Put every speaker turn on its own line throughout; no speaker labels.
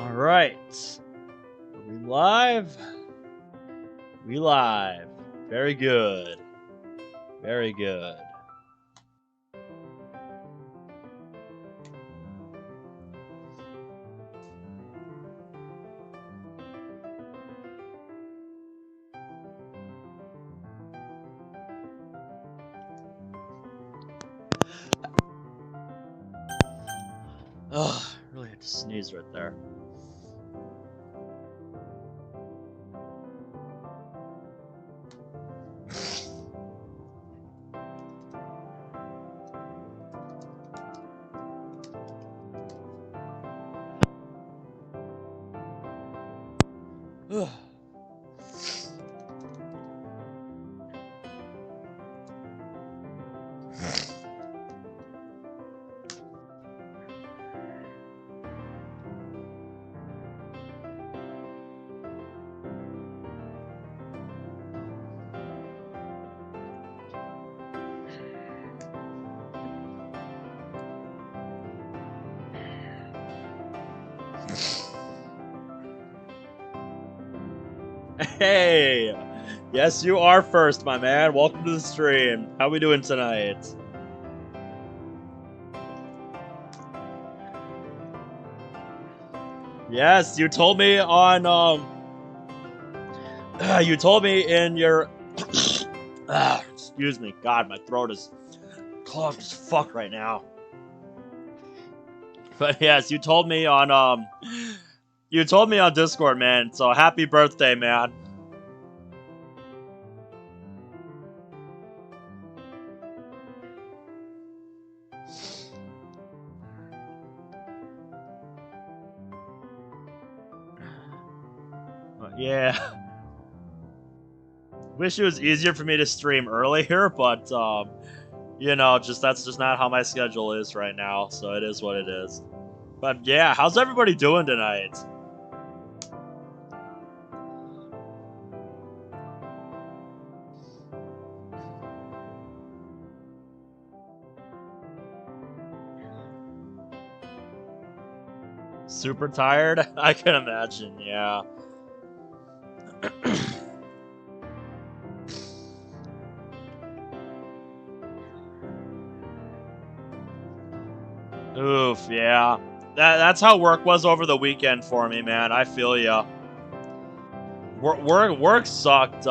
Alright. Are we live? We live. Very good. Very good. Ugh, really had to sneeze right there. Ugh. Hey! Yes, you are first, my man. Welcome to the stream. How we doing tonight? Yes, you told me on, you told me in your... excuse me. God, my throat is clogged as fuck right now. But yes, you told me on, you told me on Discord, man. So happy birthday, man. Yeah. Wish it was easier for me to stream earlier, but, you know, that's just not how my schedule is right now, so it is what it is. But yeah, how's everybody doing tonight? Super tired? I can imagine, yeah. Oof, yeah. That's how work was over the weekend for me, man. I feel ya. Work sucked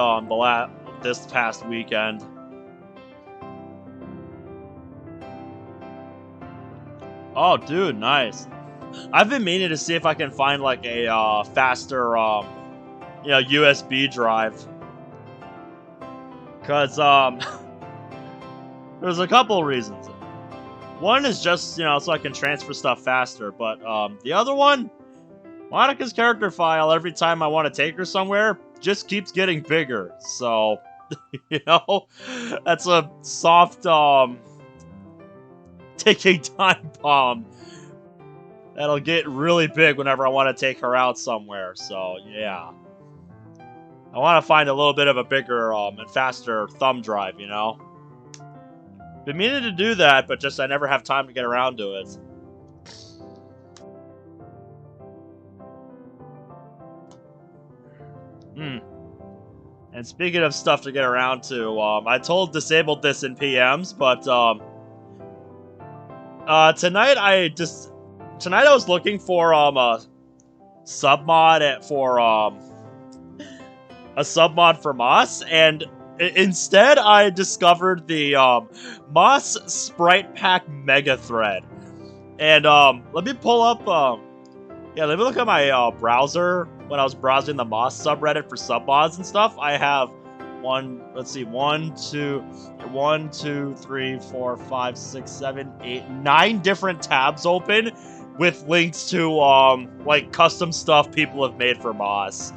this past weekend. Oh, dude, nice. I've been meaning to see if I can find like a faster you know, USB drive. Cause there's a couple of reasons. One is just, you know, so I can transfer stuff faster, but the other one, Monica's character file, every time I want to take her somewhere, just keeps getting bigger. So, you know, that's a soft ticking time bomb that'll get really big whenever I want to take her out somewhere. So, yeah. I want to find a little bit of a bigger and faster thumb drive, you know? Been meaning to do that, but just I never have time to get around to it. And speaking of stuff to get around to, I disabled this in PMs, but tonight I was looking for a submod for Moss, and instead I discovered the Moss Sprite Pack Mega Thread. And let me pull up yeah, let me look at my browser when I was browsing the Moss subreddit for submods and stuff. I have 1, 2, 3, 4, 5, 6, 7, 8, 9 different tabs open with links to like custom stuff people have made for Moss.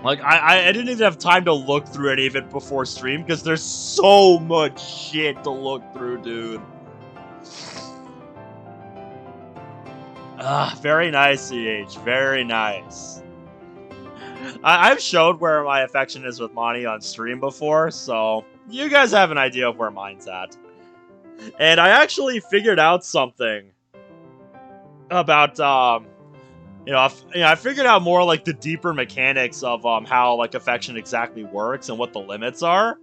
Like, I didn't even have time to look through any of it before stream, because there's so much shit to look through, dude. Very nice, CH. Very nice. I've showed where my affection is with Monty on stream before, so you guys have an idea of where mine's at. And I actually figured out something about, I figured out more like the deeper mechanics of how like affection exactly works and what the limits are.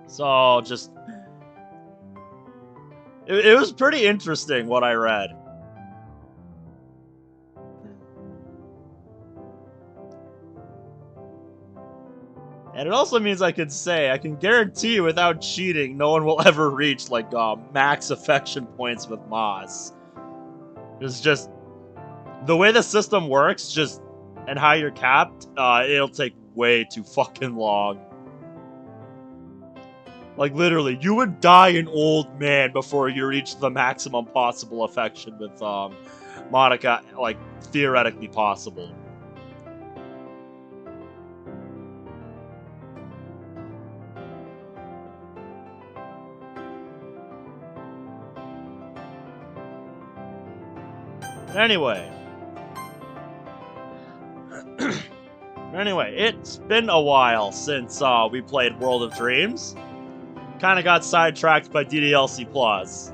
So just it was pretty interesting what I read. And it also means I can guarantee without cheating, no one will ever reach like max affection points with Moss. It's just the way the system works, and how you're capped. It'll take way too fucking long. Like literally, you would die an old man before you reach the maximum possible affection with Monica, like theoretically possible. Anyway. Anyway, it's been a while since we played World of Dreams. Kinda got sidetracked by DDLC Plus.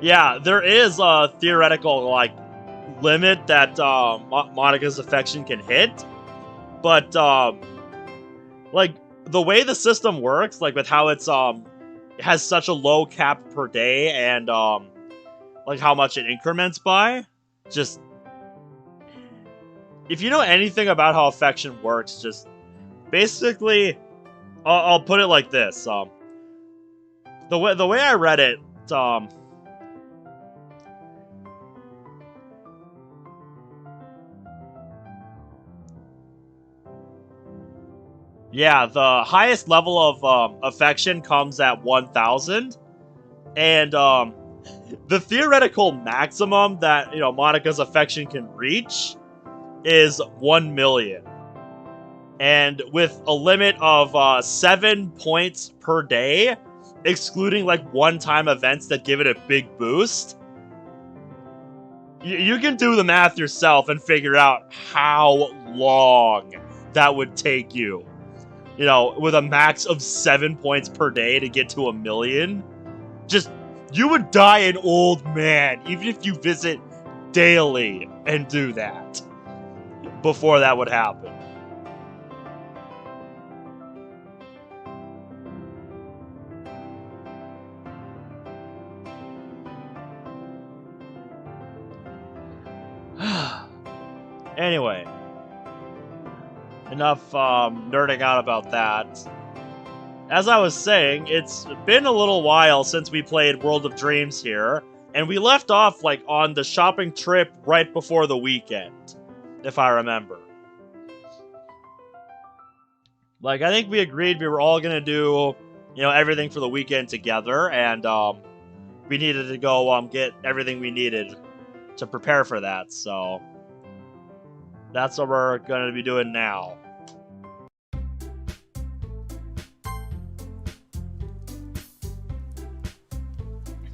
Yeah, there is a theoretical, like, limit that Monica's affection can hit. But, like, the way the system works, like, with how it's, it has such a low cap per day and, like, how much it increments by, just... If you know anything about how affection works, just... Basically, I'll put it like this, the way I read it, yeah, the highest level of affection comes at 1,000, and the theoretical maximum that Monica's affection can reach is 1 million, and with a limit of 7 points per day, excluding like one-time events that give it a big boost. You can do the math yourself and figure out how long that would take you. With a max of 7 points per day to get to 1 million. You would die an old man, even if you visit daily and do that. Before that would happen. Anyway. Enough nerding out about that. As I was saying, it's been a little while since we played World of Dreams here, and we left off like on the shopping trip right before the weekend, if I remember. Like, I think we agreed we were all gonna do, everything for the weekend together, and we needed to go get everything we needed to prepare for that, so that's what we're gonna be doing now.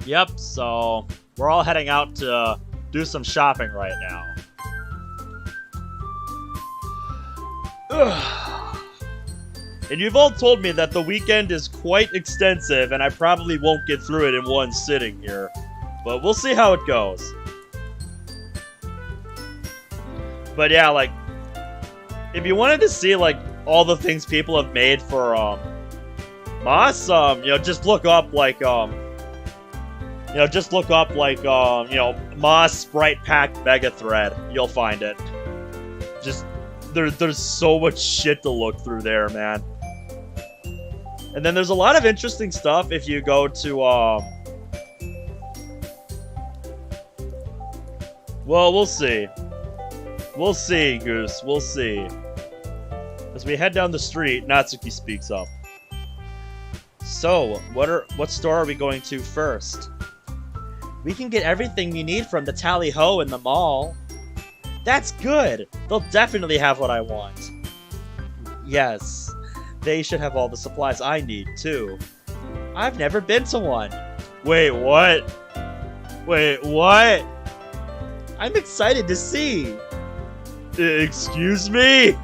Yep, so we're all heading out to do some shopping right now. And you've all told me that the weekend is quite extensive, and I probably won't get through it in one sitting here. But we'll see how it goes. But yeah, like, if you wanted to see, like, all the things people have made for, Moss, just look up, like, Moss Sprite Pack Mega Thread. You'll find it. There's so much shit to look through there, man. And then there's a lot of interesting stuff if you go to, well, we'll see. We'll see, Goose. We'll see. As we head down the street, Natsuki speaks up. So, what store are we going to first? We can get everything we need from the Tally Ho in the mall. That's good! They'll definitely have what I want. Yes, they should have all the supplies I need, too. I've never been to one. Wait, what? Wait, what? I'm excited to see. Excuse me?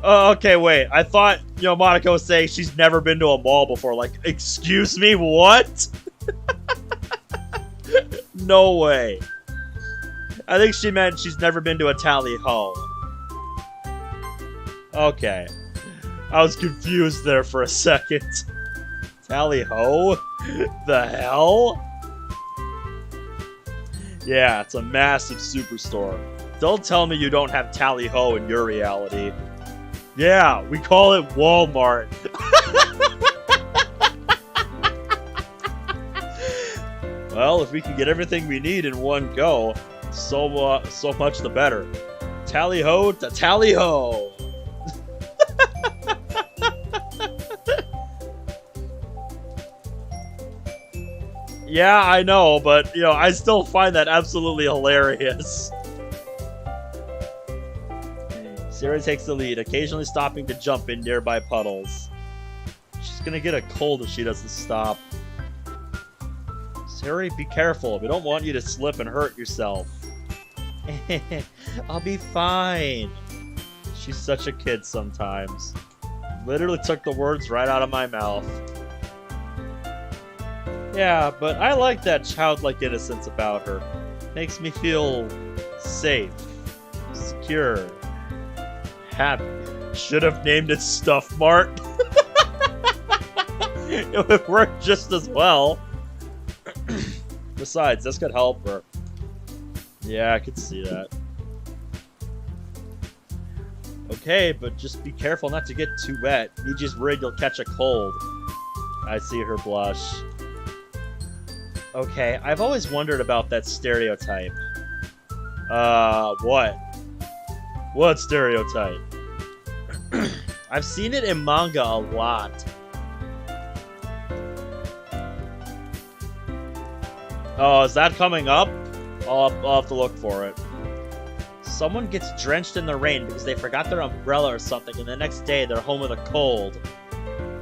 Oh, okay, wait. I thought, Monica was saying she's never been to a mall before. Like, excuse me, what? No way. I think she meant she's never been to a tally-ho. Okay. I was confused there for a second. Tally-ho? The hell? Yeah, it's a massive superstore. Don't tell me you don't have tally-ho in your reality. Yeah, we call it Walmart. Well, if we can get everything we need in one go, so much the better. Tally-ho to tally-ho! Yeah, I know, but, I still find that absolutely hilarious. Sayori takes the lead, occasionally stopping to jump in nearby puddles. She's gonna get a cold if she doesn't stop. Sayori, be careful. We don't want you to slip and hurt yourself. I'll be fine. She's such a kid sometimes. Literally took the words right out of my mouth. Yeah, but I like that childlike innocence about her. Makes me feel safe, secure, happy. Should have named it Stuff Mart. It would work just as well. Besides, this could help her. Yeah, I could see that. Okay, but just be careful not to get too wet. Niji's worried you'll catch a cold. I see her blush. Okay, I've always wondered about that stereotype. What? What stereotype? I've seen it in manga a lot. Oh, is that coming up? I'll have to look for it. Someone gets drenched in the rain because they forgot their umbrella or something, and the next day they're home with a cold.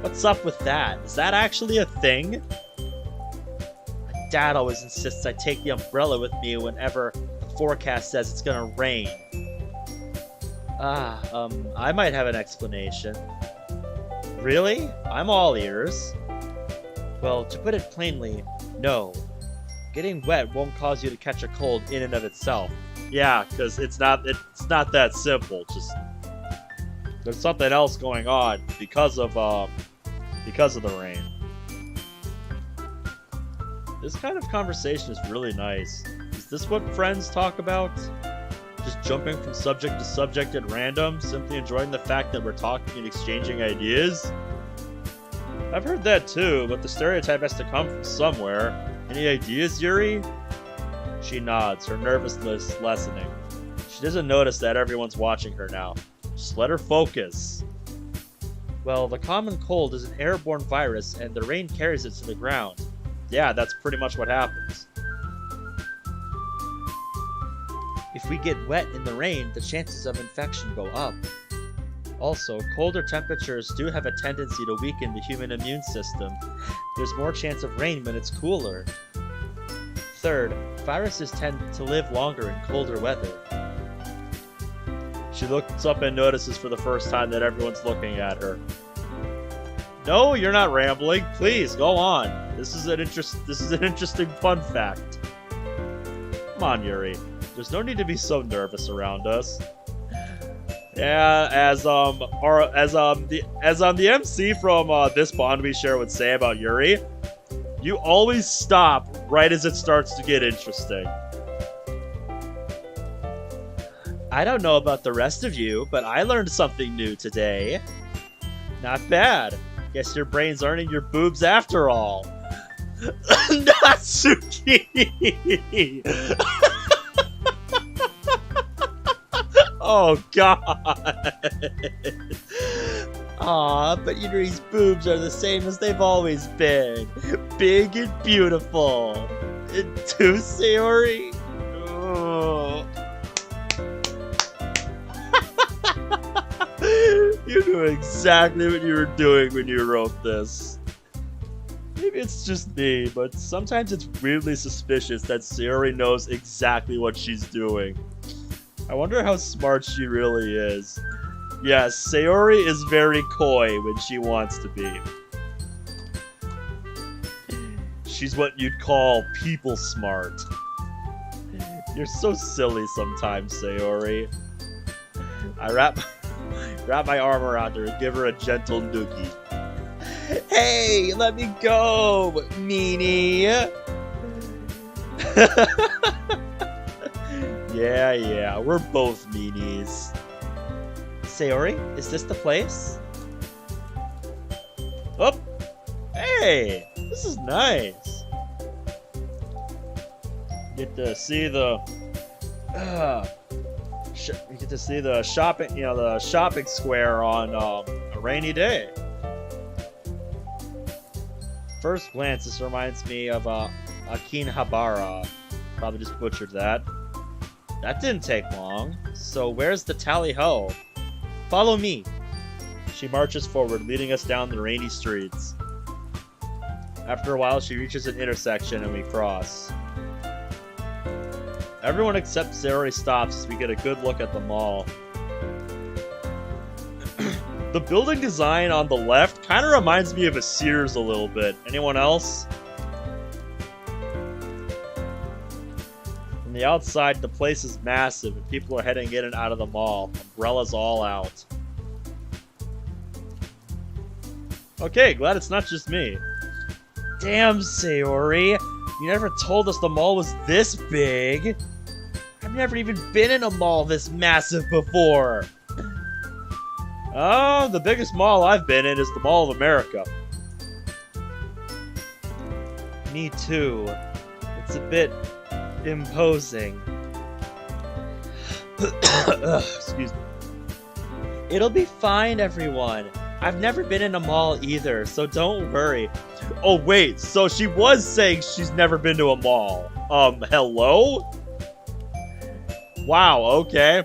What's up with that? Is that actually a thing? My dad always insists I take the umbrella with me whenever the forecast says it's gonna rain. I might have an explanation. Really? I'm all ears. Well, to put it plainly, no. Getting wet won't cause you to catch a cold in and of itself. Yeah, because it's not that simple. Just there's something else going on because of the rain. This kind of conversation is really nice. Is this what friends talk about? Just jumping from subject to subject at random, simply enjoying the fact that we're talking and exchanging ideas? I've heard that too, but the stereotype has to come from somewhere. Any ideas, Yuri? She nods, her nervousness lessening. She doesn't notice that everyone's watching her now. Just let her focus. Well, the common cold is an airborne virus, and the rain carries it to the ground. Yeah, that's pretty much what happens. If we get wet in the rain, the chances of infection go up. Also, colder temperatures do have a tendency to weaken the human immune system. There's more chance of rain when it's cooler. Third, viruses tend to live longer in colder weather. She looks up and notices for the first time that everyone's looking at her. No, you're not rambling. Please, go on. This is an interesting fun fact. Come on, Yuri. There's no need to be so nervous around us. Yeah, as the MC from this bond we share would say about Yuri, you always stop right as it starts to get interesting. I don't know about the rest of you, but I learned something new today. Not bad. Guess your brain's earning your boobs after all. Natsuki! Oh, God. Aw, but Yuri's boobs are the same as they've always been. Big and beautiful. And too, Sayori? Oh. You knew exactly what you were doing when you wrote this. Maybe it's just me, but sometimes it's weirdly suspicious that Sayori knows exactly what she's doing. I wonder how smart she really is. Yes, Sayori is very coy when she wants to be. She's what you'd call people smart. You're so silly sometimes, Sayori. I wrap my arm around her and give her a gentle noogie. Hey, let me go, meanie. Yeah, we're both meanies. Sayori, is this the place? Oh, hey, this is nice. You get to see the shopping, the shopping square on a rainy day. First glance, this reminds me of Akihabara. Probably just butchered that. That didn't take long. So where's the tally-ho? Follow me. She marches forward, leading us down the rainy streets. After a while, she reaches an intersection and we cross. Everyone except Sayori stops as we get a good look at the mall. The building design on the left kind of reminds me of a Sears a little bit. Anyone else? From the outside, the place is massive and people are heading in and out of the mall. Umbrellas all out. Okay, glad it's not just me. Damn, Sayori. You never told us the mall was this big. I've never even been in a mall this massive before. Oh, the biggest mall I've been in is the Mall of America. Me too. It's a bit imposing. Excuse me. It'll be fine, everyone. I've never been in a mall either, so don't worry. Oh, wait, so she was saying she's never been to a mall. Hello? Wow, okay.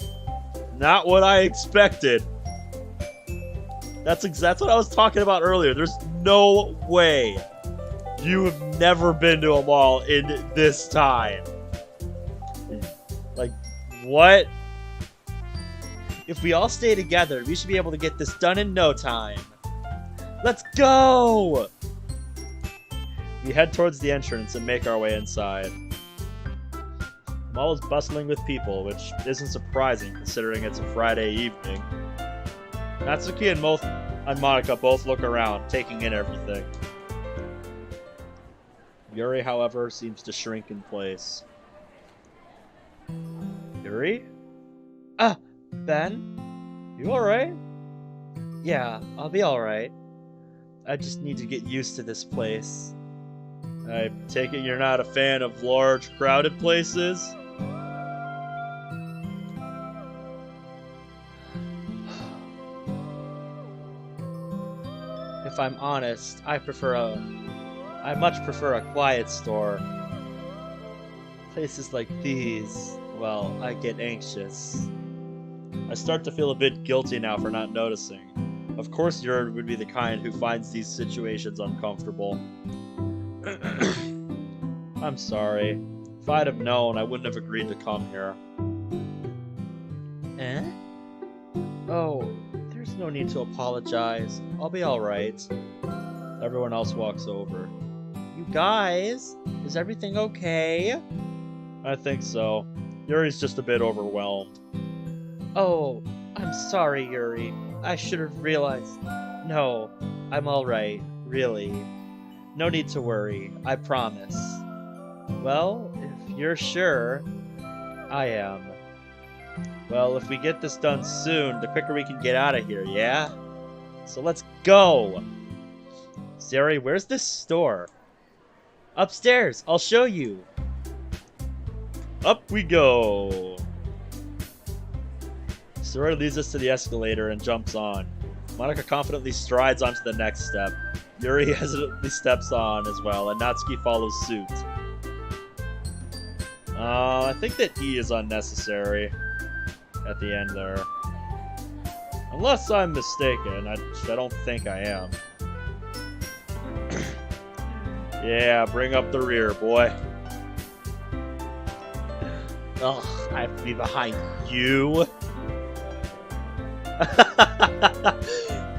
Not what I expected. That's what I was talking about earlier. There's no way you have never been to a mall in this time. Like, what? If we all stay together, we should be able to get this done in no time. Let's go! We head towards the entrance and make our way inside. The mall is bustling with people, which isn't surprising considering it's a Friday evening. Natsuki and Monica both look around, taking in everything. Yuri, however, seems to shrink in place. Yuri? Ah, Ben? You alright? Yeah, I'll be alright. I just need to get used to this place. I take it you're not a fan of large, crowded places? If I'm honest, I much prefer a quiet store. Places like these, well, I get anxious. I start to feel a bit guilty now for not noticing. Of course Yuri would be the kind who finds these situations uncomfortable. I'm sorry. If I'd have known, I wouldn't have agreed to come here. Eh? Oh, there's no need to apologize. I'll be alright. Everyone else walks over. You guys, is everything okay? I think so. Yuri's just a bit overwhelmed. Oh, I'm sorry, Yuri. I should have realized. No, I'm alright, really. No need to worry, I promise. Well, if you're sure, I am. Well, if we get this done soon, the quicker we can get out of here, yeah? So let's go! Sayori, where's this store? Upstairs, I'll show you. Up we go! Sayori leads us to the escalator and jumps on. Monica confidently strides onto the next step. Yuri hesitantly steps on as well, and Natsuki follows suit. I think that E is unnecessary at the end there. Unless I'm mistaken, I don't think I am. Yeah, bring up the rear, boy. Ugh, I have to be behind you.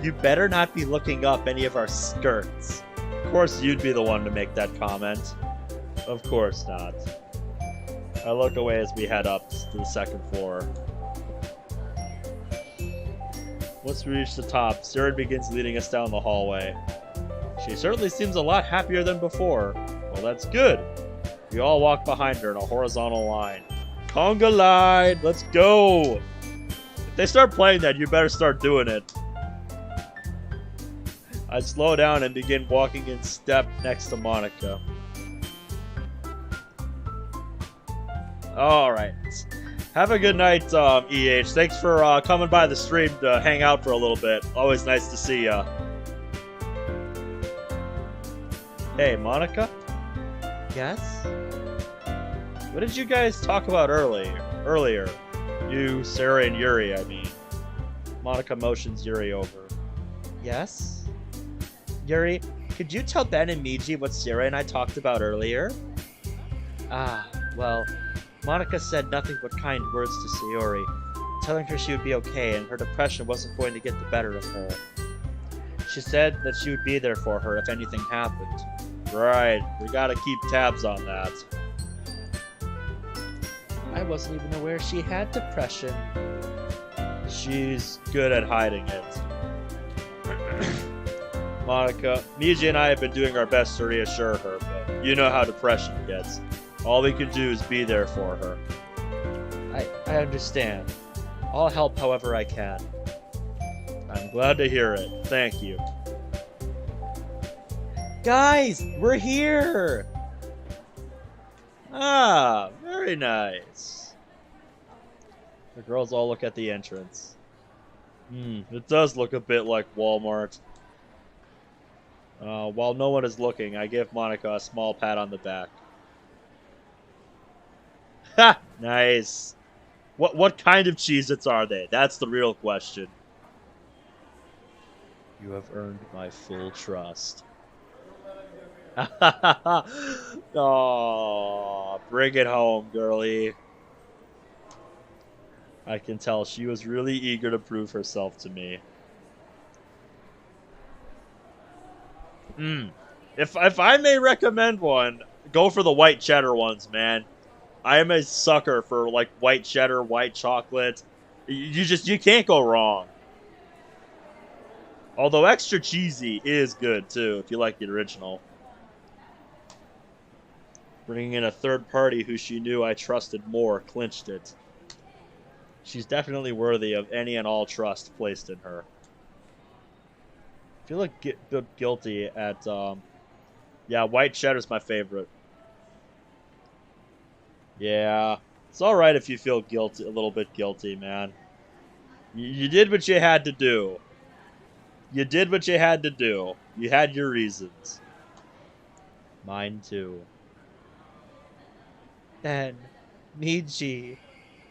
You better not be looking up any of our skirts. Of course you'd be the one to make that comment. Of course not. I look away as we head up to the second floor. Once we reach the top, Sayori begins leading us down the hallway. She certainly seems a lot happier than before. Well, that's good. We all walk behind her in a horizontal line. Conga line! Let's go! If they start playing that, you better start doing it. I slow down and begin walking in step next to Monica. Alright. Have a good night, EH. Thanks for coming by the stream to hang out for a little bit. Always nice to see ya. Hey, Monica? Yes? What did you guys talk about earlier? You, Sarah, and Yuri, I mean. Monica motions Yuri over. Yes? Yuri, could you tell Ben and Miji what Sarah and I talked about earlier? Ah, well, Monica said nothing but kind words to Sayori, telling her she would be okay and her depression wasn't going to get the better of her. She said that she would be there for her if anything happened. Right, we gotta keep tabs on that. I wasn't even aware she had depression. She's good at hiding it. Monica, Miji and I have been doing our best to reassure her, but you know how depression gets. All we can do is be there for her. I understand. I'll help however I can. I'm glad to hear it. Thank you. Guys, we're here! Ah, very nice. The girls all look at the entrance. It does look a bit like Walmart. While no one is looking, I give Monica a small pat on the back. Ha! Nice. What kind of Cheez-Its are they? That's the real question. You have earned my full trust. Oh, bring it home, girlie. I can tell she was really eager to prove herself to me. If I may recommend one, go for the white cheddar ones, man. I am a sucker for like white cheddar, white chocolate. You can't go wrong. Although extra cheesy is good too, if you like the original. Bringing in a third party who she knew I trusted more clinched it. She's definitely worthy of any and all trust placed in her. I feel like guilty at, yeah, white cheddar's my favorite. Yeah, it's alright if you feel guilty, a little bit guilty, man. You did what you had to do. You did what you had to do. You had your reasons. Mine too. Ben, Miji,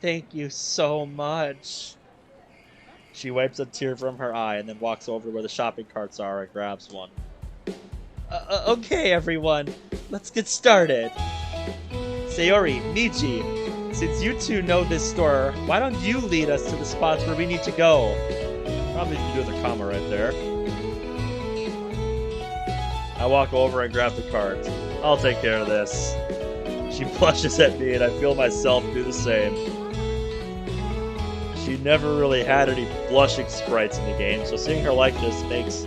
thank you so much. She wipes a tear from her eye and then walks over where the shopping carts are and grabs one. Okay, everyone, let's get started. Sayori, Miji, since you two know this store, why don't you lead us to the spots where we need to go? Probably do the comma right there. I walk over and grab the cart. I'll take care of this. She blushes at me and I feel myself do the same. She never really had any blushing sprites in the game, so seeing her like this makes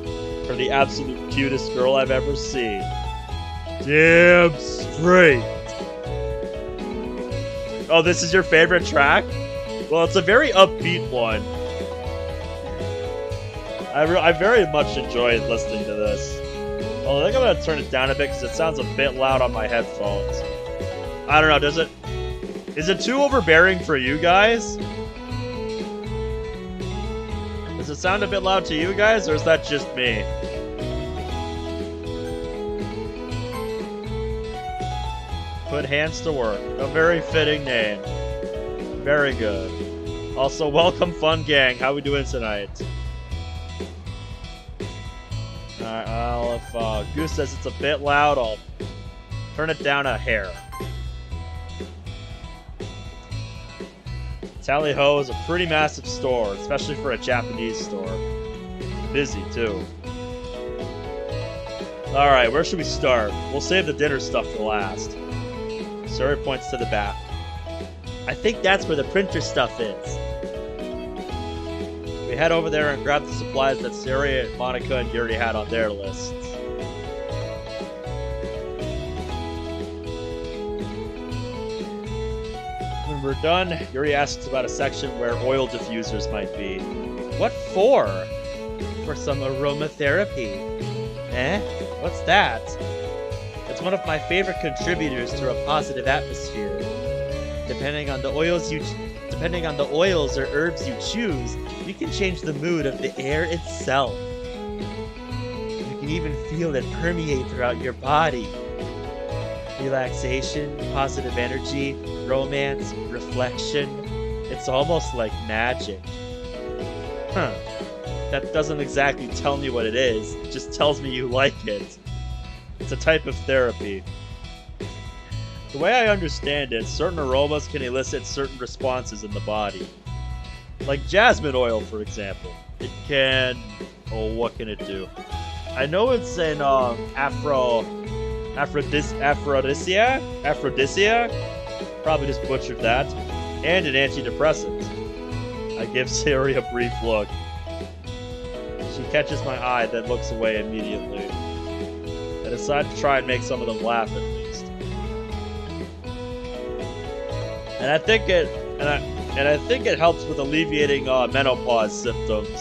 her the absolute cutest girl I've ever seen. Damn straight! Oh, this is your favorite track? Well, it's a very upbeat one. I very much enjoyed listening to this. Well, I think I'm going to turn it down a bit because it sounds a bit loud on my headphones. I don't know, is it too overbearing for you guys? Does it sound a bit loud to you guys, or is that just me? Put hands to work. A very fitting name. Very good. Also, welcome Fun Gang. How we doing tonight? Alright, well, if Goose says it's a bit loud, I'll turn it down a hair. Tally Ho is a pretty massive store, especially for a Japanese store. Busy, too. Alright, where should we start? We'll save the dinner stuff for last. Sayori points to the back. I think that's where the printer stuff is. We head over there and grab the supplies that Sayori, Monica, and Yuri had on their lists. When we're done, Yuri asks about a section where oil diffusers might be. What for? For some aromatherapy. Eh? What's that? It's one of my favorite contributors to a positive atmosphere. Depending on the oils or herbs you choose, you can change the mood of the air itself. You can even feel it permeate throughout your body. Relaxation, positive energy, romance, reflection. It's almost like magic. Huh. That doesn't exactly tell me what it is, it just tells me you like it. It's a type of therapy. The way I understand it, certain aromas can elicit certain responses in the body. Like jasmine oil, for example. It can... oh, what can it do? I know it's an aphrodisiac? Probably just butchered that. And an antidepressant. I give Sayori a brief look. She catches my eye, then looks away immediately. I decide to try and make some of them laugh at least. And I think it helps with alleviating menopause symptoms.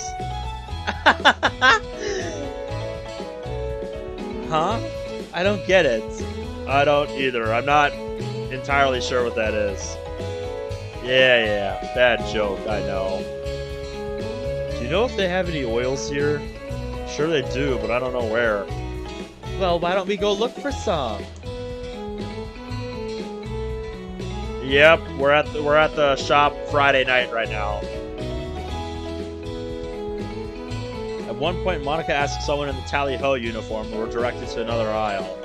Huh? I don't get it. I don't either. I'm not entirely sure what that is. Yeah, bad joke, I know. Do you know if they have any oils here? Sure they do, but I don't know where. Well, why don't we go look for some? Yep, we're at the shop Friday night right now. At one point, Monica asks someone in the Tally Ho uniform, and we're directed to another aisle.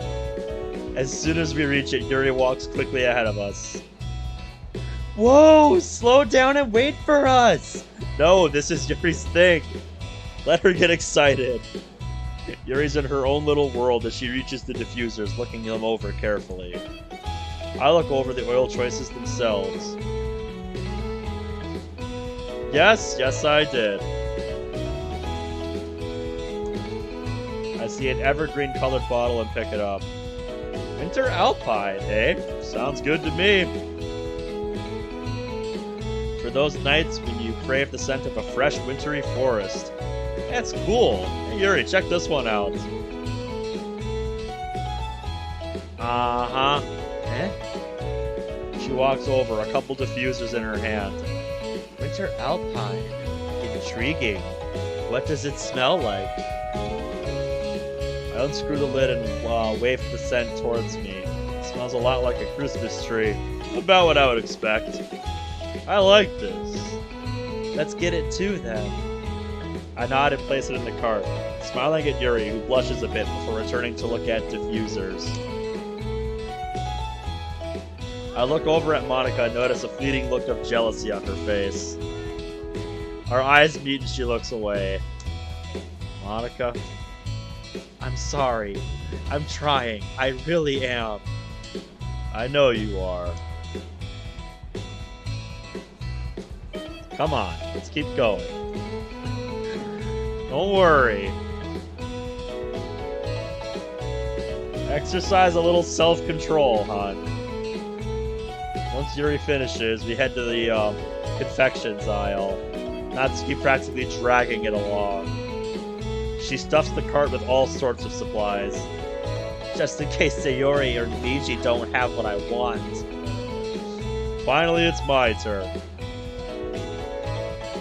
As soon as we reach it, Yuri walks quickly ahead of us. Whoa! Slow down and wait for us! No, this is Yuri's thing. Let her get excited. Yuri's in her own little world as she reaches the diffusers, looking them over carefully. I look over the oil choices themselves. Yes, I did. I see an evergreen colored bottle and pick it up. Winter Alpine, eh? Sounds good to me. For those nights when you crave the scent of a fresh, wintry forest. That's cool. Hey, Yuri, check this one out. Uh-huh. Eh? She walks over, a couple diffusers in her hand. Winter Alpine. Intriguing. What does it smell like? I unscrew the lid and wave the scent towards me. It smells a lot like a Christmas tree. About what I would expect. I like this. Let's get it too, then. I nod and place it in the cart, smiling at Yuri, who blushes a bit before returning to look at diffusers. I look over at Monica and notice a fleeting look of jealousy on her face. Our eyes meet and she looks away. Monica? I'm sorry. I'm trying. I really am. I know you are. Come on, let's keep going. Don't worry. Exercise a little self-control, hon. Once Yuri finishes, we head to the confections aisle. Natsuki practically dragging it along. She stuffs the cart with all sorts of supplies. Just in case Sayori or Miji don't have what I want. Finally, it's my turn.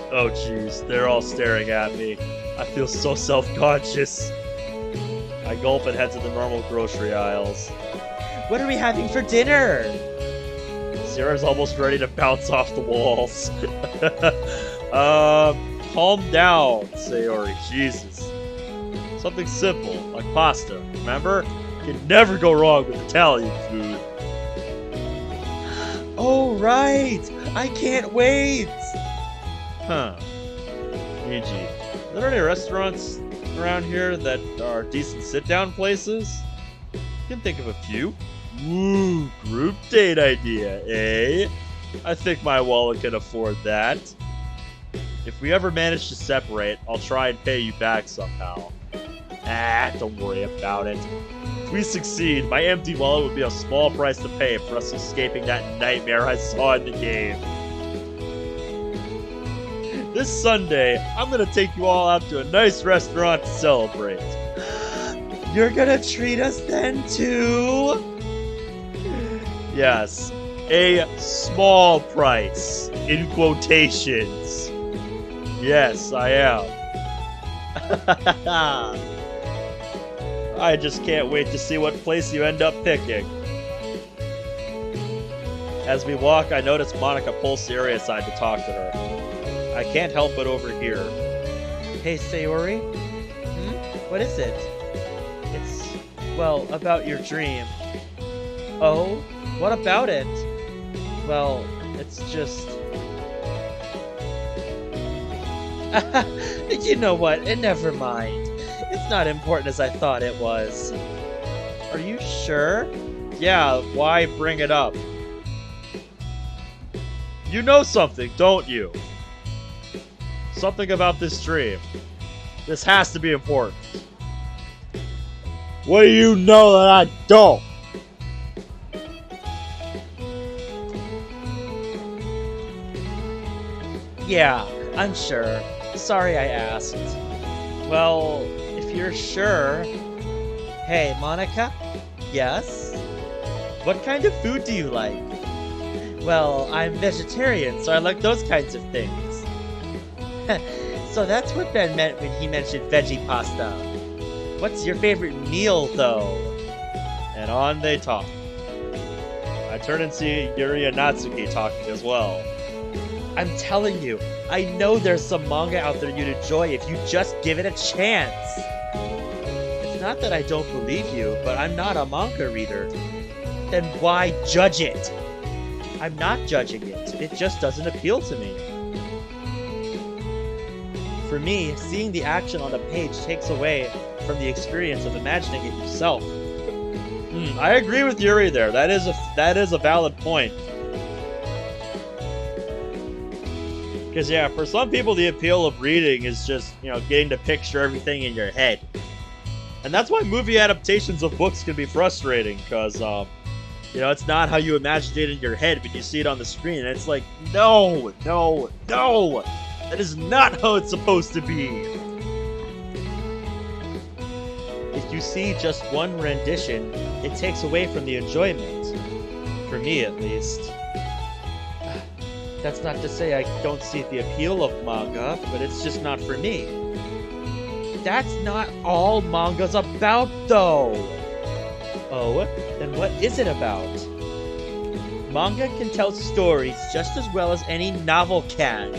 Oh jeez, they're all staring at me. I feel so self-conscious. I gulp and head to the normal grocery aisles. What are we having for dinner? Sarah's almost ready to bounce off the walls. Calm down, Sayori. Jesus. Something simple, like pasta. Remember? You can never go wrong with Italian food. Oh, right! I can't wait! Huh. Niji, are there any restaurants around here that are decent sit-down places? You can think of a few. Ooh, group date idea, eh? I think my wallet can afford that. If we ever manage to separate, I'll try and pay you back somehow. Don't worry about it. If we succeed, my empty wallet would be a small price to pay for us escaping that nightmare I saw in the game. This Sunday, I'm gonna take you all out to a nice restaurant to celebrate. You're gonna treat us then too? Yes, a small price, in quotations. Yes, I am. I just can't wait to see what place you end up picking. As we walk, I notice Monica pulls Sayori aside to talk to her. I can't help but overhear. Hey, Sayori? What is it? It's, well, about your dream. Oh? What about it? Well, it's just... You know what? Never mind. It's not important as I thought it was. Are you sure? Yeah, why bring it up? You know something, don't you? Something about this dream. This has to be important. What do you know that I don't? Yeah, I'm sure. Sorry I asked. Well, if you're sure... Hey, Monica? Yes? What kind of food do you like? Well, I'm vegetarian, so I like those kinds of things. So that's what Ben meant when he mentioned veggie pasta. What's your favorite meal, though? And on they talk. I turn and see Yuri and Natsuki talking as well. I'm telling you, I know there's some manga out there you'd enjoy if you just give it a chance. It's not that I don't believe you, but I'm not a manga reader. Then why judge it? I'm not judging it. It just doesn't appeal to me. For me, seeing the action on the page takes away from the experience of imagining it yourself. I agree with Yuri there. That is a valid point. Because yeah, for some people the appeal of reading is just, getting to picture everything in your head. And that's why movie adaptations of books can be frustrating, because, it's not how you imagine it in your head when you see it on the screen. And it's like, no! That is not how it's supposed to be! If you see just one rendition, it takes away from the enjoyment. For me, at least. That's not to say I don't see the appeal of manga, but it's just not for me. That's not all manga's about, though! Oh, then what is it about? Manga can tell stories just as well as any novel can.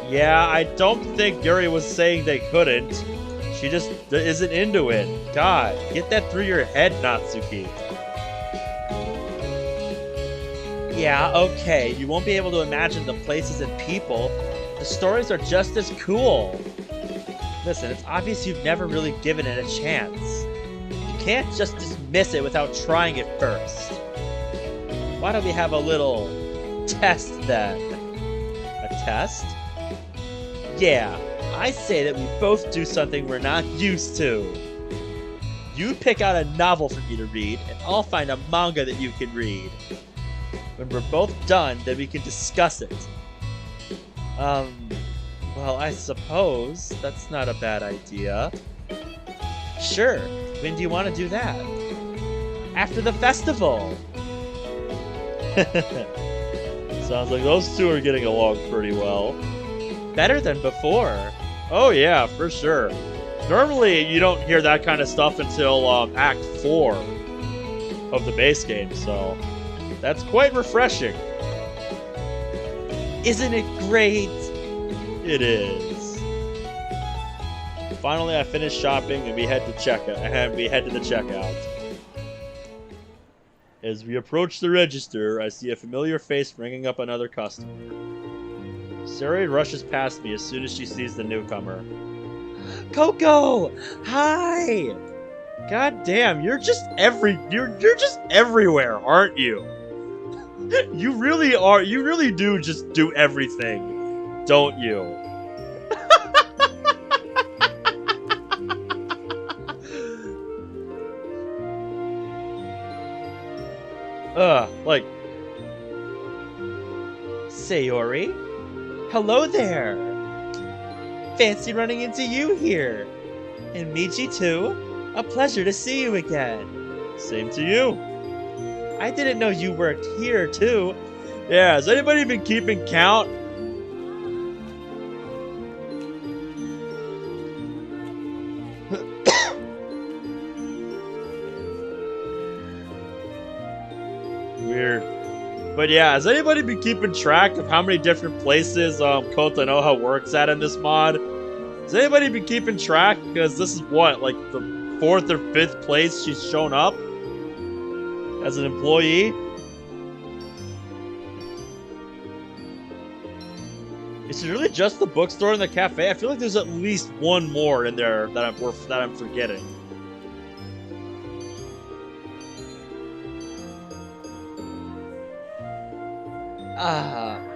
Yeah, I don't think Yuri was saying they couldn't. She just isn't into it. God, get that through your head, Natsuki. Yeah, okay, you won't be able to imagine the places and people. The stories are just as cool. Listen, it's obvious you've never really given it a chance. You can't just dismiss it without trying it first. Why don't we have a little test then? A test? Yeah, I say that we both do something we're not used to. You pick out a novel for me to read, and I'll find a manga that you can read. When we're both done, then we can discuss it. Well, I suppose that's not a bad idea. Sure, when do you want to do that? After the festival! Sounds like those two are getting along pretty well. Better than before. Oh yeah, for sure. Normally, you don't hear that kind of stuff until Act 4 of the base game, so that's quite refreshing. Isn't it great? It is. Finally, I finished shopping and we head to the checkout. As we approach the register, I see a familiar face ringing up another customer. Sayori rushes past me as soon as she sees the newcomer. Coco! Hi! God damn, you're just everywhere, aren't you? You really are. You really do just do everything, don't you? Like... Sayori? Hello there! Fancy running into you here! And Michi too? A pleasure to see you again! Same to you! I didn't know you worked here too! Yeah, has anybody been keeping count? Weird. But yeah, has anybody been keeping track of how many different places Kotonoha works at in this mod? Has anybody been keeping track? Because this is what, like the 4th or 5th place she's shown up as an employee? Is it really just the bookstore and the cafe? I feel like there's at least one more in there that I'm forgetting.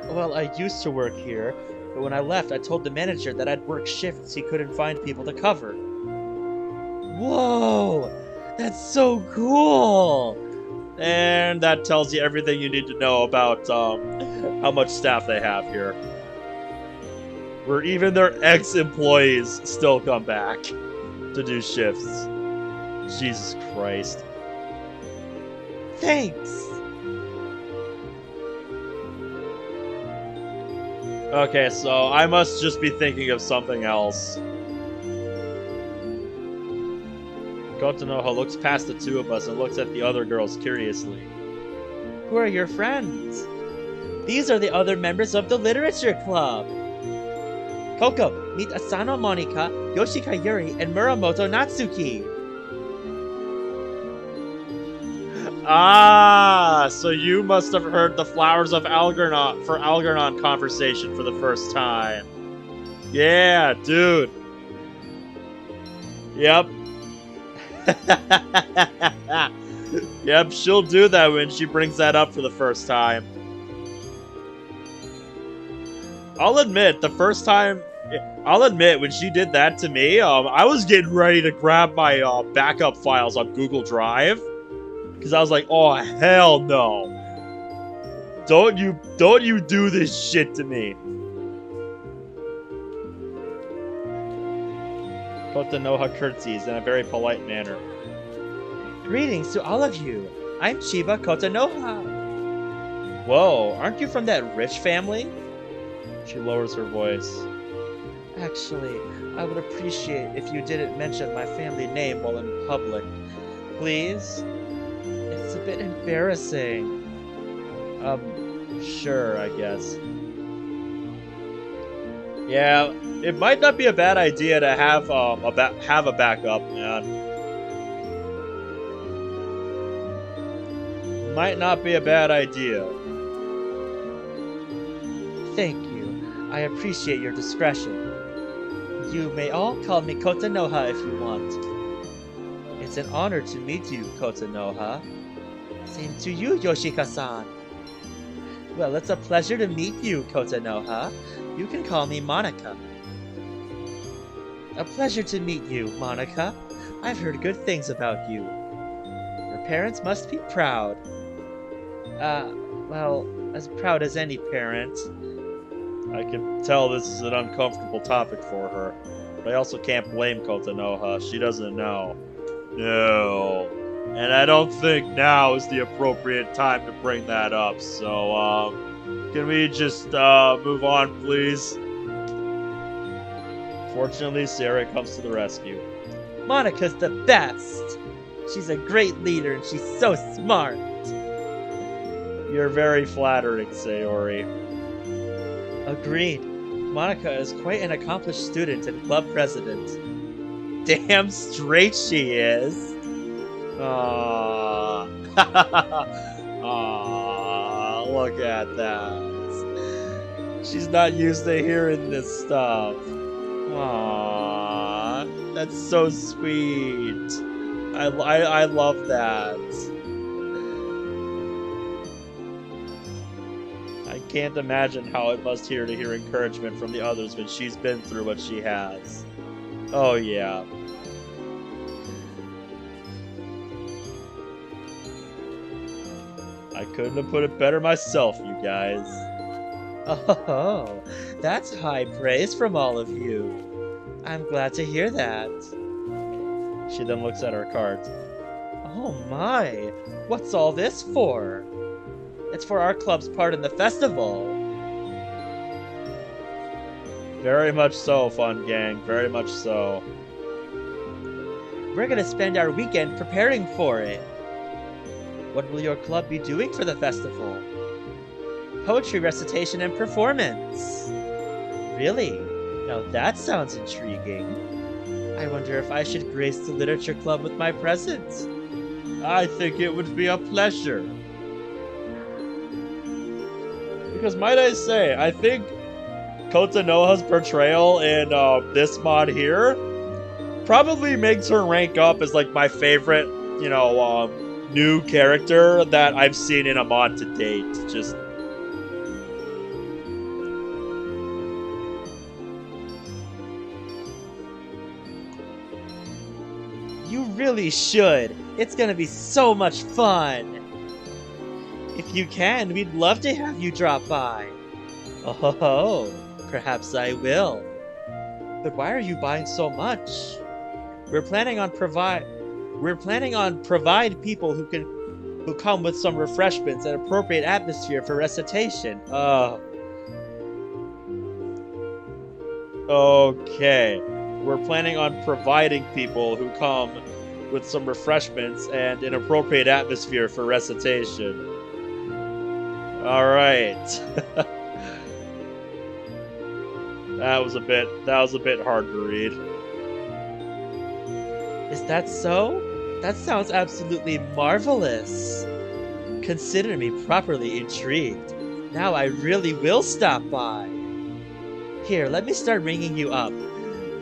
Well, I used to work here, but when I left, I told the manager that I'd work shifts he couldn't find people to cover. Whoa! That's so cool! And that tells you everything you need to know about how much staff they have here. Where even their ex-employees still come back to do shifts. Jesus Christ. Thanks! Okay, so I must just be thinking of something else. Kotonoha looks past the two of us and looks at the other girls curiously. Who are your friends? These are the other members of the literature club. Coco, meet Asano Monika, Yoshika Yuri, and Muramoto Natsuki. Ah, so you must have heard the Flowers of Algernon conversation for the first time. Yeah, dude. Yep. Yep, she'll do that when she brings that up for the first time. I'll admit, when she did that to me, I was getting ready to grab my backup files on Google Drive. Because I was like, oh, hell no. Don't you do this shit to me. Kotonoha curtsies in a very polite manner. Greetings to all of you. I'm Chiba Kotonoha. Whoa, aren't you from that rich family? She lowers her voice. Actually, I would appreciate if you didn't mention my family name while in public. Please? It's a bit embarrassing. Sure, I guess. Yeah, it might not be a bad idea to have a backup, man. Might not be a bad idea. Thank you. I appreciate your discretion. You may all call me Kotonoha if you want. It's an honor to meet you, Kotonoha. Same to you, Yoshika-san. Well, it's a pleasure to meet you, Kotonoha. You can call me Monika. A pleasure to meet you, Monika. I've heard good things about you. Your parents must be proud. Well, as proud as any parent. I can tell this is an uncomfortable topic for her, but I also can't blame Kotonoha. She doesn't know. No. And I don't think now is the appropriate time to bring that up, so, can we just, move on, please? Fortunately, Sarah comes to the rescue. Monika's the best! She's a great leader and she's so smart! You're very flattering, Sayori. Agreed. Monika is quite an accomplished student and club president. Damn straight she is! Aww. Aww, look at that. She's not used to hearing this stuff. Aww, that's so sweet. I love that. I can't imagine how it must hear to hear encouragement from the others when she's been through what she has. Oh yeah. I couldn't have put it better myself, you guys.
Oh, that's high praise from all of you. I'm glad to hear that.
She then looks at her cards.
Oh my, what's all this for? It's for our club's part in the festival.
Very much so, fun gang. Very much so.
We're gonna spend our weekend preparing for it. What will your club be doing for the festival? Poetry recitation and performance. Really? Now that sounds intriguing. I wonder if I should grace the literature club with my presence.
I think it would be a pleasure. Because might I say, I think Kotonoha's portrayal in this mod here probably makes her rank up as like my favorite, you know, new character that I've seen in a mod to date. Just
You really should. It's gonna be so much fun. If you can, we'd love to have you drop by. Oh, perhaps I will. But why are you buying so much? We're planning on provide people who come with some refreshments and appropriate atmosphere for recitation.
okay. We're planning on providing people who come with some refreshments and an appropriate atmosphere for recitation. Alright. That was a bit hard to read.
Is that so? That sounds absolutely marvelous. Consider me properly intrigued. Now I really will stop by. Here, let me start ringing you up.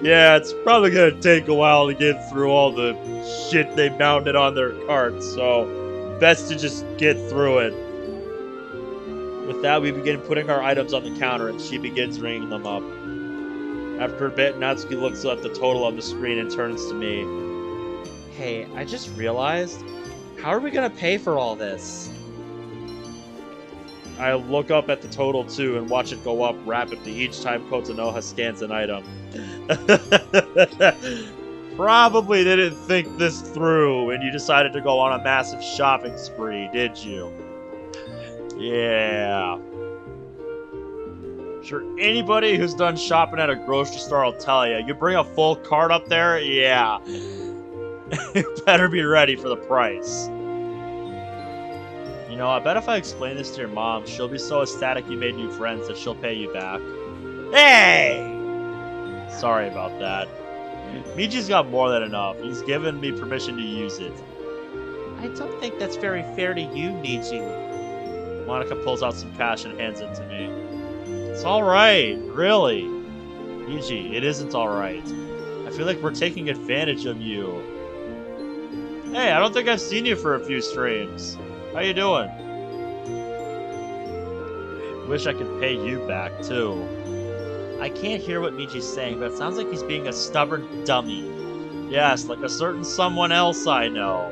Yeah, it's probably gonna take a while to get through all the shit they mounted on their carts, so best to just get through it. With that, we begin putting our items on the counter, and she begins ringing them up. After a bit, Natsuki looks at the total on the screen and turns to me.
Hey, I just realized, how are we gonna pay for all this?
I look up at the total too and watch it go up rapidly each time Kotonoha scans an item. Probably didn't think this through and you decided to go on a massive shopping spree, did you? Yeah. Sure, anybody who's done shopping at a grocery store will tell you. You bring a full cart up there, yeah. You better be ready for the price. You know, I bet if I explain this to your mom, she'll be so ecstatic you made new friends that she'll pay you back. Hey! Sorry about that. Miji's got more than enough. He's given me permission to use it.
I don't think that's very fair to you, Niji.
Monica pulls out some cash and hands it to me. It's alright, really. Miji, it isn't alright. I feel like we're taking advantage of you. Hey, I don't think I've seen you for a few streams. How you doing? Wish I could pay you back, too. I can't hear what Miji's saying, but it sounds like he's being a stubborn dummy. Yes, like a certain someone else I know.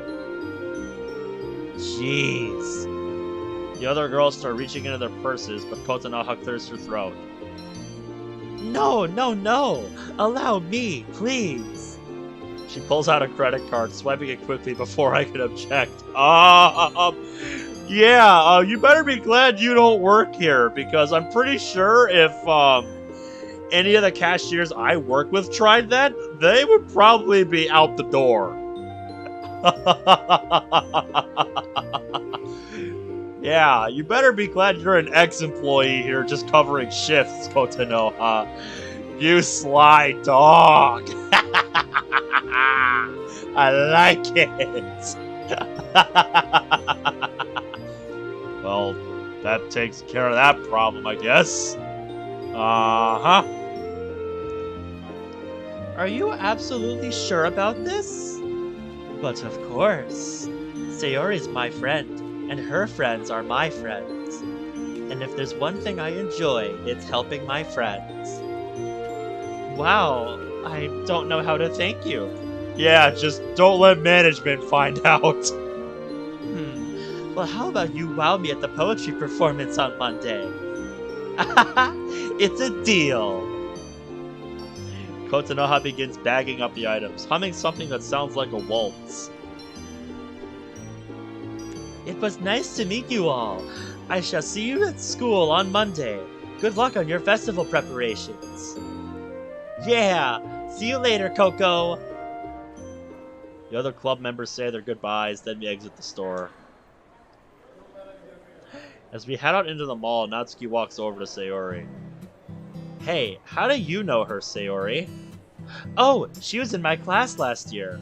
Jeez. The other girls start reaching into their purses, but Kotonoha clears her throat.
No, no, no! Allow me, please!
She pulls out a credit card, swiping it quickly before I can object. Yeah, you better be glad you don't work here, because I'm pretty sure if, any of the cashiers I work with tried that, they would probably be out the door. Yeah, you better be glad you're an ex-employee here just covering shifts, Kotonoha. You sly dog. I like it. Well, that takes care of that problem, I guess. Uh-huh.
Are you absolutely sure about this? But of course. Sayori's my friend, and her friends are my friends. And if there's one thing I enjoy, it's helping my friends. Wow, I don't know how to thank you.
Yeah, just don't let management find out.
Well, how about you wow me at the poetry performance on Monday? It's a deal.
Kotonoha begins bagging up the items, humming something that sounds like a waltz.
It was nice to meet you all. I shall see you at school on Monday. Good luck on your festival preparations. Yeah! See you later, Coco!
The other club members say their goodbyes, then we exit the store. As we head out into the mall, Natsuki walks over to Sayori.
Hey, how do you know her, Sayori? Oh, she was in my class last year.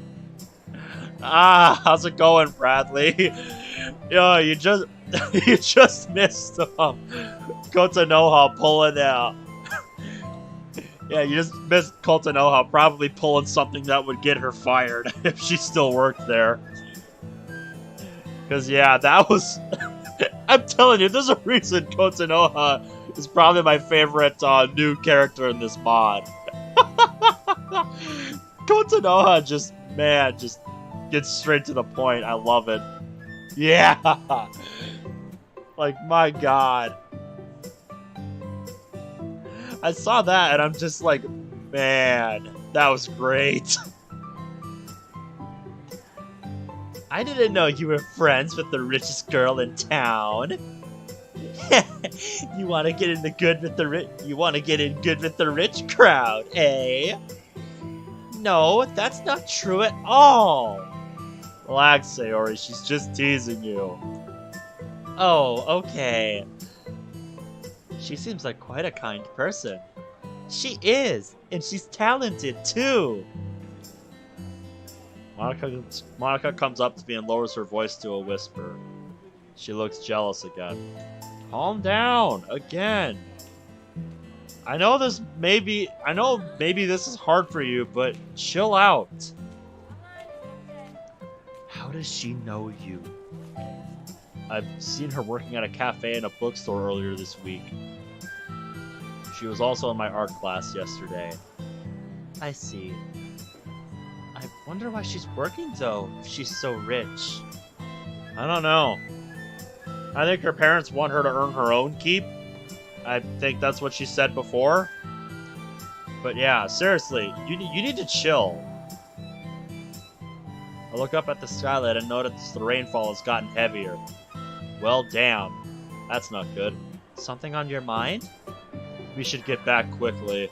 Ah, how's it going, Bradley? Yo, you just you just missed Kotonoha pulling out. Yeah, you just missed Kotonoha probably pulling something that would get her fired if she still worked there. Cause yeah, that was I'm telling you, there's a reason Kotonoha is probably my favorite new character in this mod. Kotonoha just gets straight to the point. I love it. Yeah! Like, my god. I saw that and I'm just like, man, that was great.
I didn't know you were friends with the richest girl in town. You want to get in good with the rich crowd, eh? No, that's not true at all.
Relax, Sayori, she's just teasing you.
Oh, okay. She seems like quite a kind person. She is, and she's talented too.
Monica comes up to me and lowers her voice to a whisper. She looks jealous again. Calm down, again. I know maybe this is hard for you, but chill out.
How does she know you?
I've seen her working at a cafe and a bookstore earlier this week. She was also in my art class yesterday.
I see. I wonder why she's working though, if she's so rich.
I don't know. I think her parents want her to earn her own keep. I think that's what she said before. But yeah, seriously, you need to chill. I look up at the skylight and notice the rainfall has gotten heavier. Well, damn. That's not good.
Something on your mind?
We should get back quickly.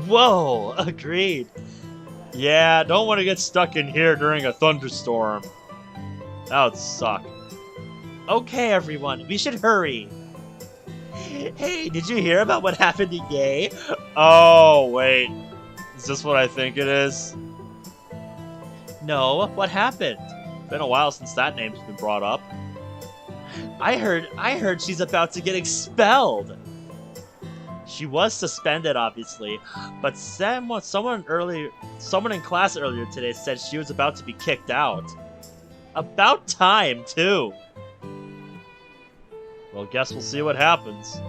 Whoa, agreed.
Yeah, don't want to get stuck in here during a thunderstorm. That would suck.
Okay, everyone, we should hurry. Hey, did you hear about what happened to Ye?
Oh, wait. Is this what I think it is?
No, what happened?
Been a while since that name's been brought up.
I heard she's about to get expelled. She was suspended, obviously, but someone in class earlier today said she was about to be kicked out. About time, too.
Well, guess we'll see what happens.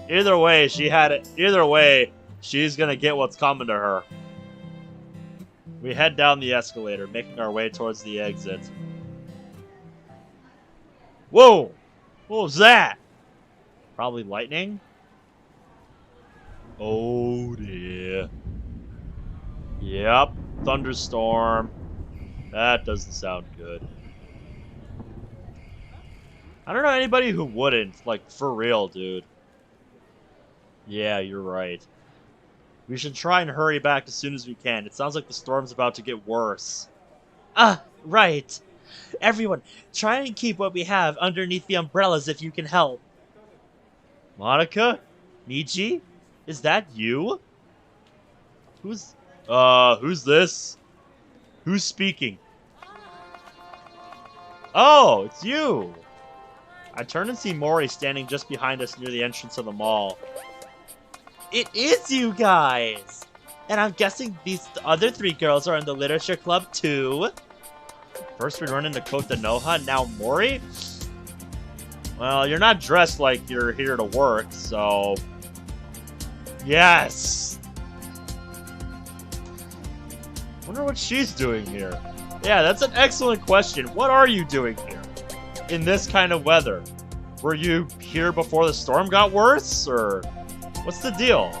Either way, she's gonna get what's coming to her. We head down the escalator, making our way towards the exit. Whoa! What was that? Probably lightning? Oh dear. Yep, thunderstorm. That doesn't sound good. I don't know anybody who wouldn't. Like, for real, dude. Yeah, you're right. We should try and hurry back as soon as we can. It sounds like the storm's about to get worse.
Ah, right. Everyone, try and keep what we have underneath the umbrellas if you can help.
Monica?
Niji? Is that you?
Who's this? Who's speaking? Oh, it's you! I turn and see Mori standing just behind us near the entrance of the mall. It is you guys! And I'm guessing these other 3 girls are in the literature club too? First we run into Kotonoha, now Mori? Well, you're not dressed like you're here to work, so... Yes! Wonder what she's doing here. Yeah, that's an excellent question. What are you doing here? In this kind of weather? Were you here before the storm got worse, or... What's the deal?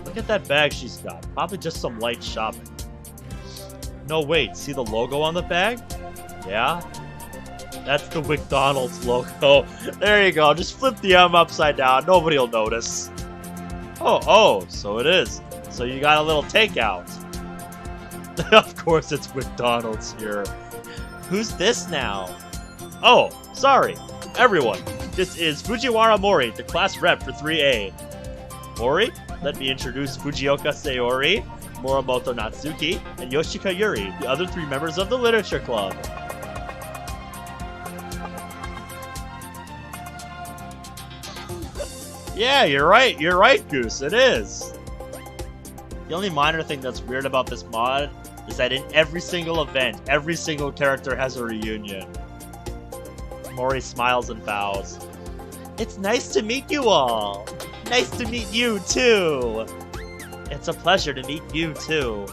Look at that bag she's got. Probably just some light shopping. No, wait. See the logo on the bag? Yeah? That's the McDonald's logo. There you go. Just flip the M upside down. Nobody will notice. Oh, so it is. So you got a little takeout. Of course it's McDonald's here. Who's this now? Oh, sorry. Everyone, this is Fujiwara Mori, the class rep for 3A. Mori, let me introduce Fujioka Sayori, Muramoto Natsuki, and Yoshika Yuri, the other 3 members of the Literature Club. Yeah, you're right, Goose, it is. The only minor thing that's weird about this mod is that in every single event, every single character has a reunion. Mori smiles and bows. It's nice to meet you all. Nice to meet you too. It's a pleasure to meet you too.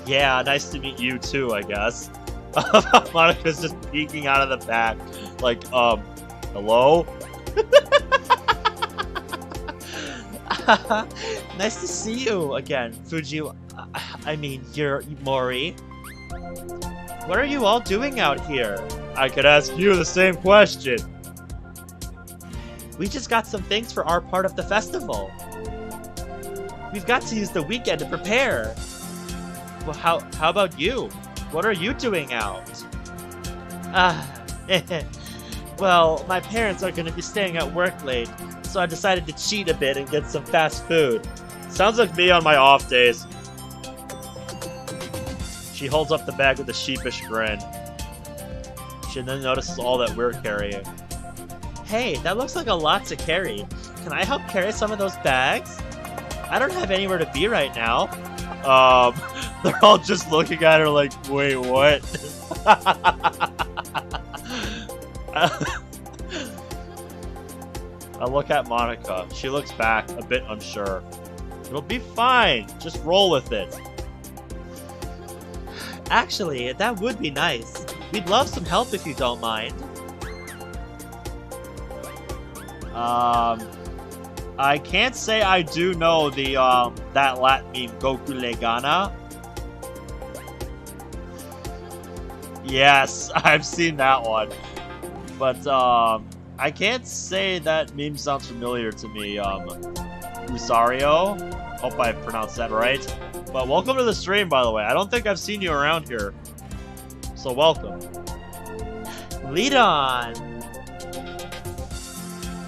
Yeah, nice to meet you too, I guess. Monika's just peeking out of the back, like, hello? Nice to see you again, you're Mori. What are you all doing out here? I could ask you the same question. We just got some things for our part of the festival. We've got to use the weekend to prepare. Well, how about you? What are you doing out? Well, my parents are going to be staying at work late, so I decided to cheat a bit and get some fast food. Sounds like me on my off days. She holds up the bag with a sheepish grin. She then notices all that we're carrying. Hey, that looks like a lot to carry. Can I help carry some of those bags? I don't have anywhere to be right now. They're all just looking at her like, wait, what? I look at Monika. She looks back, a bit unsure. It'll be fine. Just roll with it. Actually, that would be nice. We'd love some help if you don't mind. I can't say I do know the, that Lat meme, Goku Legana. Yes, I've seen that one. But, I can't say that meme sounds familiar to me. Usario? Hope I pronounced that right. But welcome to the stream, by the way. I don't think I've seen you around here. So welcome. Lead on!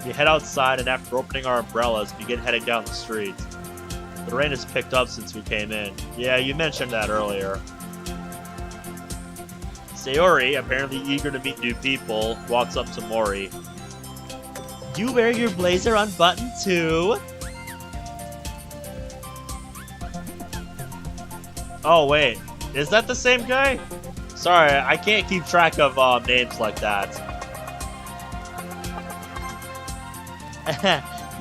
We head outside and after opening our umbrellas, begin heading down the street. The rain has picked up since we came in. Yeah, you mentioned that earlier. Sayori, apparently eager to meet new people, walks up to Mori. You wear your blazer unbuttoned too? Oh wait, is that the same guy? Sorry, I can't keep track of names like that.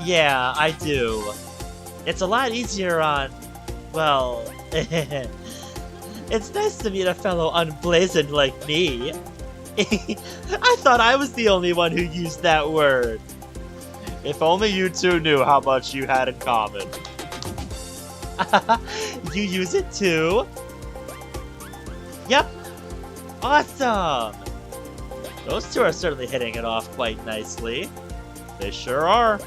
Yeah, I do. It's a lot easier on... well... It's nice to meet a fellow unblazoned like me. I thought I was the only one who used that word. If only you two knew how much you had in common. You use it too? Yep. Awesome! Those two are certainly hitting it off quite nicely. They sure are.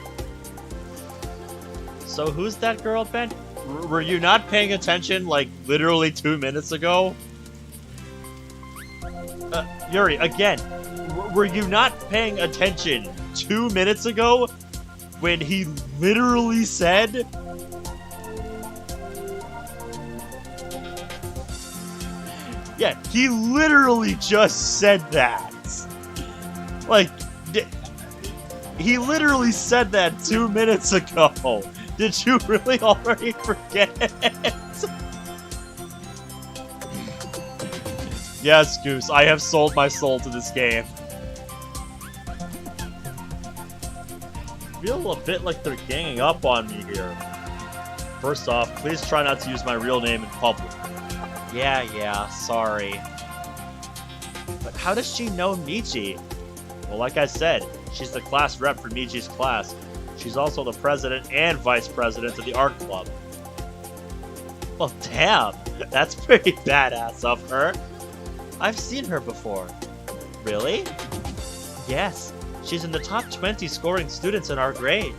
So who's that girl, Ben? Were you not paying attention, like, literally 2 minutes ago? Yuri, again, were you not paying attention 2 minutes ago when he literally said... Yeah, he literally just said that. Like, he literally said that 2 minutes ago. Did you really already forget? Yes, Goose, I have sold my soul to this game. I feel a bit like they're ganging up on me here. First off, please try not to use my real name in public. Yeah, sorry. But how does she know Michi? Well, like I said, she's the class rep for Michi's class. She's also the president and vice president of the art club. Well, damn, that's pretty badass of her. I've seen her before. Really? Yes, she's in the top 20 scoring students in our grade.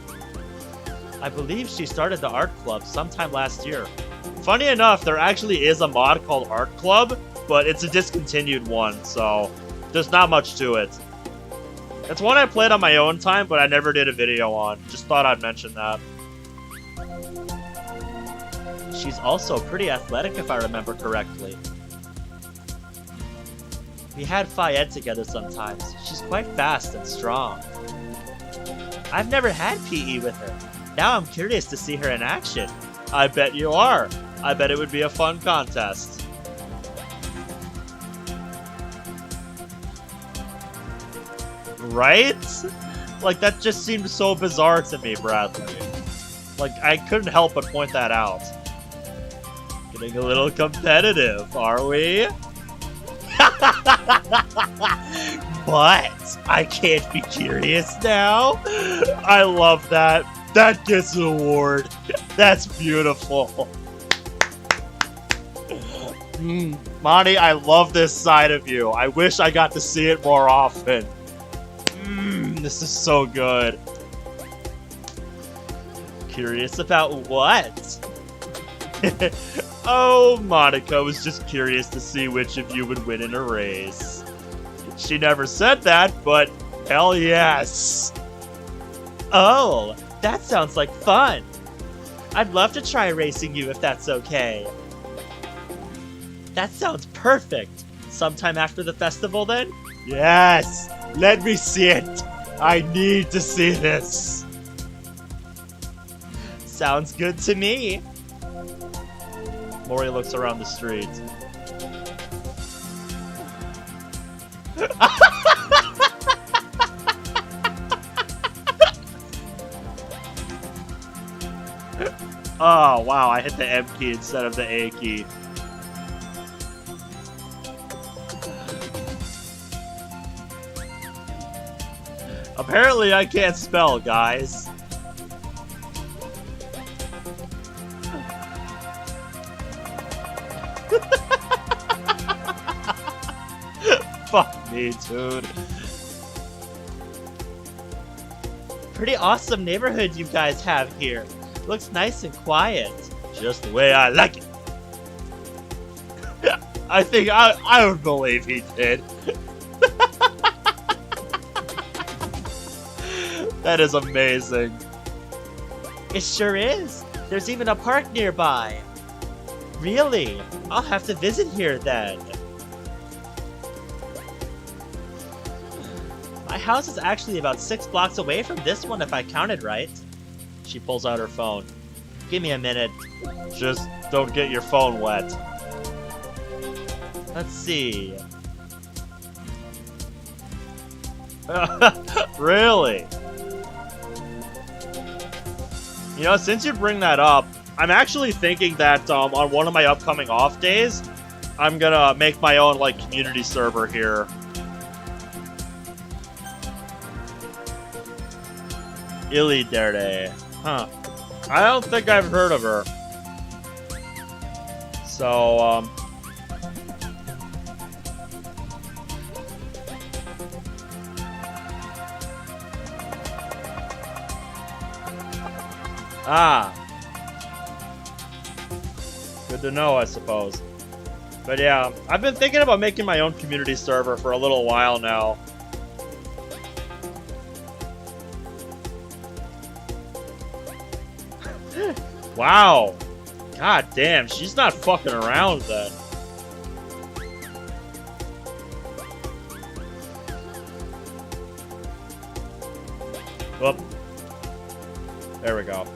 I believe she started the art club sometime last year. Funny enough, there actually is a mod called Art Club, but it's a discontinued one, so there's not much to it. It's one I played on my own time, but I never did a video on. Just thought I'd mention that. She's also pretty athletic if I remember correctly. We had Phi-Ed together sometimes. She's quite fast and strong. I've never had PE with her. Now I'm curious to see her in action. I bet you are. I bet it would be a fun contest. Right? Like, that just seemed so bizarre to me, Bradley. Like, I couldn't help but point that out. Getting a little competitive, are we? But I can't be curious now. I love that. That gets an award. That's beautiful. Monty, I love this side of you. I wish I got to see it more often. This is so good. Curious about what? Oh, Monica was just curious to see which of you would win in a race. She never said that, but hell yes. Oh, that sounds like fun. I'd love to try racing you if that's okay. That sounds perfect. Sometime after the festival then? Yes, let me see it. I need to see this. Sounds good to me. Mori looks around the street. Oh, wow, I hit the M key instead of the A key. Apparently I can't spell, guys. Fuck me, dude. Pretty awesome neighborhood you guys have here. Looks nice and quiet. Just the way I like it. I think I would believe he did. That is amazing. It sure is. There's even a park nearby. Really? I'll have to visit here then. My house is actually about 6 blocks away from this one if I counted right. She pulls out her phone. Give me a minute. Just don't get your phone wet. Let's see. Really? You know, since you bring that up, I'm actually thinking that on one of my upcoming off days, I'm gonna make my own, like, community server here. Illidere. Huh. I don't think I've heard of her. So, Ah. Good to know, I suppose. But yeah, I've been thinking about making my own community server for a little while now. Wow. God damn, she's not fucking around then. There we go.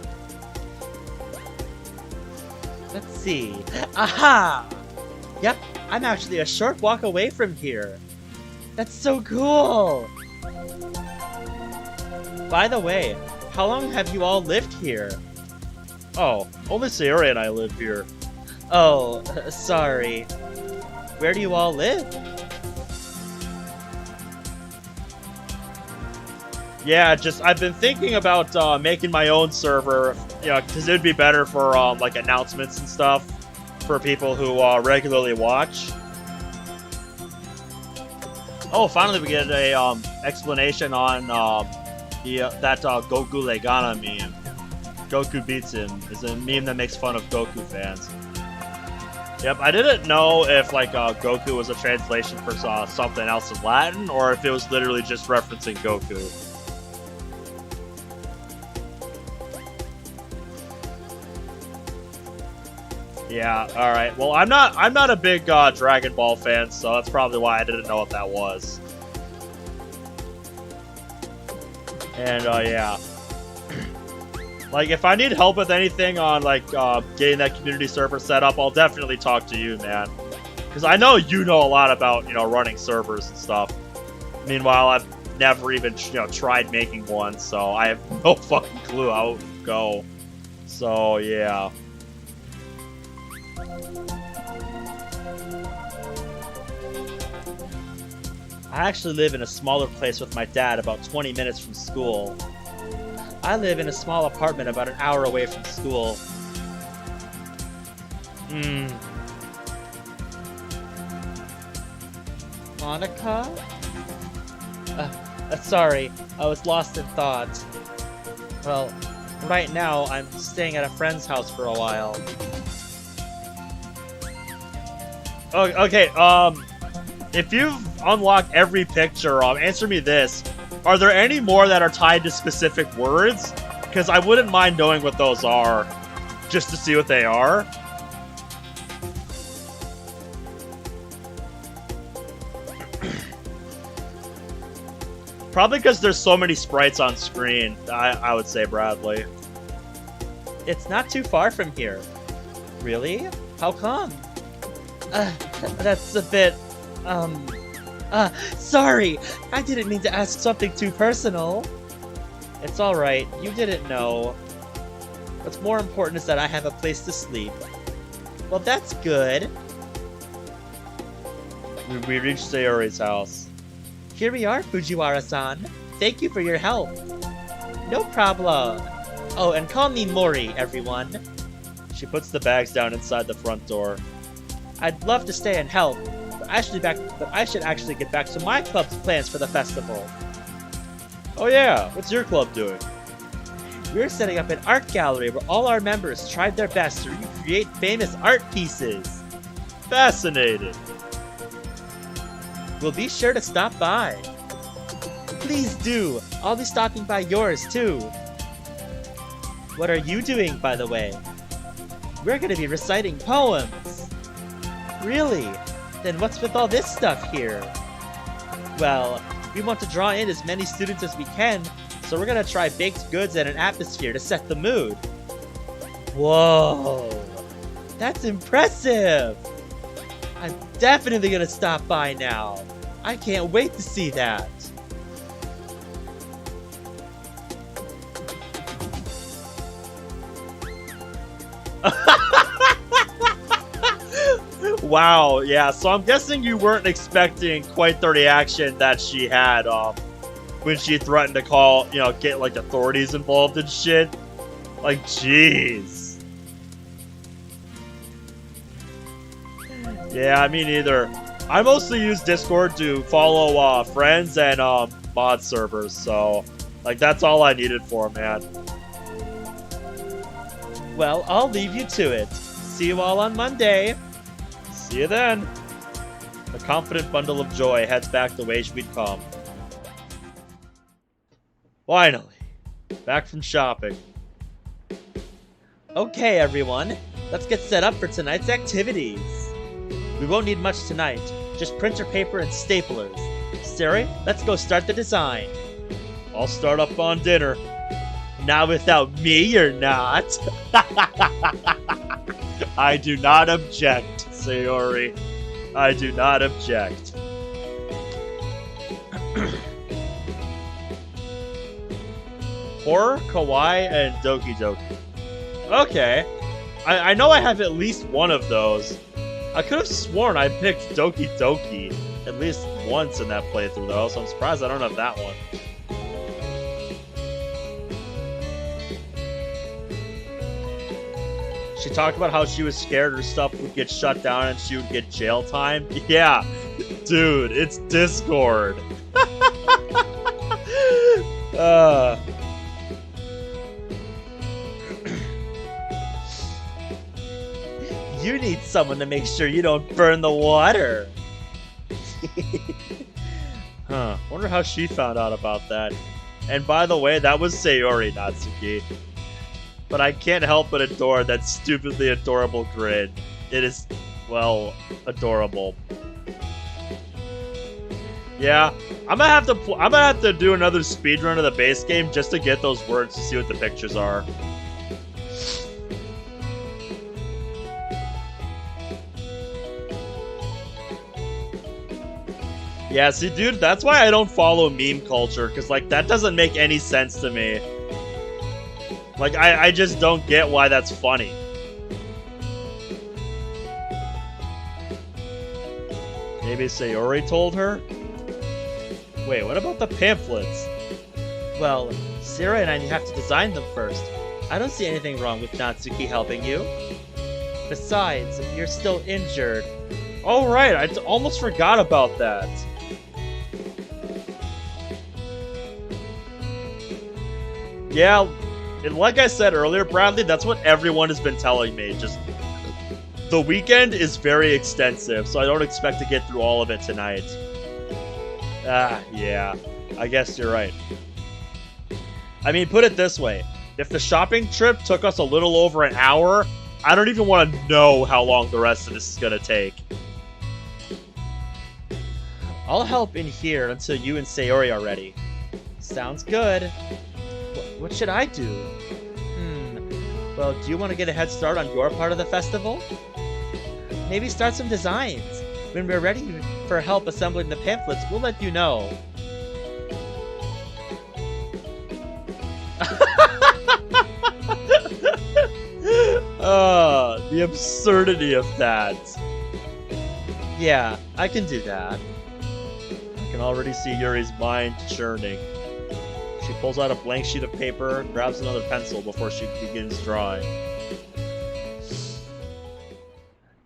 Let's see. Aha! Yep, I'm actually a short walk away from here. That's so cool! By the way, how long have you all lived here?
Oh, only Sayori and I live here.
Oh, sorry. Where do you all live?
Yeah, I've been thinking about making my own server, because it'd be better for like announcements and stuff for people who regularly watch. Oh, finally we get a explanation on that Goku Legana meme. Goku beats him is a meme that makes fun of Goku fans. Yep, I didn't know if like Goku was a translation for something else in Latin, or if it was literally just referencing Goku. Yeah, alright. Well, I'm not a big Dragon Ball fan, so that's probably why I didn't know what that was. And, yeah. Like, if I need help with anything on, like, getting that community server set up, I'll definitely talk to you, man. Because I know you know a lot about, running servers and stuff. Meanwhile, I've never even, tried making one, so I have no fucking clue how it would go. So, yeah.
I actually live in a smaller place with my dad about 20 minutes from school. I live in a small apartment about an hour away from school. Monica? Sorry, I was lost in thought. Well, right now I'm staying at a friend's house for a while.
Okay, if you've unlocked every picture, answer me this. Are there any more that are tied to specific words? Because I wouldn't mind knowing what those are, just to see what they are. Probably because there's so many sprites on screen, I would say, Bradley.
It's not too far from here. Really? How come? That's a bit... sorry! I didn't mean to ask something too personal. It's alright, you didn't know. What's more important is that I have a place to sleep. Well, that's good.
We reached Sayori's house.
Here we are, Fujiwara-san. Thank you for your help. No problem. Oh, and call me Mori, everyone.
She puts the bags down inside the front door.
I'd love to stay and help, but I should actually get back to my club's plans for the festival.
Oh yeah, what's your club doing?
We're setting up an art gallery where all our members tried their best to recreate famous art pieces.
Fascinating.
We'll be sure to stop by. Please do. I'll be stopping by yours too. What are you doing, by the way? We're gonna be reciting poems. Really? Then what's with all this stuff here? Well, we want to draw in as many students as we can, so we're gonna try baked goods and an atmosphere to set the mood. Whoa! That's impressive! I'm definitely gonna stop by now. I can't wait to see that.
Wow, yeah, so I'm guessing you weren't expecting quite the reaction that she had when she threatened to call, get like authorities involved and shit. Like, jeez. Yeah, me neither. I mostly use Discord to follow friends and mod servers, so like that's all I needed for, man.
Well, I'll leave you to it. See you all on Monday.
See you then. The confident bundle of joy heads back the way we'd come. Finally, back from shopping.
Okay, everyone, let's get set up for tonight's activities. We won't need much tonight, just printer paper and staplers. Sayori, let's go start the design.
I'll start up on dinner. Not without me, you're not. I do not object, Sayori. I do not object. Horror, Kawaii, and Doki Doki. Okay. I know I have at least one of those. I could have sworn I picked Doki Doki at least once in that playthrough, though, so I'm surprised I don't have that one. She talked about how she was scared her stuff would get shut down and she would get jail time. Yeah, dude, it's Discord. You need someone to make sure you don't burn the water. Huh, wonder how she found out about that. And by the way, that was Sayori, Natsuki. But I can't help but adore that stupidly adorable grin. It is, well, adorable. Yeah, I'm gonna have to do another speedrun of the base game just to get those words to see what the pictures are. Yeah, see, dude, that's why I don't follow meme culture, because, like, that doesn't make any sense to me. Like, I just don't get why that's funny. Maybe Sayori told her? Wait, what about the pamphlets?
Well, Sayori and I have to design them first. I don't see anything wrong with Natsuki helping you. Besides, you're still injured.
Oh, right, I almost forgot about that. Yeah, and like I said earlier, Bradley, that's what everyone has been telling me. Just, the weekend is very extensive, so I don't expect to get through all of it tonight. Ah, yeah, I guess you're right. I mean, put it this way. If the shopping trip took us a little over an hour, I don't even want to know how long the rest of this is going to take.
I'll help in here until you and Sayori are ready. Sounds good. What should I do? Well, do you want to get a head start on your part of the festival? Maybe start some designs. When we're ready for help assembling the pamphlets, we'll let you know.
The absurdity of that.
Yeah, I can do that.
I can already see Yuri's mind churning. She pulls out a blank sheet of paper, grabs another pencil before she begins drawing.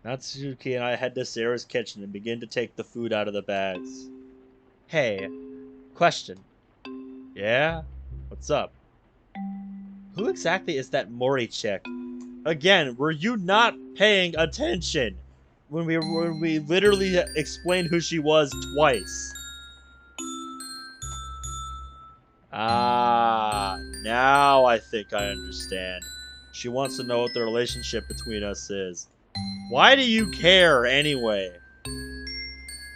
Natsuki and I head to Sayori's kitchen and begin to take the food out of the bags.
Hey, question.
Yeah? What's up?
Who exactly is that Mori chick?
Again, were you not paying attention when we literally explained who she was twice? Ah, now I think I understand. She wants to know what the relationship between us is. Why do you care, anyway?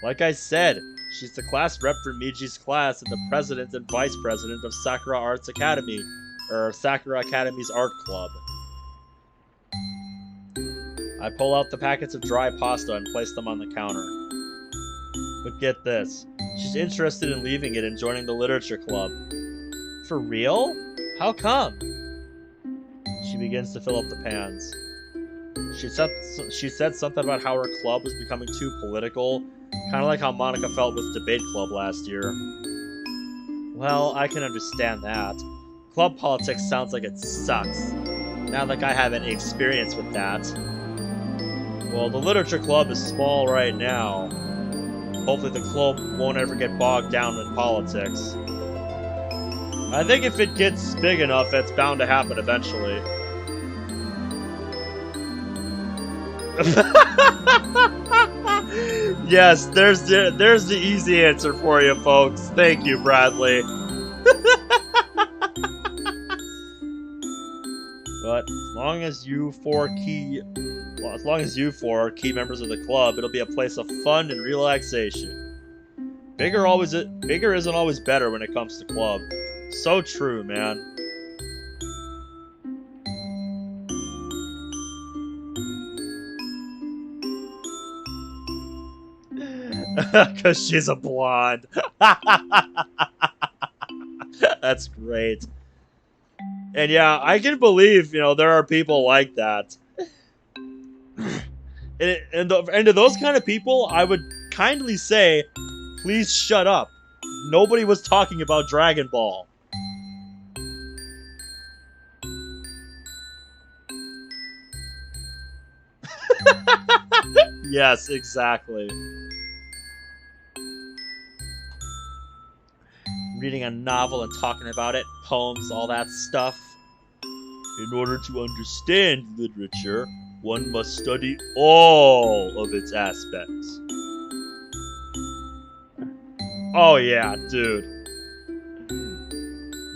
Like I said, she's the class rep for Miji's class and the president and vice president of Sakura Arts Academy, or Sakura Academy's art club. I pull out the packets of dry pasta and place them on the counter. But get this, she's interested in leaving it and joining the literature club.
For real? How come?
She begins to fill up the pans. She said something about how her club was becoming too political, kind of like how Monica felt with Debate Club last year.
Well, I can understand that. Club politics sounds like it sucks. Not like I have any experience with that.
Well, the literature club is small right now. Hopefully the club won't ever get bogged down in politics. I think if it gets big enough, it's bound to happen eventually. Yes, there's the easy answer for you, folks. Thank you, Bradley. But as long as you four are key members of the club, it'll be a place of fun and relaxation. Bigger isn't always better when it comes to club. So true, man. Because she's a blonde. That's great. And yeah, I can believe, there are people like that. And to those kind of people, I would kindly say, please shut up. Nobody was talking about Dragon Ball. Yes, exactly. Reading a novel and talking about it, poems, all that stuff. In order to understand literature, one must study all of its aspects. Oh yeah, dude.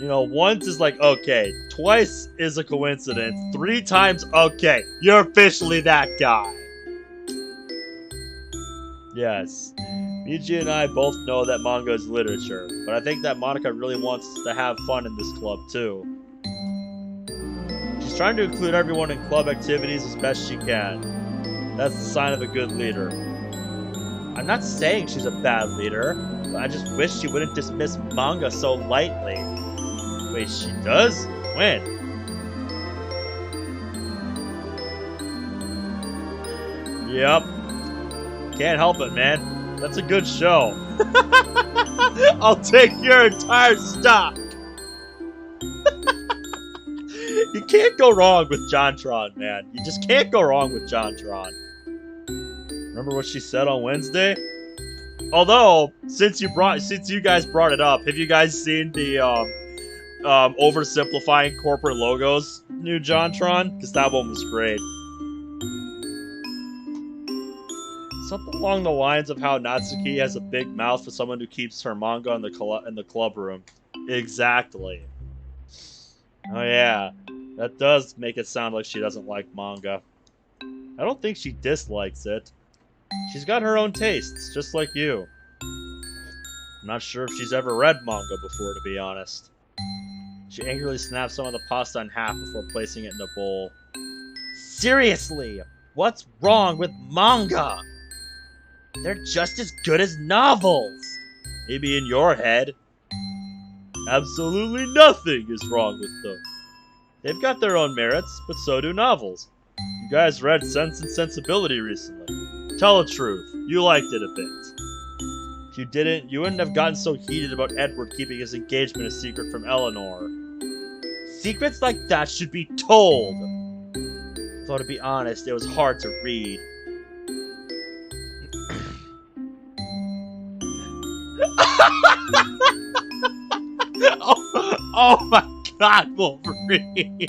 Once is like, okay. Twice is a coincidence. 3 times, okay. You're officially that guy. Yes. Miji and I both know that manga is literature, but I think that Monica really wants to have fun in this club too. She's trying to include everyone in club activities as best she can. That's the sign of a good leader. I'm not saying she's a bad leader, but I just wish she wouldn't dismiss manga so lightly. Wait, she does? When? Yep. Can't help it, man. That's a good show. I'll take your entire stock. You can't go wrong with JonTron, man. You just can't go wrong with JonTron. Remember what she said on Wednesday? Although, since you guys brought it up, have you guys seen the oversimplifying corporate logos new JonTron? Because that one was great. Something along the lines of how Natsuki has a big mouth for someone who keeps her manga in the club room. Exactly. Oh yeah, that does make it sound like she doesn't like manga. I don't think she dislikes it. She's got her own tastes, just like you. I'm not sure if she's ever read manga before, to be honest. She angrily snaps some of the pasta in half before placing it in a bowl. Seriously, what's wrong with manga? They're just as good as novels. Maybe in your head. Absolutely nothing is wrong with them. They've got their own merits, but so do novels. You guys read Sense and Sensibility recently. Tell the truth, you liked it a bit. If you didn't, you wouldn't have gotten so heated about Edward keeping his engagement a secret from Eleanor. Secrets like that should be told. Though to be honest, it was hard to read. Oh my God, Wolverine!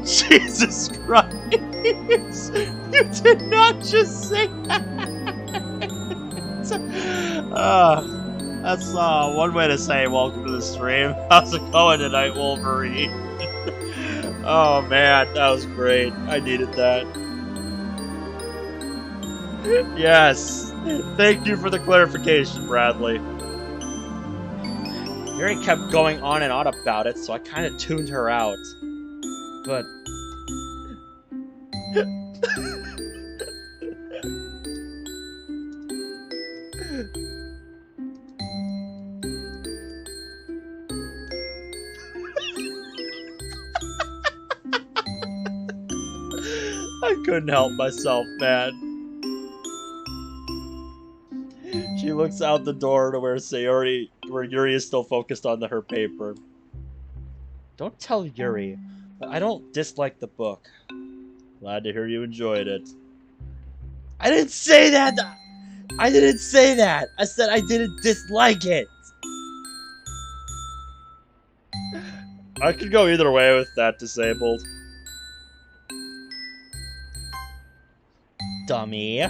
Jesus Christ! You did not just say that! That's one way to say welcome to the stream. How's it going tonight, Wolverine? Oh man, that was great. I needed that. Yes. Thank you for the clarification, Bradley. Yuri kept going on and on about it, so I kind of tuned her out. But... I couldn't help myself, man. She looks out the door to where Yuri is still focused on her paper. Don't tell Yuri, but I don't dislike the book. Glad to hear you enjoyed it. I didn't say that! I didn't say that! I said I didn't dislike it! I could go either way with that disabled. Dummy.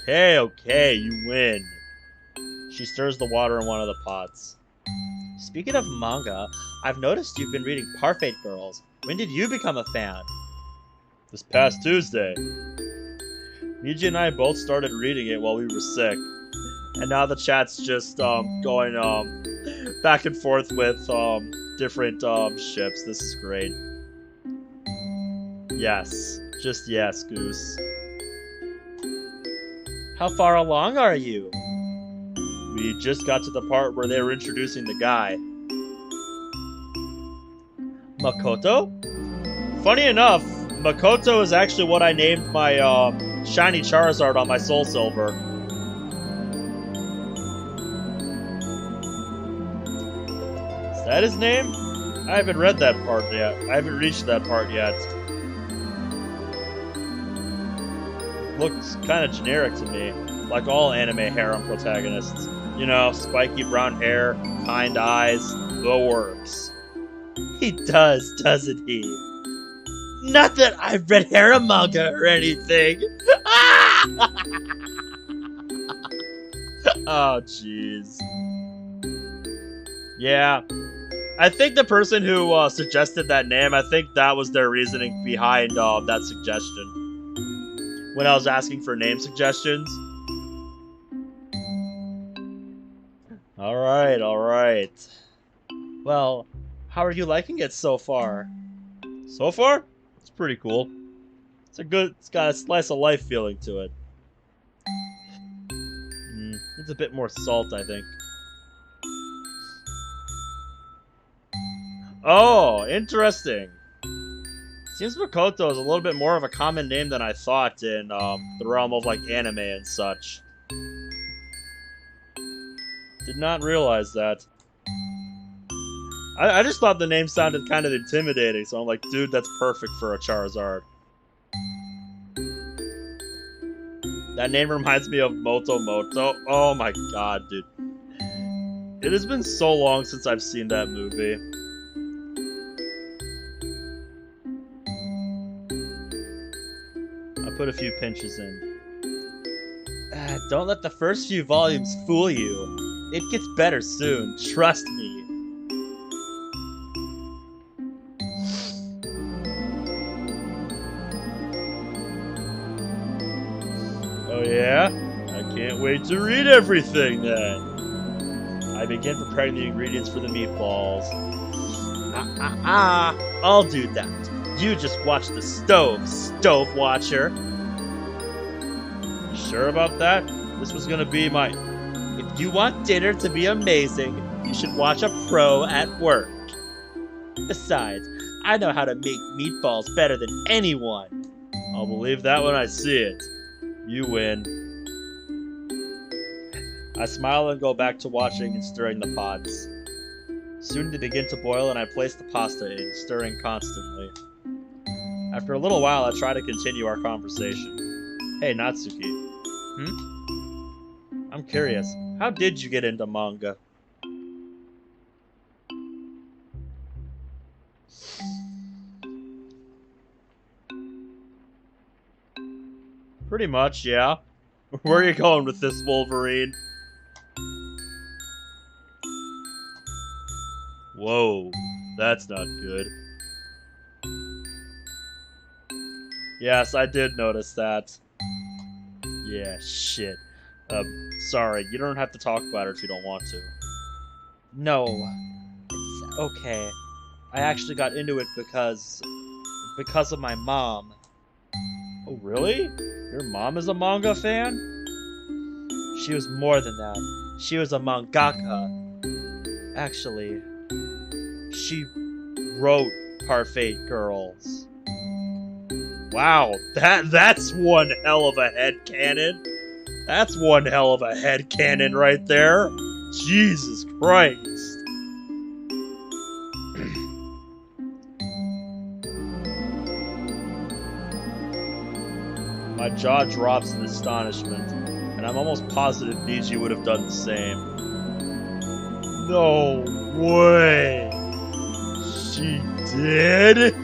Okay, you win. She stirs the water in one of the pots. Speaking of manga, I've noticed you've been reading Parfait Girls. When did you become a fan? This past Tuesday. Miji and I both started reading it while we were sick. And now the chat's just going back and forth with different ships. This is great. Yes. Just yes, Goose. How far along are you? We just got to the part where they were introducing the guy.
Makoto?
Funny enough, Makoto is actually what I named my shiny Charizard on my Soul Silver. Is that his name? I haven't read that part yet. I haven't reached that part yet. Looks kind of generic to me, like all anime harem protagonists. You know, spiky brown hair, kind eyes, the works.
He does, doesn't he? Not that I've read harem manga or anything.
Oh, jeez. Yeah. I think the person who suggested that name, I think that was their reasoning behind that suggestion. When I was asking for name suggestions. Alright, alright.
Well, how are you liking it so far?
So far, it's pretty cool. It's got a slice of life feeling to it. It's a bit more salt, I think. Oh, interesting. Seems Makoto is a little bit more of a common name than I thought in the realm of like anime and such. Did not realize that. I just thought the name sounded kind of intimidating, so I'm like, dude, that's perfect for a Charizard. That name reminds me of Moto Moto. Oh my god, dude. It has been so long since I've seen that movie. I put a few pinches in.
Don't let the first few volumes fool you. It gets better soon, trust me.
Oh yeah? I can't wait to read everything then. I begin preparing the ingredients for the meatballs.
I'll do that. You just watch the stove watcher.
You sure about that? This was gonna be my...
If you want dinner to be amazing, you should watch a pro at work. Besides, I know how to make meatballs better than anyone.
I'll believe that when I see it. You win. I smile and go back to watching and stirring the pots. Soon they begin to boil and I place the pasta in, stirring constantly. After a little while, I try to continue our conversation. Hey, Natsuki. I'm curious, how did you get into manga? Pretty much, yeah. Where are you going with this, Wolverine? Whoa, that's not good. Yes, I did notice that. Yeah, shit. Sorry, you don't have to talk about it if you don't want to.
No, it's okay. I actually got into it because of my mom.
Oh, really? Your mom is a manga fan?
She was more than that. She was a mangaka. Actually, she wrote Parfait Girls.
Wow, that's one hell of a headcanon. That's one hell of a headcanon right there. Jesus Christ. My jaw drops in astonishment, and I'm almost positive Niji would have done the same. No way! She did?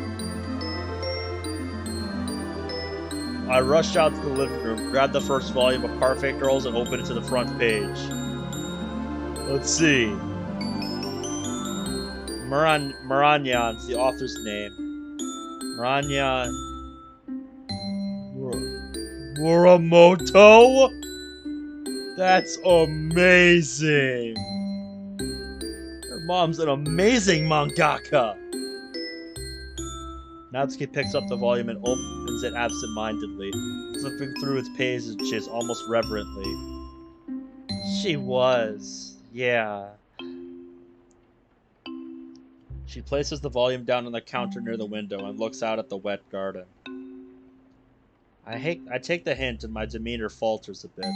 I rush out to the living room, grab the first volume of Parfait Girls, and open it to the front page. Let's see. Maranyan's the author's name. Maranyan... Muramoto? That's amazing! Her mom's an amazing mangaka! Natsuki picks up the volume and opens it absent-mindedly, flipping through its pages almost reverently.
She was. Yeah.
She places the volume down on the counter near the window and looks out at the wet garden. I take the hint and my demeanor falters a bit.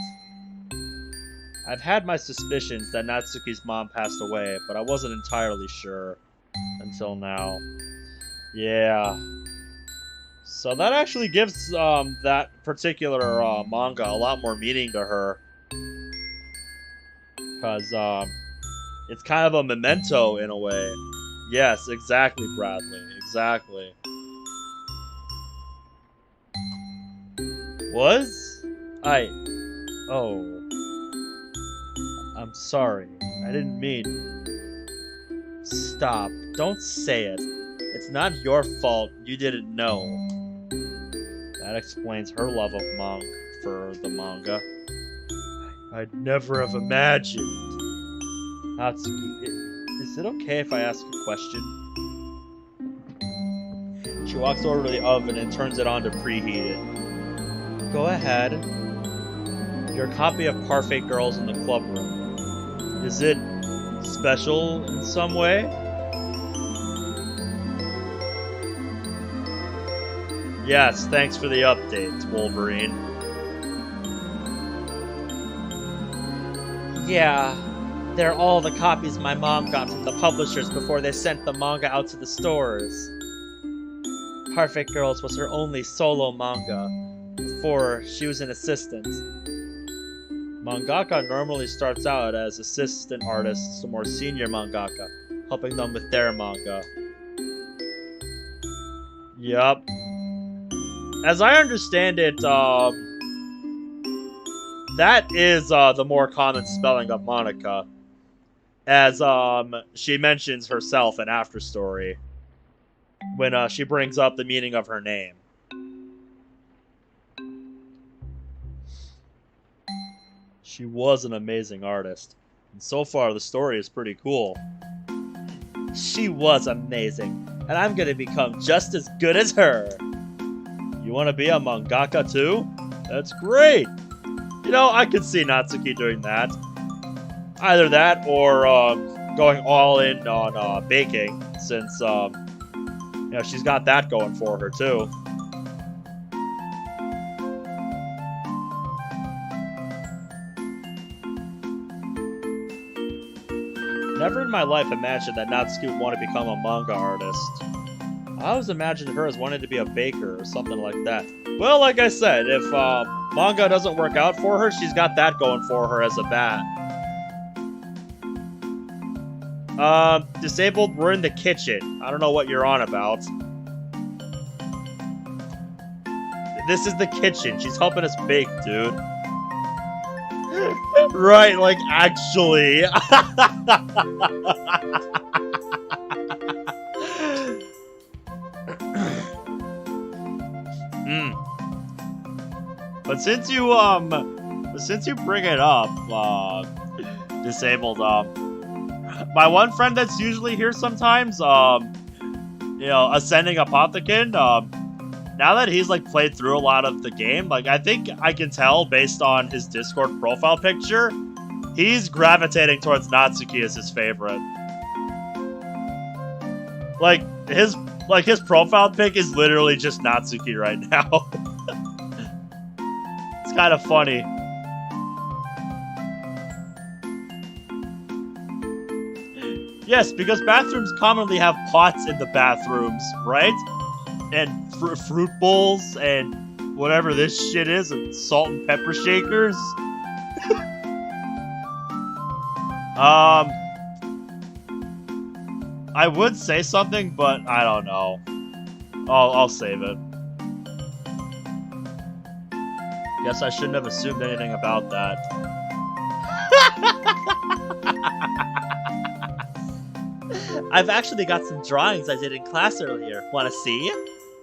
I've had my suspicions that Natsuki's mom passed away, but I wasn't entirely sure until now. Yeah. So that actually gives that particular manga a lot more meaning to her. Because it's kind of a memento in a way. Yes, exactly, Bradley. Exactly. Was? Oh. I'm sorry. I didn't mean... Stop. Don't say it. It's not your fault you didn't know. That explains her love of for the manga. I'd never have imagined. Natsuki, is it okay if I ask a question? She walks over to the oven and turns it on to preheat it. Go ahead. Your copy of Parfait Girls in the Club Room. Is it special in some way? Yes, thanks for the update, Wolverine.
Yeah, they're all the copies my mom got from the publishers before they sent the manga out to the stores. Perfect Girls was her only solo manga before she was an assistant. Mangaka normally starts out as assistant artists to more senior mangaka, helping them with their manga. Yup. As I understand it, that is the more common spelling of Monica, as she mentions herself in After Story when she brings up the meaning of her name. She was an amazing artist, and so far the story is pretty cool. She was amazing, and I'm gonna become just as good as her. You want to be a mangaka too? That's great! You know, I could see Natsuki doing that. Either that or going all in on baking, since you know, she's got that going for her too. Never in my life imagined that Natsuki would want to become a manga artist. I always imagined her as wanting to be a baker or something like that. Well, like I said, if manga doesn't work out for her, she's got that going for her as a bat. Disabled, we're in the kitchen. I don't know what you're on about. This is the kitchen. She's helping us bake, dude. Right, like, actually. But since you bring it up, Disabled, my one friend that's usually here sometimes, you know, Ascending Apothecant, now that he's, like, played through a lot of the game, like, I think I can tell based on his Discord profile picture, he's gravitating towards Natsuki as his favorite. Like, his profile pic is literally just Natsuki right now. It's kind of funny. Yes, because bathrooms commonly have pots in the bathrooms, right? And fruit bowls and whatever this shit is, and salt and pepper shakers. I would say something, but I don't know. I'll save it. Guess I shouldn't have assumed anything about that. I've actually got some drawings I did in class earlier. Wanna see?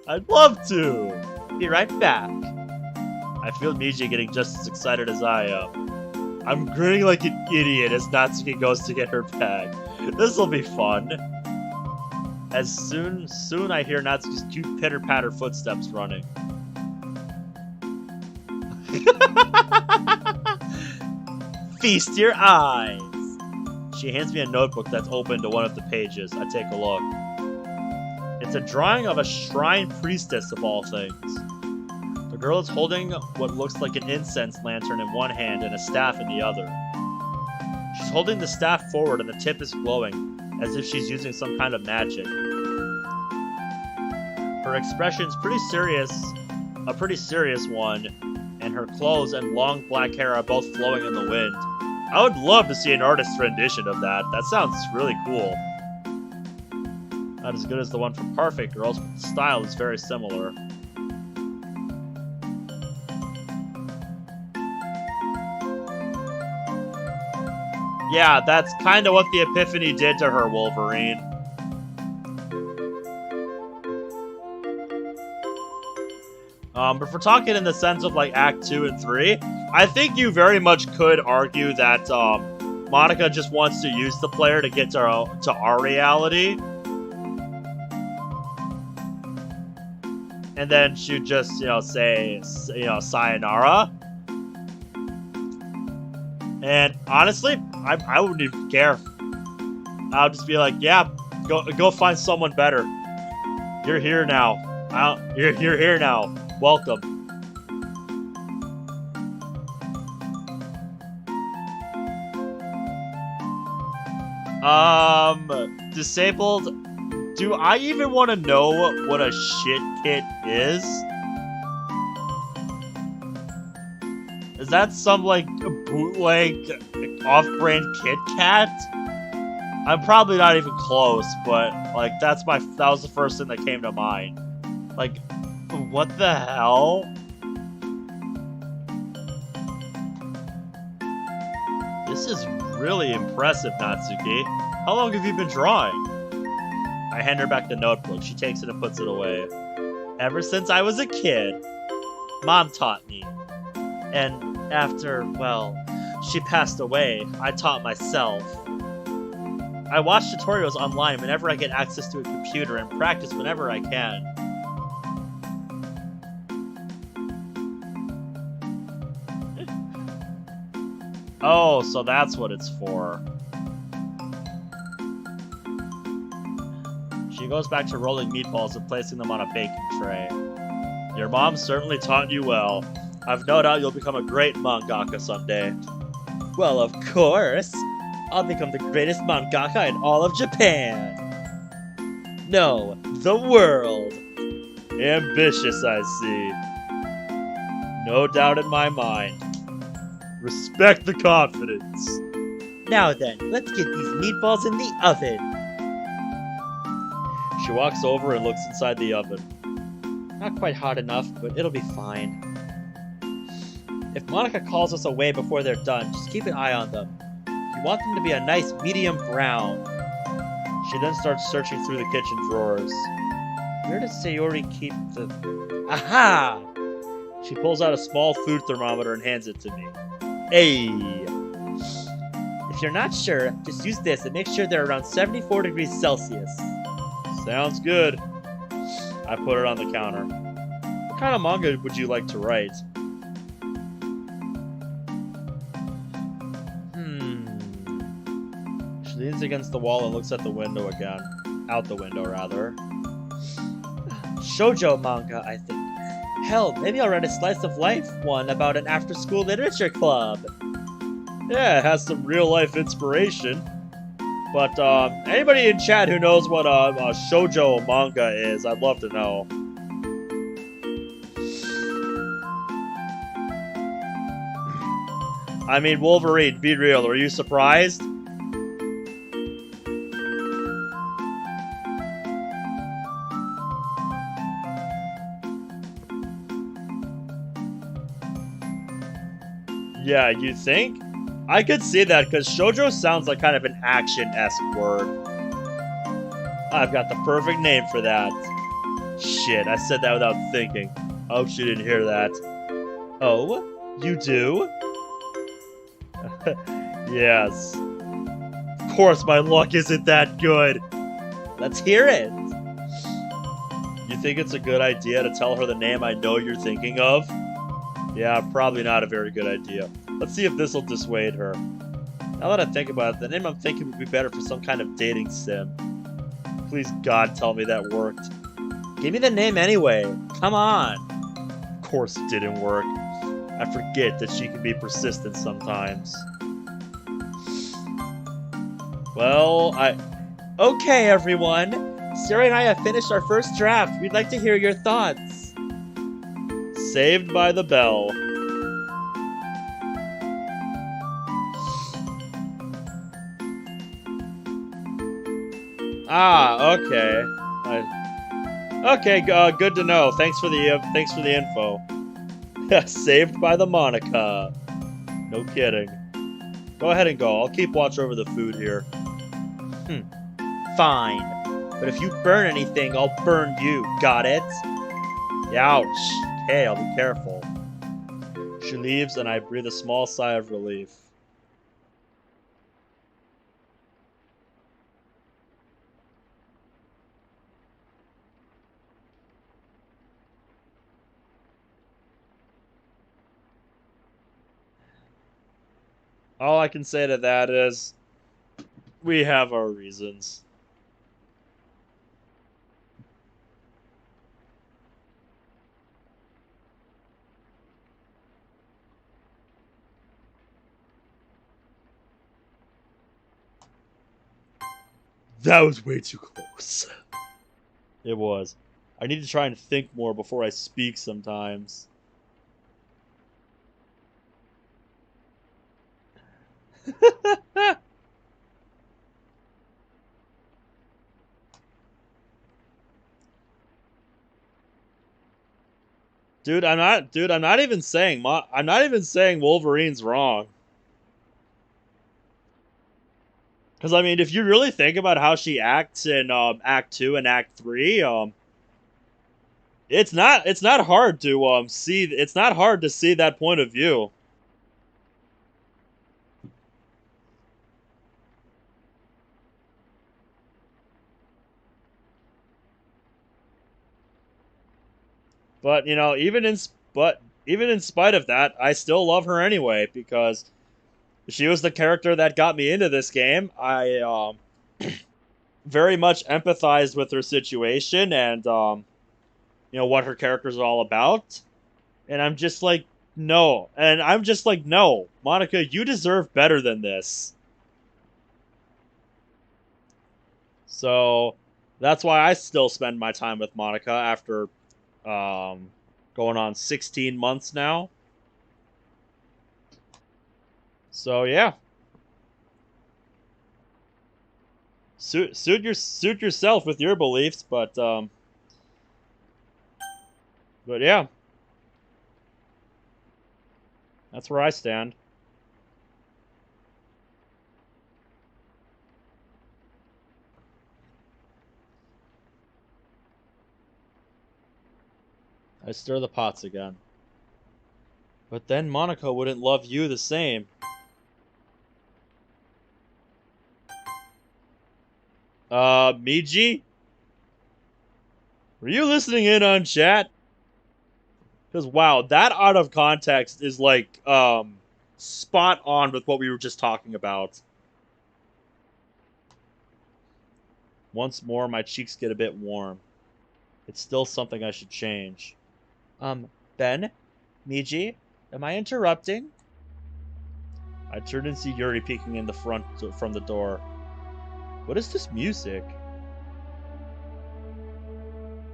I'd love to!
Be right back.
I feel Miji getting just as excited as I am. I'm grinning like an idiot as Natsuki goes to get her bag. This'll be fun. As soon I hear Natsuki's cute pitter-patter footsteps running. Feast your eyes. She hands me a notebook that's open to one of the pages. I take a look. It's a drawing of a shrine priestess of all things. The girl is holding what looks like an incense lantern in one hand and a staff in the other. She's holding the staff forward and the tip is glowing, as if she's using some kind of magic. Her expression's pretty serious one, and her clothes and long black hair are both flowing in the wind. I would love to see an artist's rendition of that. That sounds really cool. Not as good as the one from Perfect Girls, but the style is very similar. Yeah, that's kind of what the Epiphany did to her, Wolverine. But if we're talking in the sense of like Act 2 and 3, I think you very much could argue that Monica just wants to use the player to get to our reality. And then she'd just, say, sayonara. And honestly, I wouldn't even care. I would just be like, yeah, go find someone better. You're here now. You're here now. Welcome. Disabled. Do I even want to know what a shit kit is? Is that some, like, bootleg, off-brand Kit Kat? I'm probably not even close, but, like, that was the first thing that came to mind. Like, what the hell? This is really impressive, Natsuki. How long have you been drawing? I hand her back the notebook. She takes it and puts it away. Ever since I was a kid. Mom taught me. And after, well, she passed away, I taught myself. I watch tutorials online whenever I get access to a computer and practice whenever I can. Oh, so that's what it's for. She goes back to rolling meatballs and placing them on a baking tray. Your mom certainly taught you well. I've no doubt you'll become a great mangaka someday. Well, of course. I'll become the greatest mangaka in all of Japan. No, the world. Ambitious, I see. No doubt in my mind. Respect the confidence. Now then, let's get these meatballs in the oven. She walks over and looks inside the oven. Not quite hot enough, but it'll be fine. If Monica calls us away before they're done, just keep an eye on them. You want them to be a nice medium brown. She then starts searching through the kitchen drawers. Where does Sayori keep the... Aha! She pulls out a small food thermometer and hands it to me. Hey! If you're not sure, just use this and make sure they're around 74 degrees Celsius. Sounds good. I put it on the counter. What kind of manga would you like to write? She leans against the wall and looks at the window again. Out the window, rather. Shoujo manga, I think. Hell, maybe I'll write a slice of life one about an after-school literature club. Yeah, it has some real-life inspiration. But, anybody in chat who knows what a shoujo manga is, I'd love to know. I mean, Wolverine, be real, are you surprised? Yeah, you think? I could see that, because shoujo sounds like kind of an action-esque word. I've got the perfect name for that. Shit, I said that without thinking. I hope she didn't hear that. Oh? You do? Yes. Of course my luck isn't that good. Let's hear it. You think it's a good idea to tell her the name I know you're thinking of? Yeah, probably not a very good idea. Let's see if this'll dissuade her. Now that I think about it, the name I'm thinking would be better for some kind of dating sim. Please God tell me that worked.
Give me the name anyway. Come on.
Of course it didn't work. I forget that she can be persistent sometimes.
Well, Okay, everyone. Sayori and I have finished our first draft. We'd like to hear your thoughts.
Saved by the Bell. Ah, okay. Okay, good to know. Thanks for the info. Saved by the Monica. No kidding. Go ahead and go. I'll keep watch over the food here.
Fine. But if you burn anything, I'll burn you. Got it?
Ouch. Okay, I'll be careful. She leaves and I breathe a small sigh of relief. All I can say to that is, we have our reasons. That was way too close. It was. I need to try and think more before I speak sometimes. I'm not even saying Wolverine's wrong. Because I mean, if you really think about how she acts in Act 2 and Act 3, it's not hard to see that point of view. But you know, even in spite of that, I still love her anyway because she was the character that got me into this game. I very much empathized with her situation and you know what her character's all about. And I'm just like, no. And I'm just like, no, Monica, you deserve better than this. So that's why I still spend my time with Monica after going on 16 months now. So yeah. Suit yourself with your beliefs, but yeah. That's where I stand. I stir the pots again. But then Monica wouldn't love you the same. Miji? Were you listening in on chat? Because, wow, that out of context is, like, spot on with what we were just talking about. Once more, my cheeks get a bit warm. It's still something I should change.
Ben? Miji? Am I interrupting?
I turn and see Yuri peeking in the front from the door. What is this music?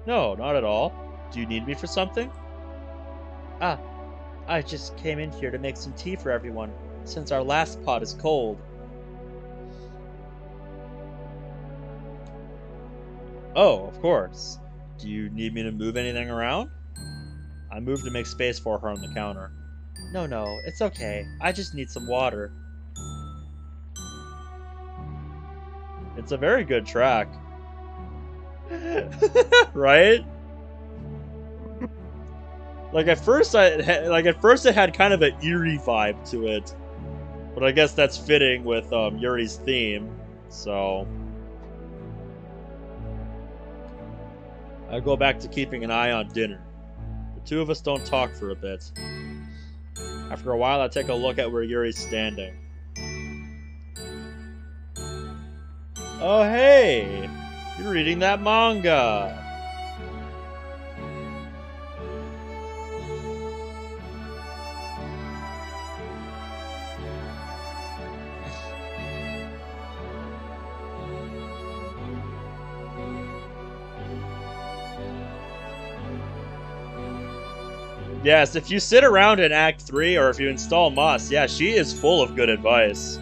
No, not at all. Do you need me for something?
Ah, I just came in here to make some tea for everyone, since our last pot is cold.
Oh, of course. Do you need me to move anything around? I moved to make space for her on the counter.
No, it's okay. I just need some water.
It's a very good track. Right? Like at first it had kind of an eerie vibe to it. But I guess that's fitting with Yuri's theme. So I go back to keeping an eye on dinner. The two of us don't talk for a bit. After a while, I take a look at where Yuri's standing. Oh, hey! You're reading that manga! Yes, if you sit around in Act 3, or if you install Moss, yeah, she is full of good advice.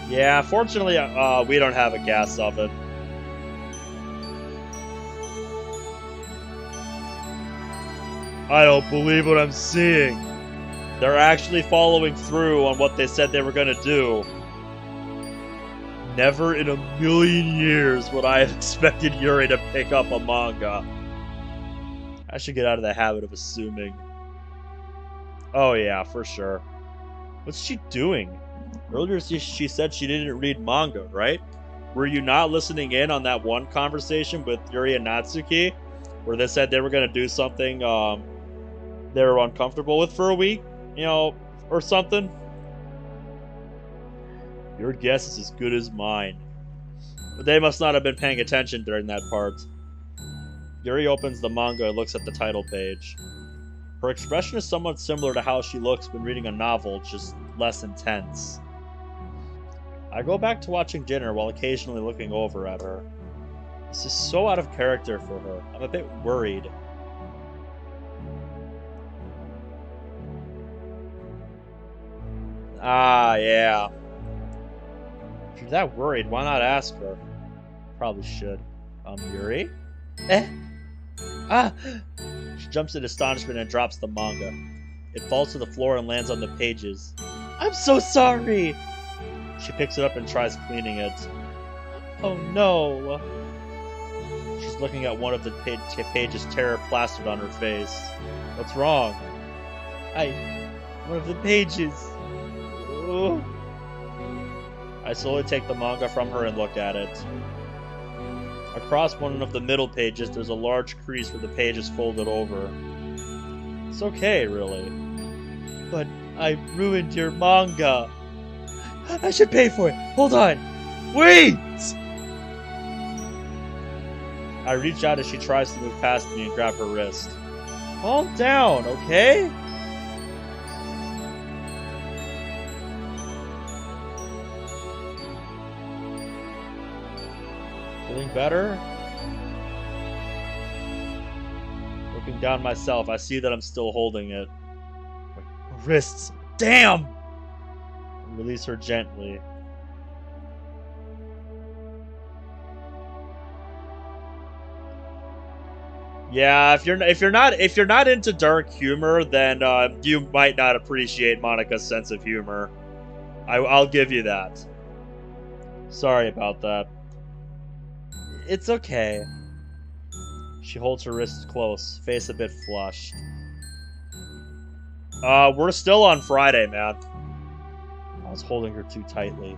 Yeah, fortunately, we don't have a gas oven. I don't believe what I'm seeing. They're actually following through on what they said they were gonna do. Never in a million years would I have expected Yuri to pick up a manga. I should get out of the habit of assuming. Oh yeah, for sure. What's she doing? Earlier she said she didn't read manga, right? Were you not listening in on that one conversation with Yuri and Natsuki? Where they said they were going to do something they were uncomfortable with for a week? You know, or something? Your guess is as good as mine. But they must not have been paying attention during that part. Yuri opens the manga and looks at the title page. Her expression is somewhat similar to how she looks when reading a novel, just less intense. I go back to watching dinner while occasionally looking over at her. This is so out of character for her. I'm a bit worried. Ah, yeah. If you're that worried, why not ask her? Probably should. Yuri? Ah! She jumps in astonishment and drops the manga. It falls to the floor and lands on the pages. I'm so sorry! She picks it up and tries cleaning it. Oh no! She's looking at one of the pages, terror plastered on her face. What's wrong? One of the pages. Oh. I slowly take the manga from her and look at it. Across one of the middle pages, there's a large crease where the page is folded over. It's okay, really. But I ruined your manga. I should pay for it. Hold on. Wait! I reach out as she tries to move past me and grab her wrist. Calm down, okay? Feeling better? Looking down myself, I see that I'm still holding it. My wrists. Damn! Release her gently. Yeah, if you're not into dark humor, then you might not appreciate Monica's sense of humor. I'll give you that. Sorry about that. It's okay. She holds her wrists close, face a bit flushed. We're still on Friday, man. I was holding her too tightly.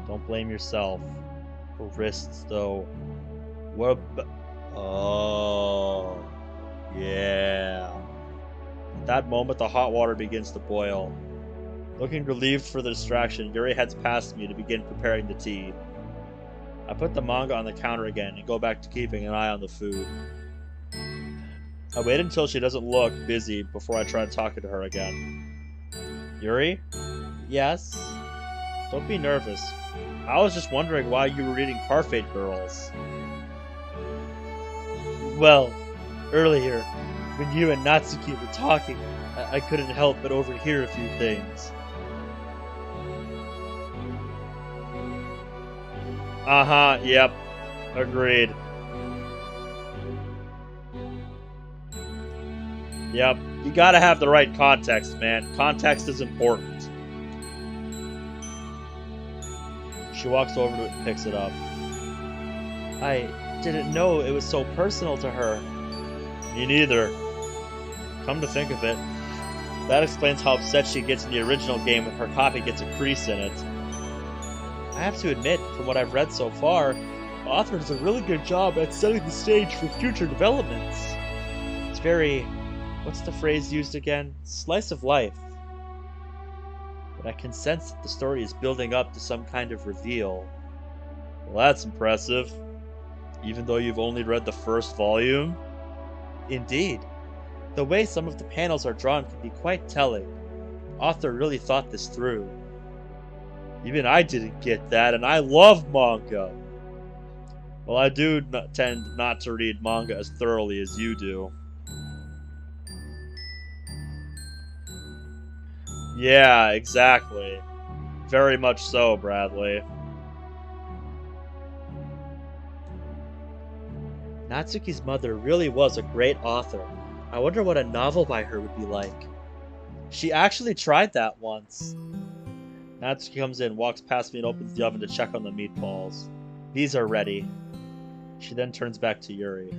Don't blame yourself. Her wrists, though. Oh, yeah. At that moment, the hot water begins to boil. Looking relieved for the distraction, Yuri heads past me to begin preparing the tea. I put the manga on the counter again and go back to keeping an eye on the food. I wait until she doesn't look busy before I try talking to her again. Yuri? Yes? Don't be nervous. I was just wondering why you were reading Parfait Girls. Well, earlier, when you and Natsuki were talking, I couldn't help but overhear a few things. Uh-huh, yep. Agreed. Yep, you gotta have the right context, man. Context is important. She walks over to it and picks it up. I didn't know it was so personal to her. Me neither. Come to think of it, that explains how upset she gets in the original game when her copy gets a crease in it. I have to admit, from what I've read so far, the author does a really good job at setting the stage for future developments. It's very... what's the phrase used again? Slice of life.
but I can sense that the story is building up to some kind of reveal.
Well, that's impressive. Even though you've only read the first volume?
Indeed. The way some of the panels are drawn can be quite telling. The author really thought this through.
Even I didn't get that, and I love manga. Well, I do tend not to read manga as thoroughly as you do. Yeah, exactly. Very much so, Bradley.
Natsuki's mother really was a great author. I wonder what a novel by her would be like. She actually tried that once.
Natsuki comes in, walks past me, and opens the oven to check on the meatballs.
These are ready.
She then turns back to Yuri.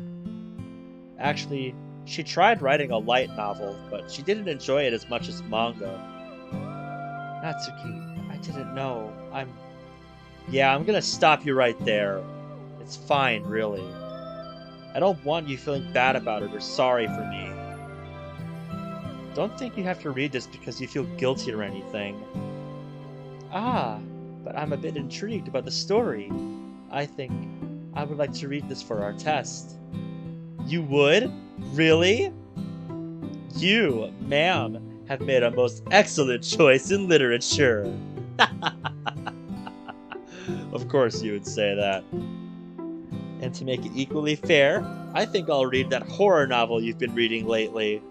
Actually, she tried writing a light novel, but she didn't enjoy it as much as manga. Natsuki, I didn't know. Yeah, I'm gonna stop you right there. It's fine, really. I don't want you feeling bad about it or sorry for me. Don't think you have to read this because you feel guilty or anything. Ah, but I'm a bit intrigued about the story. I think I would like to read this for our test. You would? Really? You, ma'am, have made a most excellent choice in literature.
Of course you would say that.
And to make it equally fair, I think I'll read that horror novel you've been reading lately.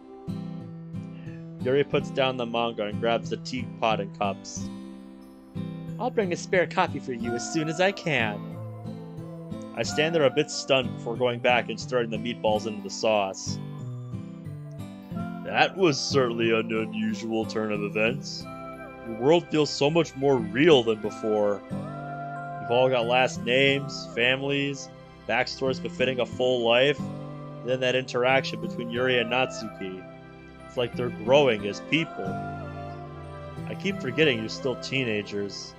Yuri puts down the manga and grabs the teapot and cups.
I'll bring a spare copy for you as soon as I can.
I stand there a bit stunned before going back and stirring the meatballs into the sauce. That was certainly an unusual turn of events. The world feels so much more real than before. We've all got last names, families, backstories befitting a full life, and then that interaction between Yuri and Natsuki. It's like they're growing as people. I keep forgetting you're still teenagers.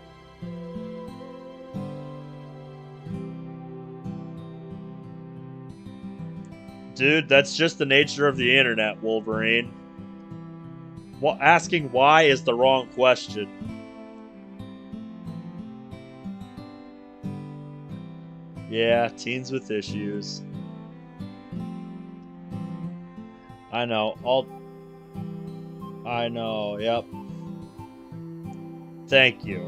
Dude, that's just the nature of the internet, Wolverine. Asking why is the wrong question. Yeah, teens with issues. I know, yep. Thank you.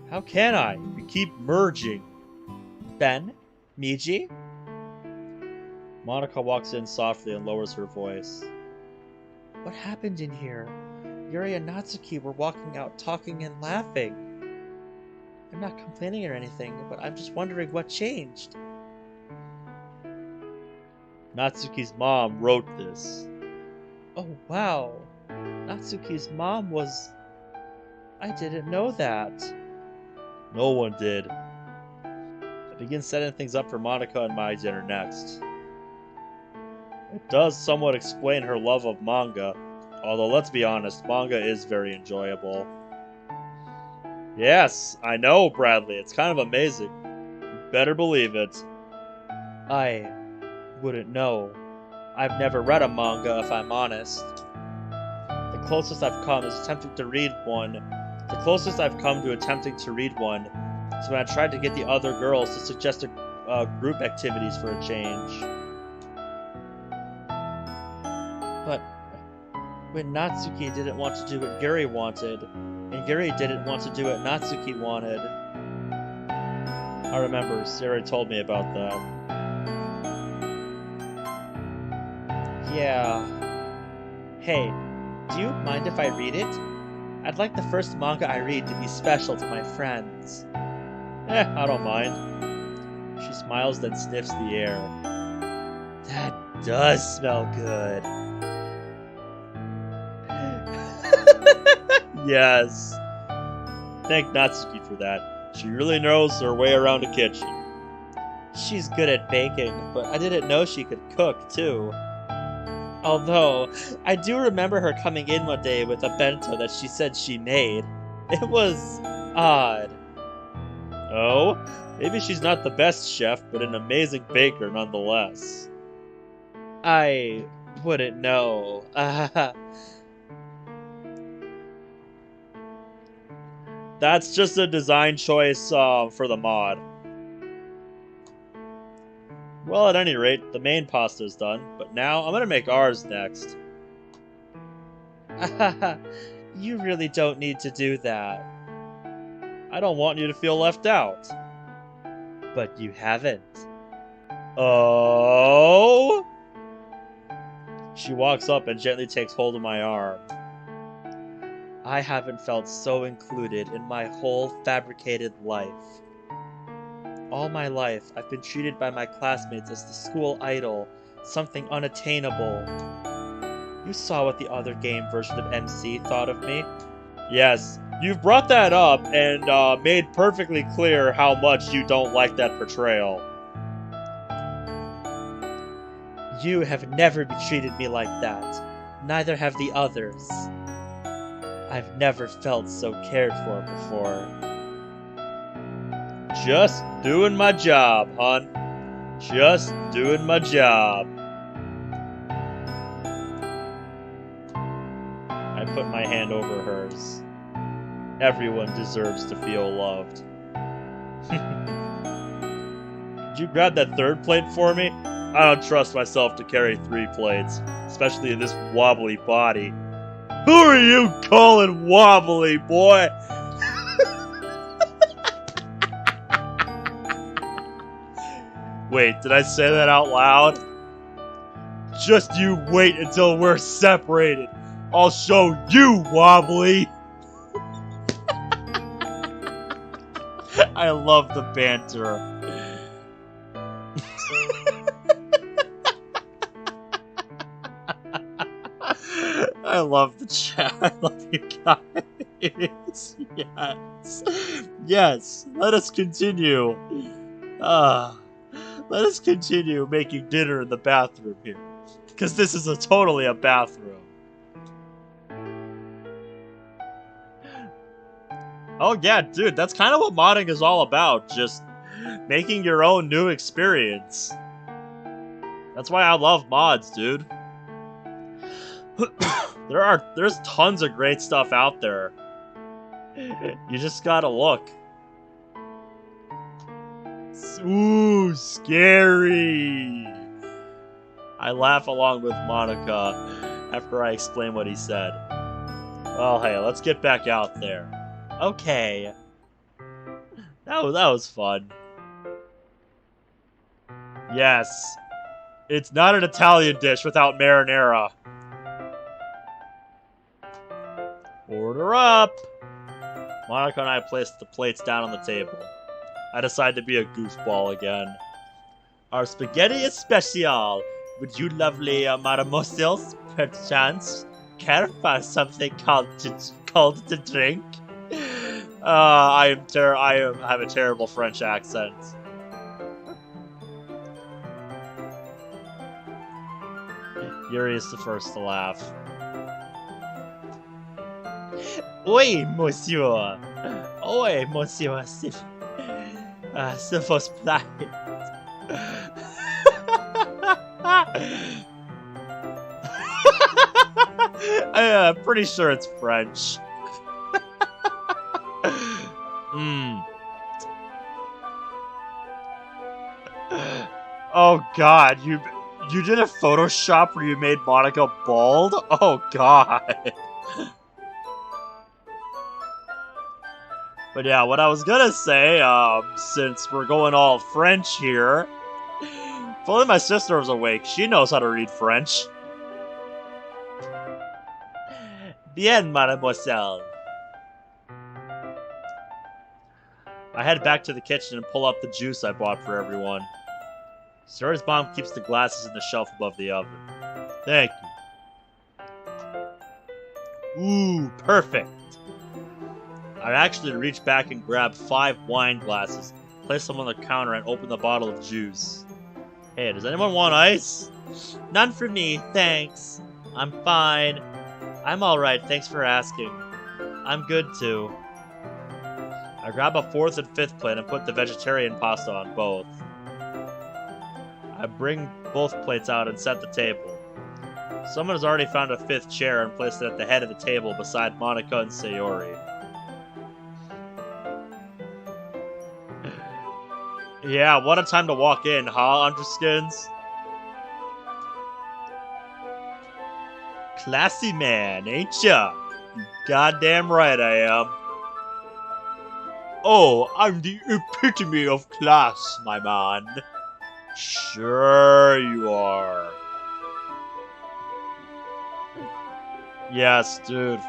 How can I?
We keep merging.
Ben? Miji?
Monica walks in softly and lowers her voice.
What happened in here? Yuri and Natsuki were walking out talking and laughing. I'm not complaining or anything, but I'm just wondering what changed.
Natsuki's mom wrote this.
Oh, wow. Natsuki's mom was... I didn't know that.
No one did. I begin setting things up for Monica and my dinner next. It does somewhat explain her love of manga, although let's be honest, manga is very enjoyable. Yes, I know, Bradley, it's kind of amazing. You better believe it.
I wouldn't know. I've never read a manga, if I'm honest. The closest I've come to attempting to read one is when I tried to get the other girls to suggest group activities for a change. But when Natsuki didn't want to do what Yuri wanted, and Yuri didn't want to do what Natsuki wanted...
I remember, Sayori told me about that.
Yeah. Hey, do you mind if I read it? I'd like the first manga I read to be special to my friends.
I don't mind. She smiles, then sniffs the air.
That does smell good.
Yes. Thank Natsuki for that. She really knows her way around a kitchen.
She's good at baking, but I didn't know she could cook, too. Although, I do remember her coming in one day with a bento that she said she made. It was odd.
Oh? Maybe she's not the best chef, but an amazing baker nonetheless.
I wouldn't know.
That's just a design choice for the mod. Well, at any rate, the main pasta is done, but now I'm gonna make ours next.
You really don't need to do that.
I don't want you to feel left out.
But you haven't.
Oh? She walks up and gently takes hold of my arm.
I haven't felt so included in my whole fabricated life. All my life, I've been treated by my classmates as the school idol, something unattainable. You saw what the other game version of MC thought of me.
Yes, you've brought that up and made perfectly clear how much you don't like that portrayal.
You have never treated me like that. Neither have the others. I've never felt so cared for before.
Just doing my job, hon. Just doing my job. I put my hand over hers. Everyone deserves to feel loved. Could you grab that third plate for me? I don't trust myself to carry 3 plates, especially in this wobbly body. Who are you calling wobbly, boy? Wait, did I say that out loud? Just you wait until we're separated. I'll show you, wobbly. I love the banter. I love the chat. I love you guys. Yes. Yes. Let us continue. Let us continue making dinner in the bathroom here. Because this is totally a bathroom. Oh yeah, dude, that's kind of what modding is all about. Just making your own new experience. That's why I love mods, dude. There's tons of great stuff out there. You just gotta look. Ooh, scary! I laugh along with Monica after I explain what he said. Well, hey, let's get back out there. Okay. That was fun. Yes. It's not an Italian dish without marinara. Order up! Monica and I placed the plates down on the table. I decide to be a goofball again. Our spaghetti is special. Would you lovely mademoiselles, perchance, care for something cold to drink? I have a terrible French accent. Yuri is the first to laugh. Oui, monsieur. Oui, monsieur. S'il vous plaît. I'm pretty sure it's French. Oh god, you did a Photoshop where you made Monica bald? Oh god. But yeah, what I was gonna say, since we're going all French here, if only my sister was awake, she knows how to read French. Bien, mademoiselle. I head back to the kitchen and pull up the juice I bought for everyone. Sayori's mom keeps the glasses in the shelf above the oven. Thank you. Ooh, perfect. I actually reach back and grab 5 wine glasses, place them on the counter, and open the bottle of juice. Hey, does anyone want ice? None for me, thanks. I'm fine. I'm alright, thanks for asking. I'm good too. I grab a 4th and 5th plate and put the vegetarian pasta on both. I bring both plates out and set the table. Someone has already found a 5th chair and placed it at the head of the table beside Monica and Sayori. Yeah, what a time to walk in, huh, Underskins? Classy man, ain't ya? You goddamn right I am. Oh, I'm the epitome of class, my man. Sure you are. Yes, dude.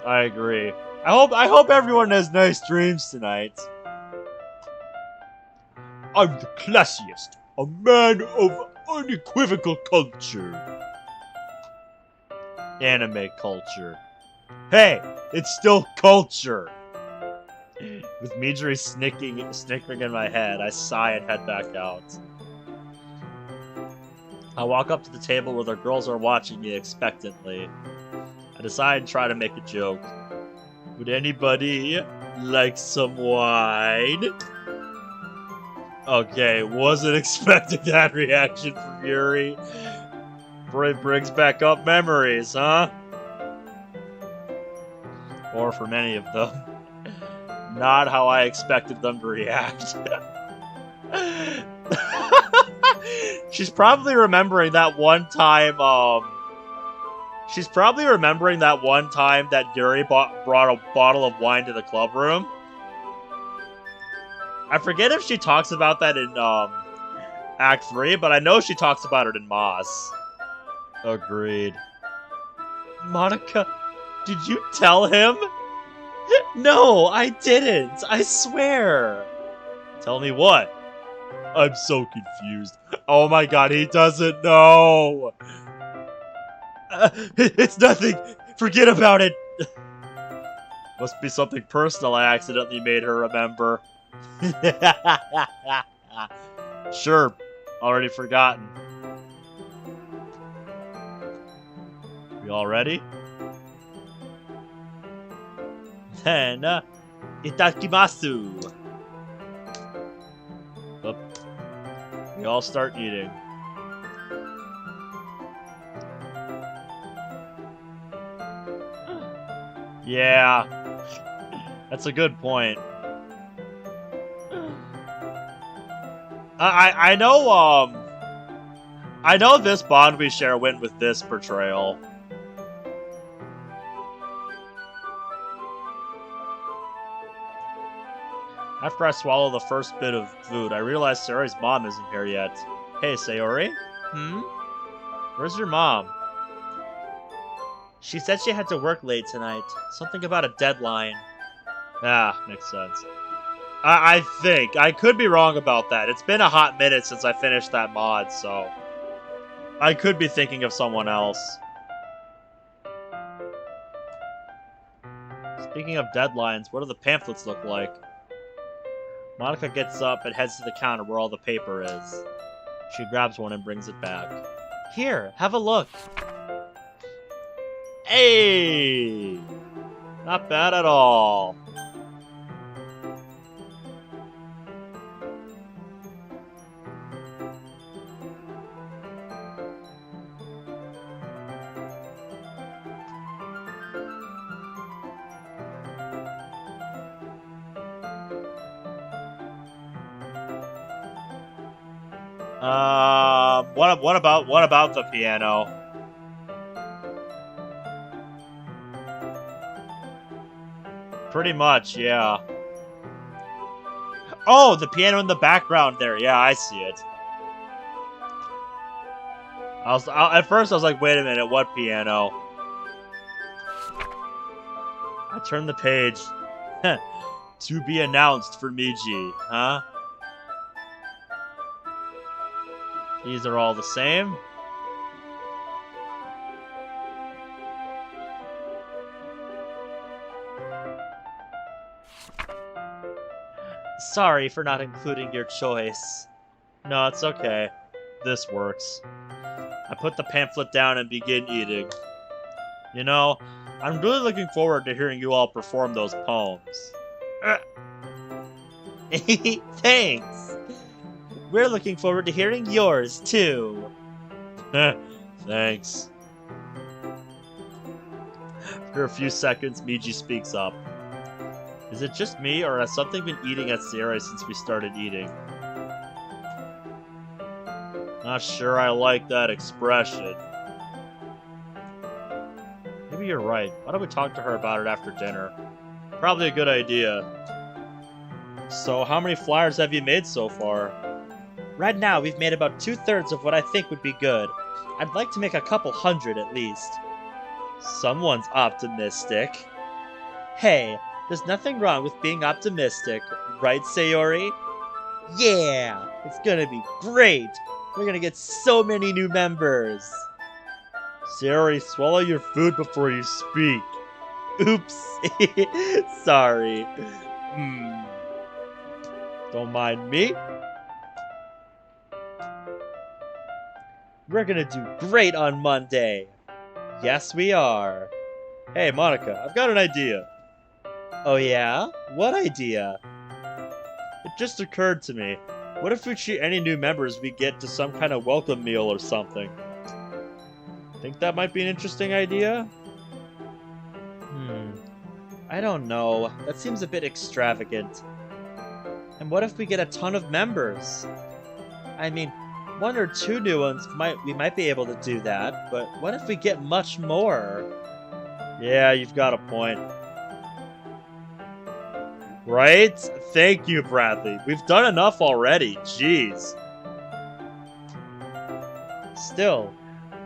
I agree. I hope everyone has nice dreams tonight. I'm the classiest, a man of unequivocal culture. Anime culture. Hey, it's still culture. With Midori snickering in my head, I sigh and head back out. I walk up to the table where the girls are watching me expectantly. I decide to try to make a joke. Would anybody like some wine? Okay, wasn't expecting that reaction from Yuri. It brings back up memories, huh? Or for many of them, not how I expected them to react. She's probably remembering that one time, She's probably remembering that one time that Yuri brought a bottle of wine to the club room. I forget if she talks about that in, Act 3, but I know she talks about it in Moss. Agreed. Monica, did you tell him? No, I didn't. I swear. Tell me what? I'm so confused. Oh my god, he doesn't know. It's nothing. Forget about it. Must be something personal I accidentally made her remember. Sure, already forgotten. We all ready? Then, itakimasu. Oop. We all start eating. Yeah, that's a good point. I know this bond we share went with this portrayal. After I swallow the first bit of food, I realize Sayori's mom isn't here yet. Hey, Sayori? Where's your mom? She said she had to work late tonight. Something about a deadline. Ah, makes sense. I think. I could be wrong about that. It's been a hot minute since I finished that mod, so... I could be thinking of someone else. Speaking of deadlines, what do the pamphlets look like? Monica gets up and heads to the counter where all the paper is. She grabs one and brings it back. Here, have a look. Hey! Not bad at all. What about the piano? Pretty much, yeah. Oh, the piano in the background there. Yeah, I see it. At first I was like, wait a minute, what piano? I turned the page. To be announced for Miji, huh? These are all the same. Sorry for not including your choice. No, it's okay. This works. I put the pamphlet down and begin eating. You know, I'm really looking forward to hearing you all perform those poems. Thanks! We're looking forward to hearing yours, too. Thanks. After a few seconds, Miji speaks up. Is it just me, or has something been eating at Sayori since we started eating? Not sure I like that expression. Maybe you're right. Why don't we talk to her about it after dinner? Probably a good idea. So, how many flyers have you made so far?
Right now, we've made about 2/3 of what I think would be good. I'd like to make a couple hundred at least.
Someone's optimistic.
Hey, there's nothing wrong with being optimistic, right, Sayori? Yeah, it's gonna be great. We're gonna get so many new members.
Sayori, swallow your food before you speak.
Oops. Sorry.
Don't mind me.
We're gonna do great on Monday. Yes, we are.
Hey, Monica, I've got an idea.
Oh yeah? What idea?
It just occurred to me. What if we treat any new members we get to some kind of welcome meal or something? Think that might be an interesting idea?
I don't know. That seems a bit extravagant. And what if we get a ton of members? I mean, 1 or 2 new ones we might be able to do that, but what if we get much more?
Yeah, you've got a point. Right? Thank you, Bradley. We've done enough already. Jeez.
Still,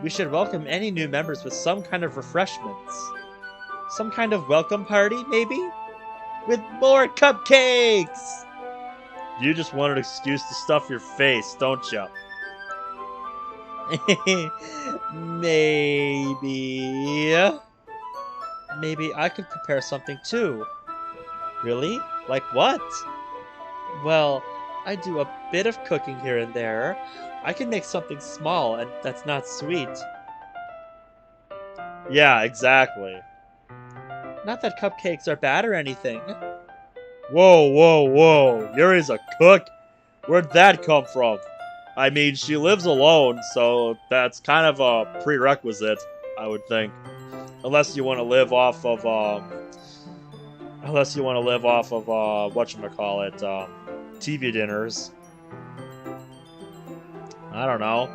we should welcome any new members with some kind of refreshments. Some kind of welcome party, maybe? With more cupcakes!
You just want an excuse to stuff your face, don't you?
Maybe. Maybe I could prepare something too. Really? Like what? Well, I do a bit of cooking here and there. I can make something small and that's not sweet.
Yeah, exactly.
Not that cupcakes are bad or anything.
Whoa, whoa, whoa. Yuri's a cook? Where'd that come from? I mean, she lives alone, so that's kind of a prerequisite, I would think. Unless you want to live off of, whatchamacallit, TV dinners. I don't know.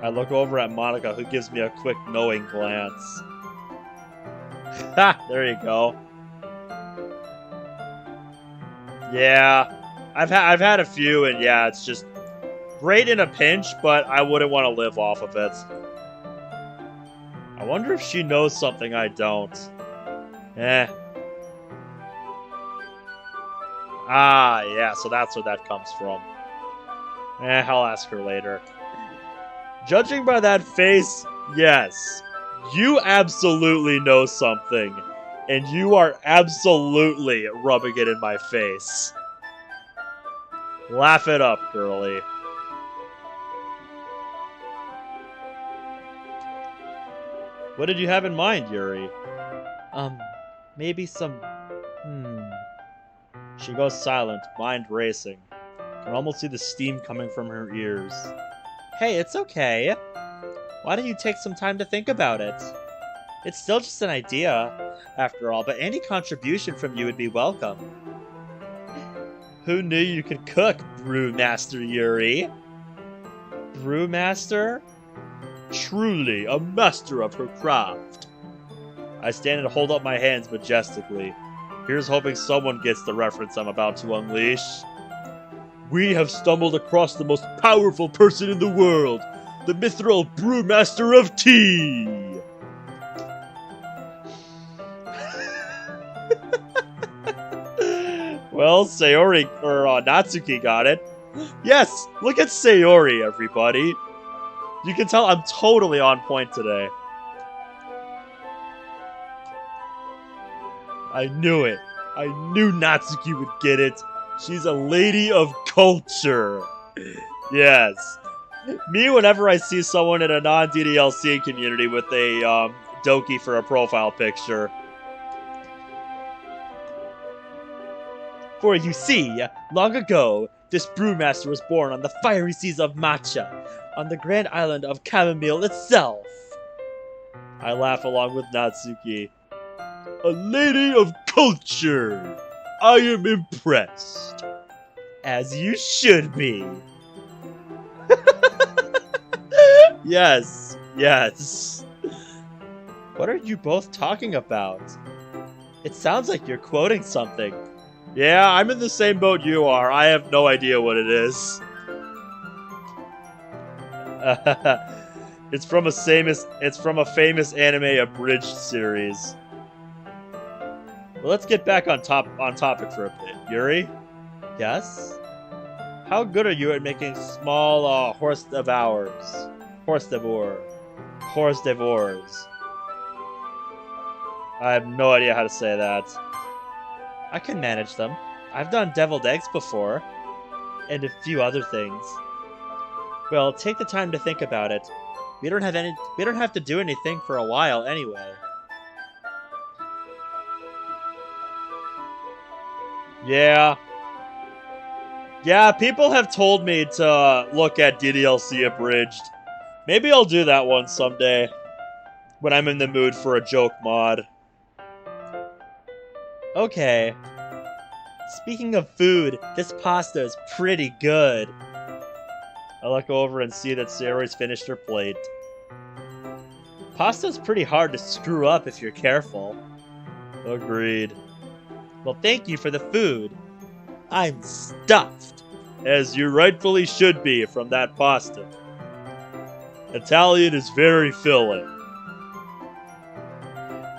I look over at Monica, who gives me a quick knowing glance. Ha! There you go. Yeah, I've had a few, and yeah, it's just great in a pinch, but I wouldn't want to live off of it. I wonder if she knows something I don't. Ah, yeah, so that's where that comes from. I'll ask her later. Judging by that face, yes. You absolutely know something. And you are absolutely rubbing it in my face. Laugh it up, girlie. What did you have in mind, Yuri?
Maybe some...
She goes silent, mind racing. Can almost see the steam coming from her ears.
Hey, it's okay. Why don't you take some time to think about it? It's still just an idea, after all, but any contribution from you would be welcome.
Who knew you could cook, Brewmaster Yuri?
Brewmaster?
Truly a master of her craft. I stand and hold up my hands majestically. Here's hoping someone gets the reference I'm about to unleash. We have stumbled across the most powerful person in the world, the mithril Brewmaster of Tea! Well, Sayori, or Natsuki got it. Yes, look at Sayori, everybody. You can tell I'm totally on point today. I knew it. I knew Natsuki would get it. She's a lady of culture. Yes. Me, whenever I see someone in a non-DDLC community with a Doki for a profile picture.
For you see, long ago, this brewmaster was born on the fiery seas of Matcha, on the grand island of Chamomile itself.
I laugh along with Natsuki. A lady of culture. I am impressed.
As you should be.
Yes, yes.
What are you both talking about? It sounds like you're quoting something.
Yeah, I'm in the same boat you are. I have no idea what it is. It's from a famous anime abridged series. Well, let's get back on topic for a bit. Yuri,
Yes?
how good are you at making small horse devours? Horse devours. I have no idea how to say that.
I can manage them. I've done deviled eggs before. And a few other things. Well, take the time to think about it. We don't have to do anything for a while anyway.
Yeah. Yeah, people have told me to look at DDLC abridged. Maybe I'll do that one someday. When I'm in the mood for a joke mod.
Okay. Speaking of food, this pasta is pretty good.
I look over and see that Sayori's finished her plate.
Pasta's pretty hard to screw up if you're careful.
Agreed.
Well, thank you for the food. I'm stuffed.
As you rightfully should be from that pasta. Italian is very filling.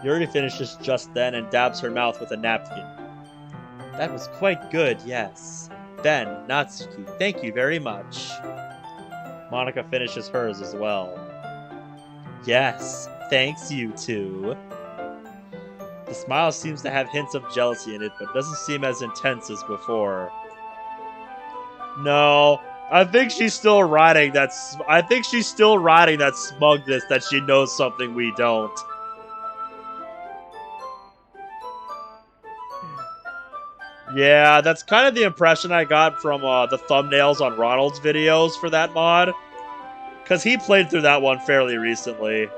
Yuri finishes just then and dabs her mouth with a napkin. That was quite good, yes. Then, Natsuki, thank you very much.
Monica finishes hers as well.
Yes, thanks you two.
The smile seems to have hints of jealousy in it, but doesn't seem as intense as before. No, I think she's still riding that. I think she's still riding that smugness that she knows something we don't. Yeah, that's kind of the impression I got from the thumbnails on Ronald's videos for that mod. Because he played through that one fairly recently.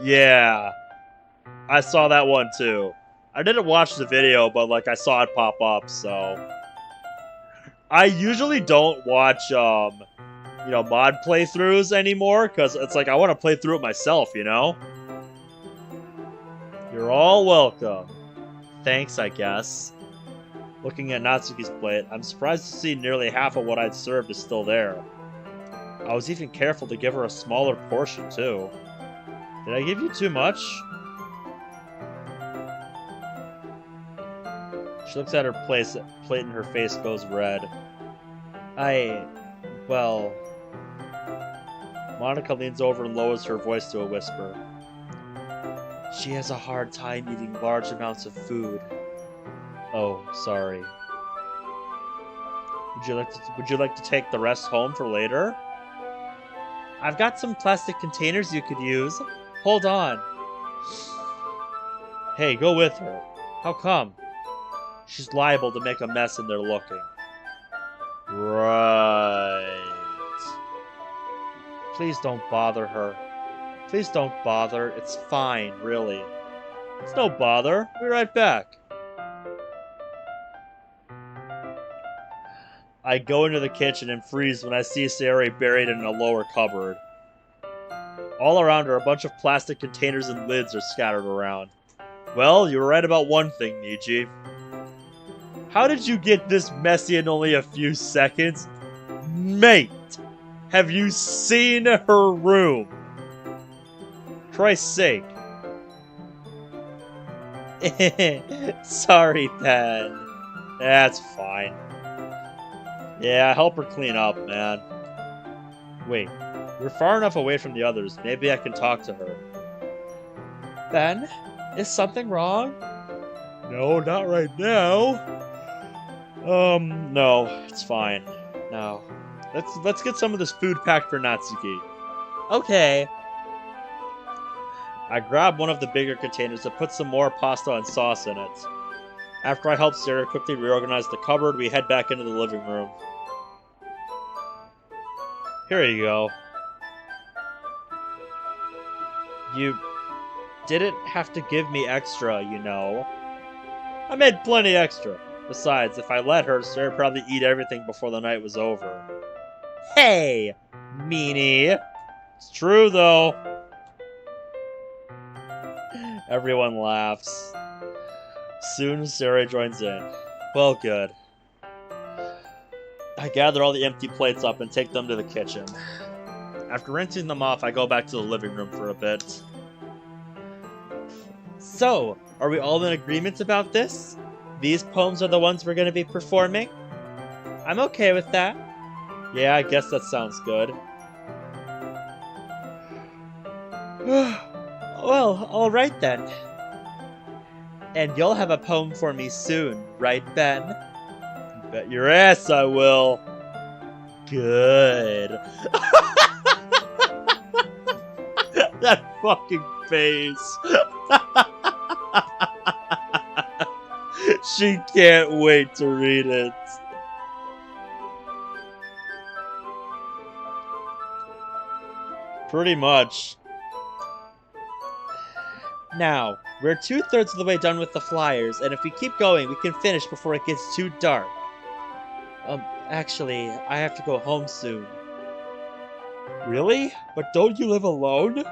Yeah. I saw that one too. I didn't watch the video, but like I saw it pop up, so. I usually don't watch, mod playthroughs anymore, because it's like I want to play through it myself, you know? You're all welcome.
Thanks, I guess.
Looking at Natsuki's plate, I'm surprised to see nearly half of what I'd served is still there. I was even careful to give her a smaller portion, too. Did I give you too much? She looks at her plate and her face goes red.
Well...
Monica leans over and lowers her voice to a whisper.
She has a hard time eating large amounts of food.
Oh, sorry. Would you like to take the rest home for later?
I've got some plastic containers you could use. Hold on.
Hey, go with her.
How come?
She's liable to make a mess in there looking. Right.
Please don't bother her. Please don't bother. It's fine, really.
It's no bother. Be right back. I go into the kitchen and freeze when I see Sayori buried in a lower cupboard. All around her, a bunch of plastic containers and lids are scattered around. Well, you were right about one thing, Niji. How did you get this messy in only a few seconds? Mate, have you seen her room? Christ's sake.
Sorry, Ben.
That's fine. Yeah, help her clean up, man. Wait, we're far enough away from the others. Maybe I can talk to her.
Ben, is something wrong?
No, not right now. No, it's fine. No. Let's get some of this food packed for Natsuki.
Okay.
I grab one of the bigger containers and put some more pasta and sauce in it. After I help Sarah quickly reorganize the cupboard, we head back into the living room. Here you go. You didn't have to give me extra, you know. I made plenty extra. Besides, if I let her, Sarah would probably eat everything before the night was over.
Hey, meanie.
It's true, though. Everyone laughs. Soon, Sarah joins in. Well, good. I gather all the empty plates up and take them to the kitchen. After rinsing them off, I go back to the living room for a bit.
So, are we all in agreement about this? These poems are the ones we're going to be performing? I'm okay with that.
Yeah, I guess that sounds good.
Well, alright then. And you'll have a poem for me soon, right, Ben?
Bet your ass I will.
Good.
That fucking face. She can't wait to read it. Pretty much.
Now, we're 2/3 of the way done with the flyers, and if we keep going, we can finish before it gets too dark. Actually, I have to go home soon.
Really? But don't you live alone?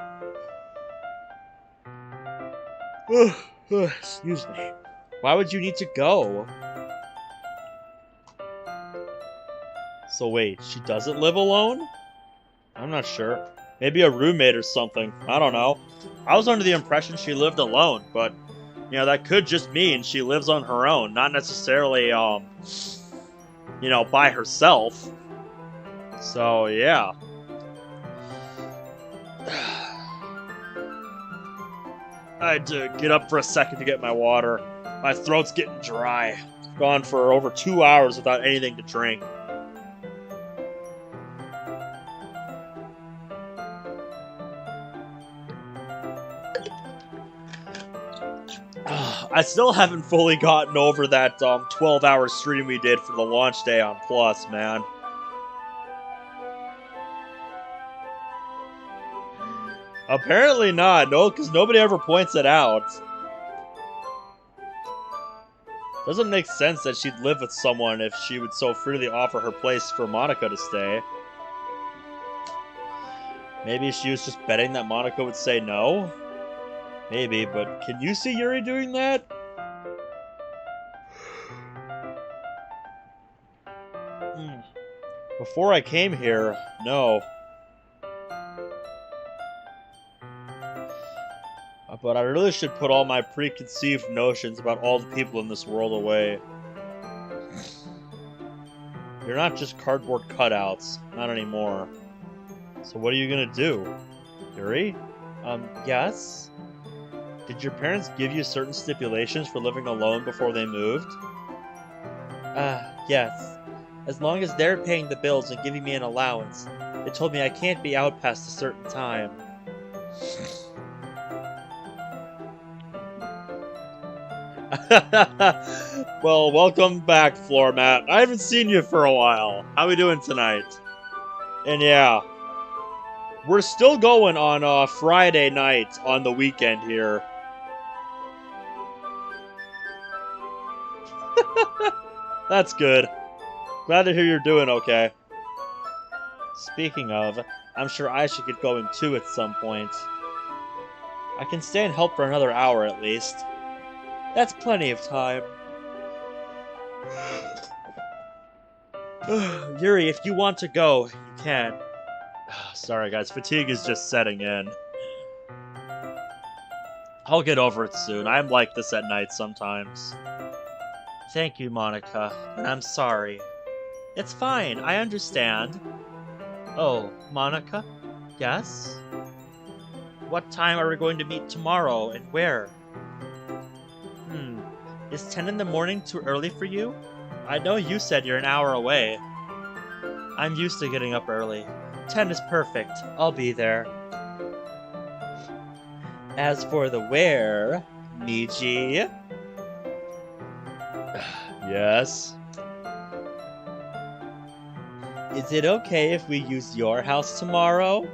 Excuse me. Why would you need to go?
So wait, she doesn't live alone? I'm not sure. Maybe a roommate or something. I don't know. I was under the impression she lived alone, but, you know, that could just mean she lives on her own, not necessarily, you know, by herself. So, yeah. I had to get up for a second to get my water. My throat's getting dry. Gone for over 2 hours without anything to drink. I still haven't fully gotten over that 12-hour stream we did for the launch day on Plus, man. Apparently not, no, because nobody ever points it out. Doesn't make sense that she'd live with someone if she would so freely offer her place for Monica to stay. Maybe she was just betting that Monica would say no? Maybe, but can you see Yuri doing that? Before I came here, no. But I really should put all my preconceived notions about all the people in this world away. You're not just cardboard cutouts. Not anymore. So what are you gonna do? Yuri?
Yes?
Did your parents give you certain stipulations for living alone before they moved?
Yes. As long as they're paying the bills and giving me an allowance. They told me I can't be out past a certain time.
Well, welcome back, Floor Mat. I haven't seen you for a while. How we doing tonight? And yeah, we're still going on Friday night on the weekend here. That's good. Glad to hear you're doing okay.
Speaking of, I'm sure I should get going too at some point. I can stay and help for another hour at least. That's plenty of time. Yuri, if you want to go, you can.
Sorry guys, fatigue is just setting in. I'll get over it soon. I'm like this at night sometimes.
Thank you, Monica, and I'm sorry. It's fine, I understand. Oh, Monica? Yes? What time are we going to meet tomorrow, and where? Is 10 in the morning too early for you? I know you said you're an hour away. I'm used to getting up early. 10 is perfect. I'll be there. As for the where, Niji...
Yes?
Is it okay if we use your house tomorrow?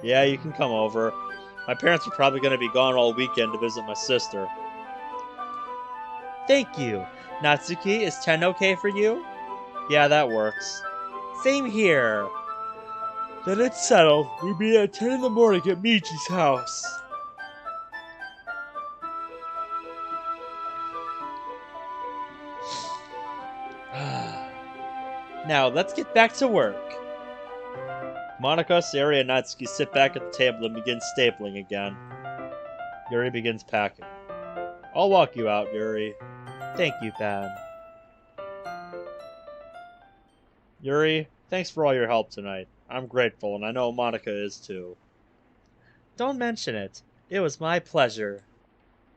Yeah, you can come over. My parents are probably going to be gone all weekend to visit my sister.
Thank you. Natsuki, is 10 okay for you?
Yeah, that works.
Same here.
Then it's settled. We meet at 10 in the morning at Michi's house.
Now, let's get back to work.
Monica, Sayori, and Natsuki sit back at the table and begin stapling again. Yuri begins packing. I'll walk you out, Yuri.
Thank you, Pan.
Yuri, thanks for all your help tonight. I'm grateful, and I know Monica is too.
Don't mention it. It was my pleasure.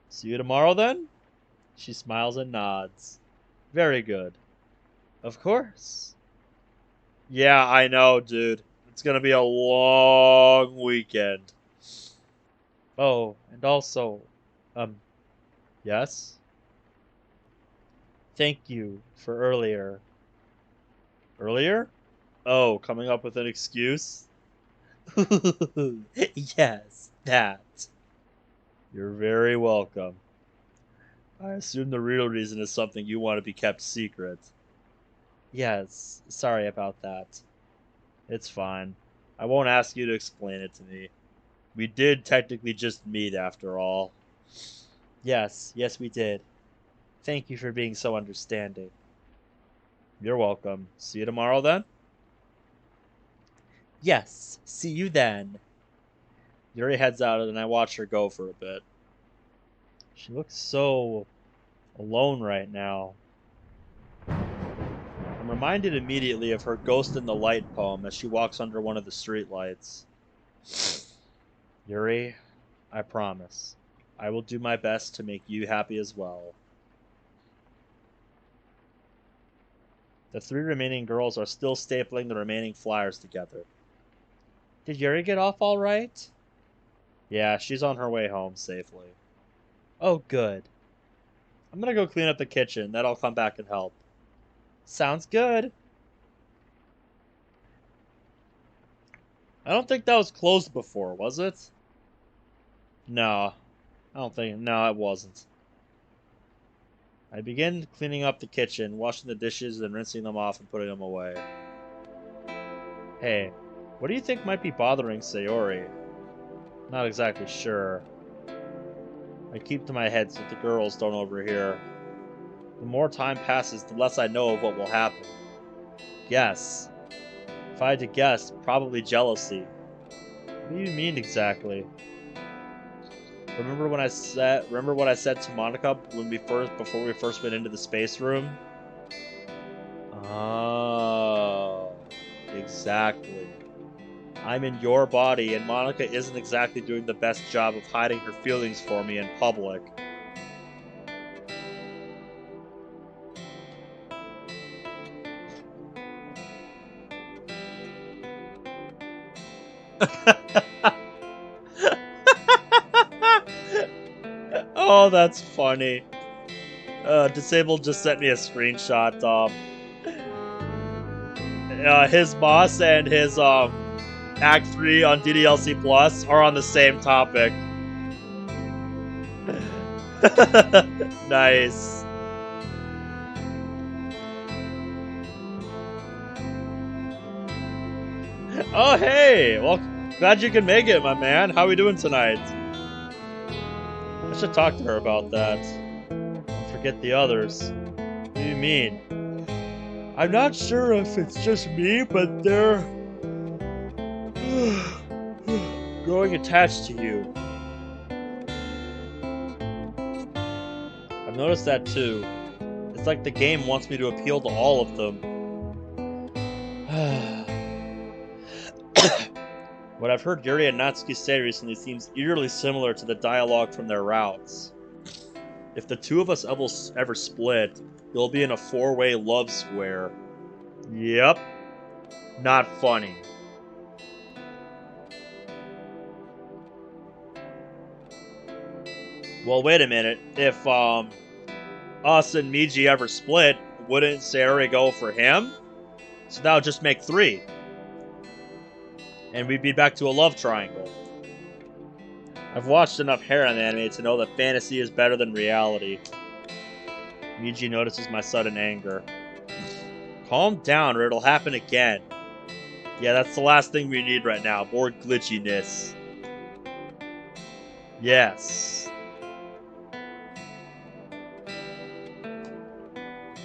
See you tomorrow, then? She smiles and nods. Very good.
Of course.
Yeah, I know, dude. It's gonna be a long weekend.
Oh, and also,
Yes?
thank you for earlier.
Earlier? Oh, coming up with an excuse?
Yes, that.
You're very welcome. I assume the real reason is something you want to be kept secret.
Yes, sorry about that.
It's fine. I won't ask you to explain it to me. We did technically just meet after all.
Yes, we did. Thank you for being so understanding.
You're welcome. See you tomorrow then?
Yes, see you then.
Yuri heads out and I watch her go for a bit. She looks so alone right now. I'm reminded immediately of her Ghost in the Light poem as she walks under one of the streetlights. Yuri, I promise. I will do my best to make you happy as well. The 3 remaining girls are still stapling the remaining flyers together.
Did Yuri get off all right?
Yeah, she's on her way home safely.
Oh, good.
I'm gonna go clean up the kitchen, then I'll come back and help.
Sounds good.
I don't think that was closed before, was it? No. No, it wasn't. I begin cleaning up the kitchen, washing the dishes, and rinsing them off and putting them away. Hey, what do you think might be bothering Sayori? Not exactly sure. I keep to my head so the girls don't overhear. The more time passes, the less I know of what will happen. Guess. If I had to guess, probably jealousy. What do you mean exactly? Remember what I said to Monica before we first went into the space room? Oh, exactly. I'm in your body, and Monica isn't exactly doing the best job of hiding her feelings for me in public. Oh, that's funny. Disabled just sent me a screenshot. His boss and his Act 3 on DDLC Plus are on the same topic. Nice. Oh, hey! Well, glad you can make it, my man. How are we doing tonight? I should talk to her about that. Don't forget the others. What do you mean? I'm not sure if it's just me, but they're growing attached to you. I've noticed that too. It's like the game wants me to appeal to all of them. What I've heard Yuri and Natsuki say recently seems eerily similar to the dialogue from their routes. If the two of us ever split, you'll be in a 4-way love square. Yep. Not funny. Well, wait a minute. If, us and Miji ever split, wouldn't Sayori go for him? So that would just make 3. And we'd be back to a love triangle. I've watched enough harem anime to know that fantasy is better than reality. Miji notices my sudden anger. Calm down or it'll happen again. Yeah, that's the last thing we need right now. More glitchiness. Yes.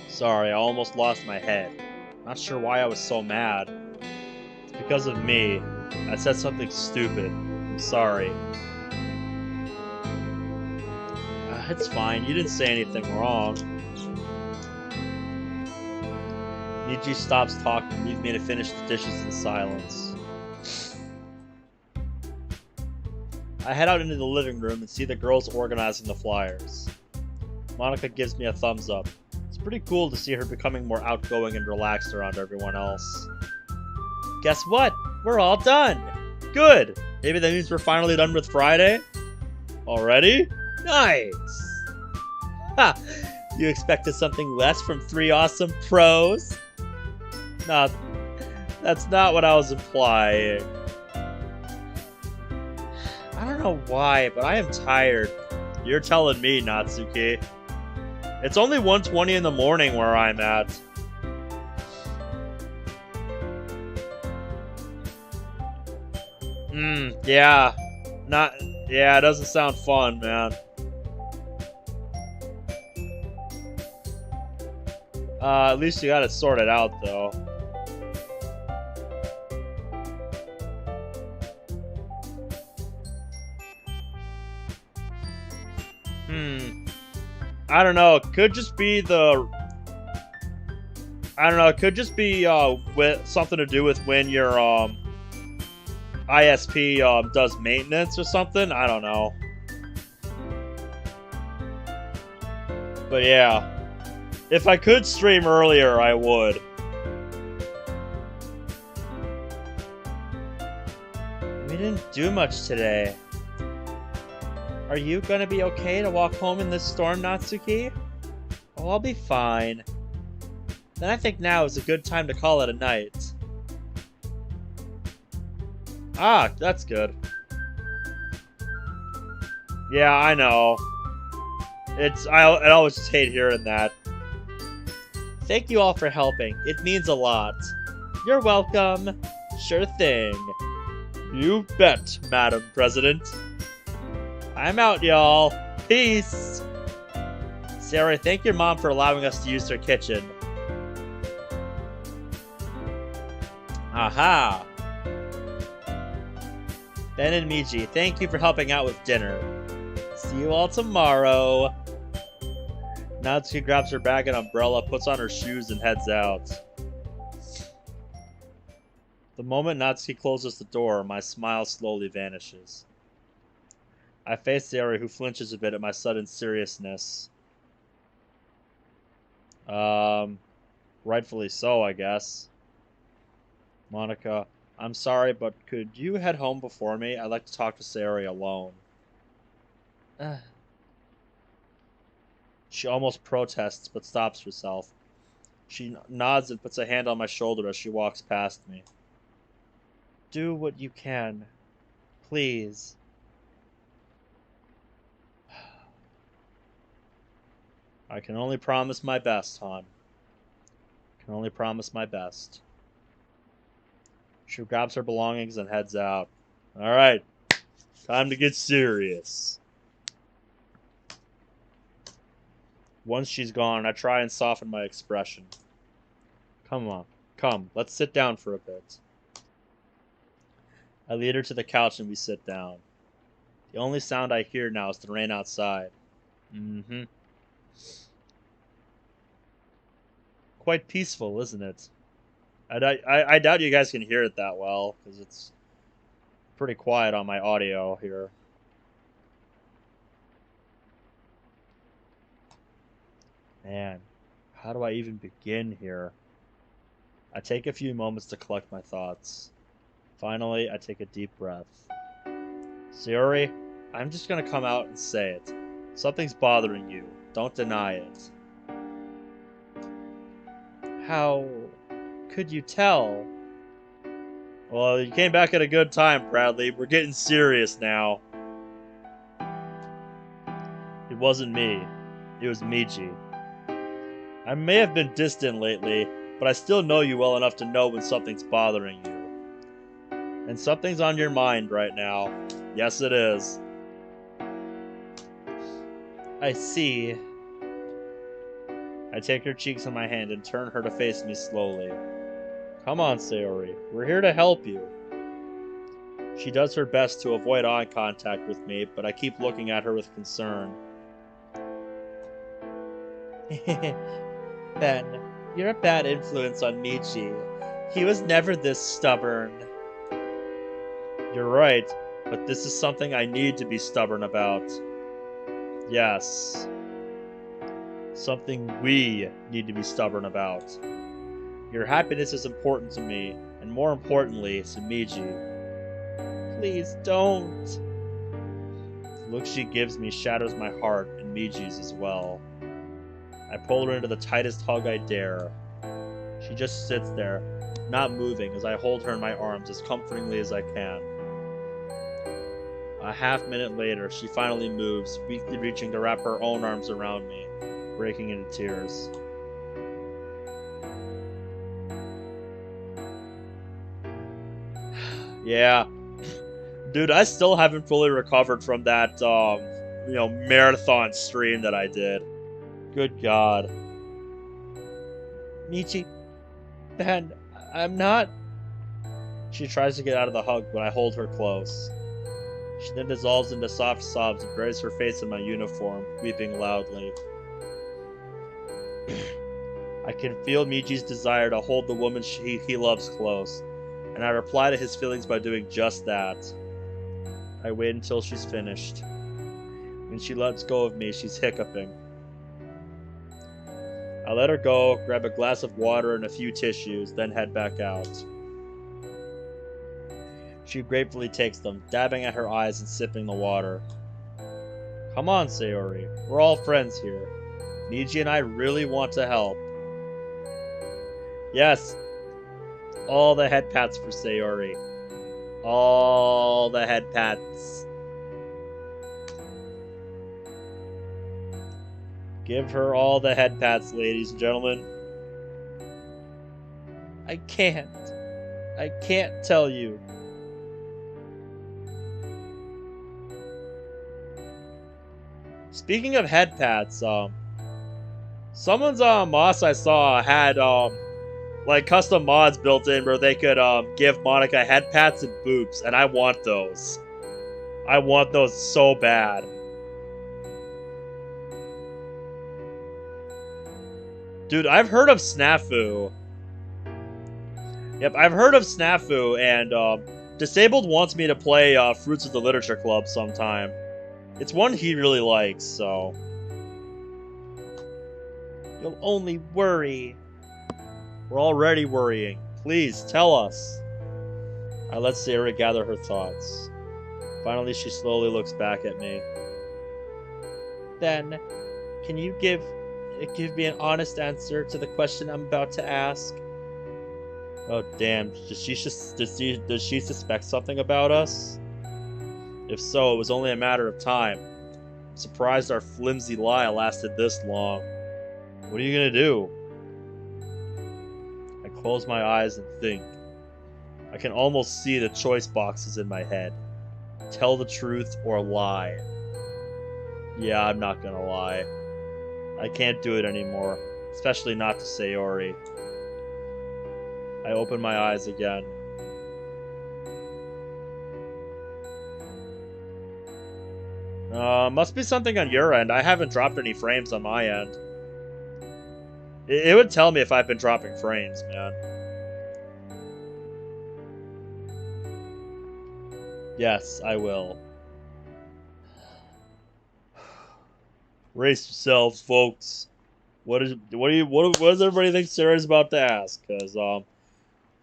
Sorry, I almost lost my head. Not sure why I was so mad. It's because of me. I said something stupid. I'm sorry. It's fine. You didn't say anything wrong. Miji stops talking, leaving me to finish the dishes in silence. I head out into the living room and see the girls organizing the flyers. Monica gives me a thumbs up. It's pretty cool to see her becoming more outgoing and relaxed around everyone else. Guess what? We're all done! Good! Maybe that means we're finally done with Friday? Already? Nice! Ha! You expected something less from 3 awesome pros? No, that's not what I was implying. I don't know why, but I am tired. You're telling me, Natsuki. It's only 1:20 in the morning where I'm at. Yeah. Yeah, it doesn't sound fun, man. At least you got it sorted out, though. I don't know. It could just be the... I don't know. It could just be with something to do with when your ISP does maintenance or something. I don't know. But yeah. If I could stream earlier, I would. We didn't do much today. Are you gonna be okay to walk home in this storm, Natsuki? Oh, I'll be fine. Then I think now is a good time to call it a night. Ah, that's good. Yeah, I know. I always just hate hearing that. Thank you all for helping. It means a lot. You're welcome. Sure thing. You bet, Madam President. I'm out, y'all. Peace. Sayori, thank your mom for allowing us to use her kitchen. Aha. Ben and Miji, thank you for helping out with dinner. See you all tomorrow. Natsuki grabs her bag and umbrella, puts on her shoes, and heads out. The moment Natsuki closes the door, my smile slowly vanishes. I face Sayori, who flinches a bit at my sudden seriousness. Rightfully so, I guess. Monica, I'm sorry, but could you head home before me? I'd like to talk to Sayori alone. She almost protests, but stops herself. She nods and puts a hand on my shoulder as she walks past me. Do what you can. Please. I can only promise my best, hon. Can only promise my best. She grabs her belongings and heads out. Alright. Time to get serious. Once she's gone, I try and soften my expression. Come on. Come, let's sit down for a bit. I lead her to the couch and we sit down. The only sound I hear now is the rain outside. Quite peaceful, isn't it? I doubt you guys can hear it that well, because it's pretty quiet on my audio here. Man, how do I even begin here? I take a few moments to collect my thoughts. Finally, I take a deep breath. Sayori, I'm just gonna come out and say it. Something's bothering you. Don't deny it. How could you tell? Well, you came back at a good time, Bradley. We're getting serious now. It wasn't me. It was Miji. I may have been distant lately, but I still know you well enough to know when something's bothering you. And something's on your mind right now. Yes, it is.
I see.
I take her cheeks in my hand and turn her to face me slowly. Come on, Sayori. We're here to help you. She does her best to avoid eye contact with me, but I keep looking at her with concern.
Ben, you're a bad influence on Miji. He was never this stubborn.
You're right, but this is something I need to be stubborn about. Yes. Something we need to be stubborn about. Your happiness is important to me, and more importantly, to Miji.
Please don't.
The look she gives me shatters my heart, and Miji's as well. I pull her into the tightest hug I dare. She just sits there, not moving, as I hold her in my arms as comfortingly as I can. A half minute later, she finally moves, weakly reaching to wrap her own arms around me, breaking into tears. Yeah. Dude, I still haven't fully recovered from that, marathon stream that I did. Good God.
Miji, Ben, I'm not...
She tries to get out of the hug, but I hold her close. She then dissolves into soft sobs and buries her face in my uniform, weeping loudly. I can feel Miji's desire to hold the woman he loves close, and I reply to his feelings by doing just that. I wait until she's finished. When she lets go of me, she's hiccuping. I let her go, grab a glass of water and a few tissues, then head back out. She gratefully takes them, dabbing at her eyes and sipping the water. Come on, Sayori. We're all friends here. Miji and I really want to help. Yes. All the head pats for Sayori. All the head pats. Give her all the head pats, ladies and gentlemen.
I can't. I can't tell you.
Speaking of head pats, someone's moss I saw had custom mods built in where they could give Monica head pats and boobs, and I want those. I want those so bad. Dude, I've heard of Snafu. Yep, I've heard of Snafu, and Disabled wants me to play Fruits of the Literature Club sometime. It's one he really likes, so...
You'll only worry.
We're already worrying. Please, tell us. I let Sayori gather her thoughts. Finally, she slowly looks back at me.
Then, can you give me an honest answer to the question I'm about to ask?
Oh, damn. Does she suspect something about us? If so, it was only a matter of time. I'm surprised our flimsy lie lasted this long. What are you gonna do? I close my eyes and think. I can almost see the choice boxes in my head. Tell the truth or lie. Yeah, I'm not gonna lie. I can't do it anymore, especially not to Sayori. I open my eyes again. Must be something on your end. I haven't dropped any frames on my end. It would tell me if I've been dropping frames, man. Yes, I will. Brace yourselves, folks. What does everybody think Sarah's about to ask? Because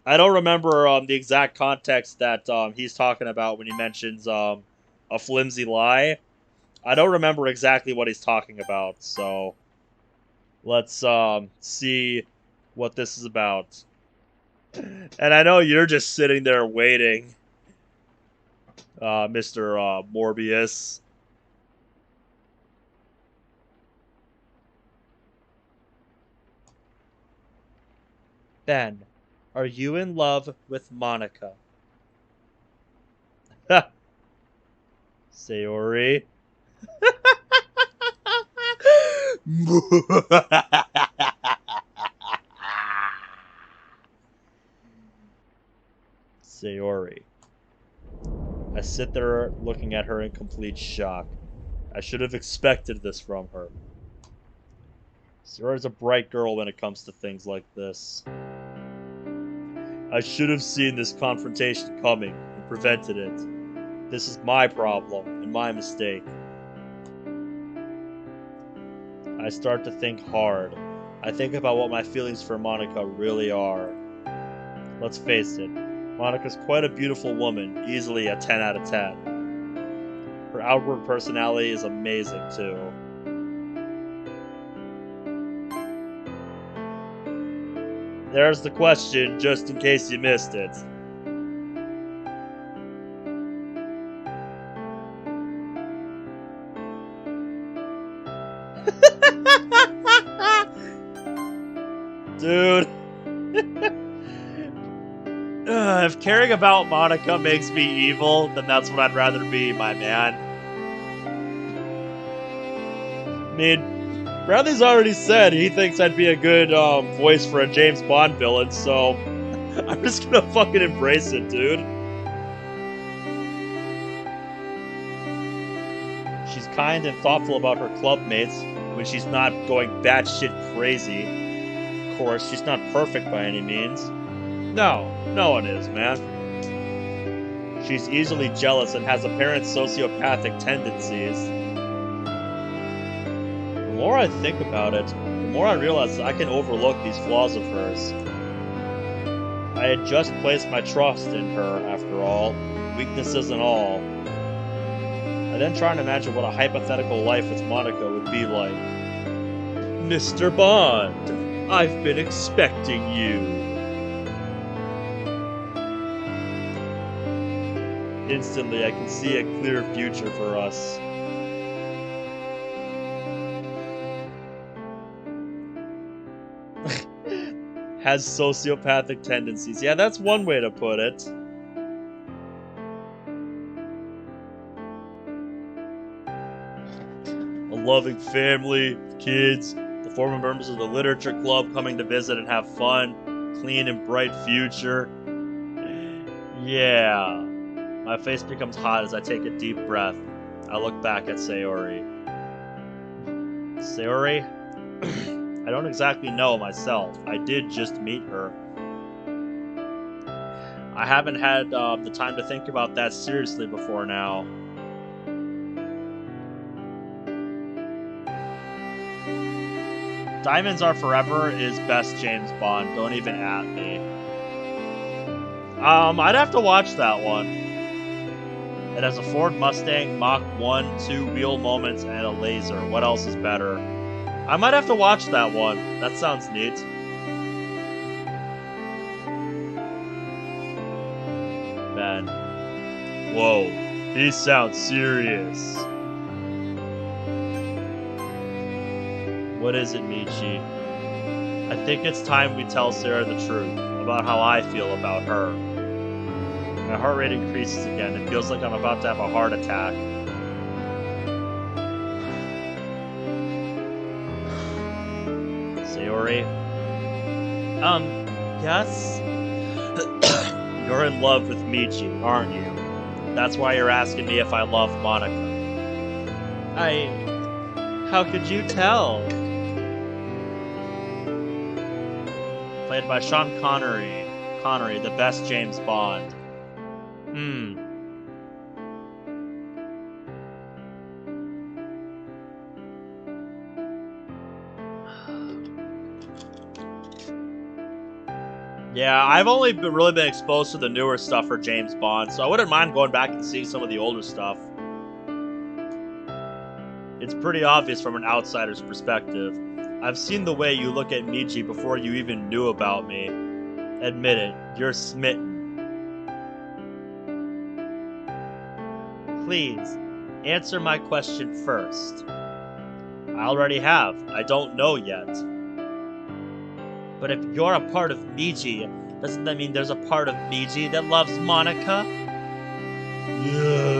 I don't remember the exact context that he's talking about when he mentions a flimsy lie. I don't remember exactly what he's talking about, so let's see what this is about. And I know you're just sitting there waiting, Mr. Morbius.
Ben, are you in love with Monica?
Sayori. Sayori. I sit there looking at her in complete shock. I should have expected this from her. Sayori's a bright girl when it comes to things like this. I should have seen this confrontation coming and prevented it. This is my problem and my mistake. I start to think hard. I think about what my feelings for Monica really are. Let's face it, Monica's quite a beautiful woman, easily a 10 out of 10. Her outward personality is amazing too. There's the question, just in case you missed it. Dude. If caring about Monica makes me evil, then that's what I'd rather be, my man. I mean, Bradley's already said he thinks I'd be a good voice for a James Bond villain, so I'm just gonna fucking embrace it, dude. She's kind and thoughtful about her club mates when she's not going batshit crazy. Of course, she's not perfect by any means. No, no one is, man. She's easily jealous and has apparent sociopathic tendencies. The more I think about it, the more I realize I can overlook these flaws of hers. I had just placed my trust in her, after all, weaknesses and all. I then try and imagine what a hypothetical life with Monica would be like. Mr. Bond, I've been expecting you. Instantly, I can see a clear future for us. Has sociopathic tendencies. Yeah, that's one way to put it. A loving family, kids, the former members of the literature club coming to visit and have fun, clean and bright future. Yeah. My face becomes hot as I take a deep breath. I look back at Sayori. Sayori? I don't exactly know myself. I did just meet her. I haven't had the time to think about that seriously before now. Diamonds Are Forever is best James Bond. Don't even at me. I'd have to watch that one. It has a Ford Mustang, Mach 1, 2 wheel moments, and a laser. What else is better? I might have to watch that one. That sounds neat. Ben. Whoa, he sounds serious. What is it, Michi? I think it's time we tell Sarah the truth about how I feel about her. My heart rate increases again. It feels like I'm about to have a heart attack. Sayori?
Yes?
You're in love with Michi, aren't you? That's why you're asking me if I love Monica.
How could you tell?
Played by Sean Connery. Connery, the best James Bond. Yeah, I've only really been exposed to the newer stuff for James Bond, so I wouldn't mind going back and seeing some of the older stuff. It's pretty obvious from an outsider's perspective. I've seen the way you look at Michi before you even knew about me. Admit it, you're smitten.
Please, answer my question first.
I already have. I don't know yet.
But if you're a part of Miji, doesn't that mean there's a part of Miji that loves Monica?
Yeah.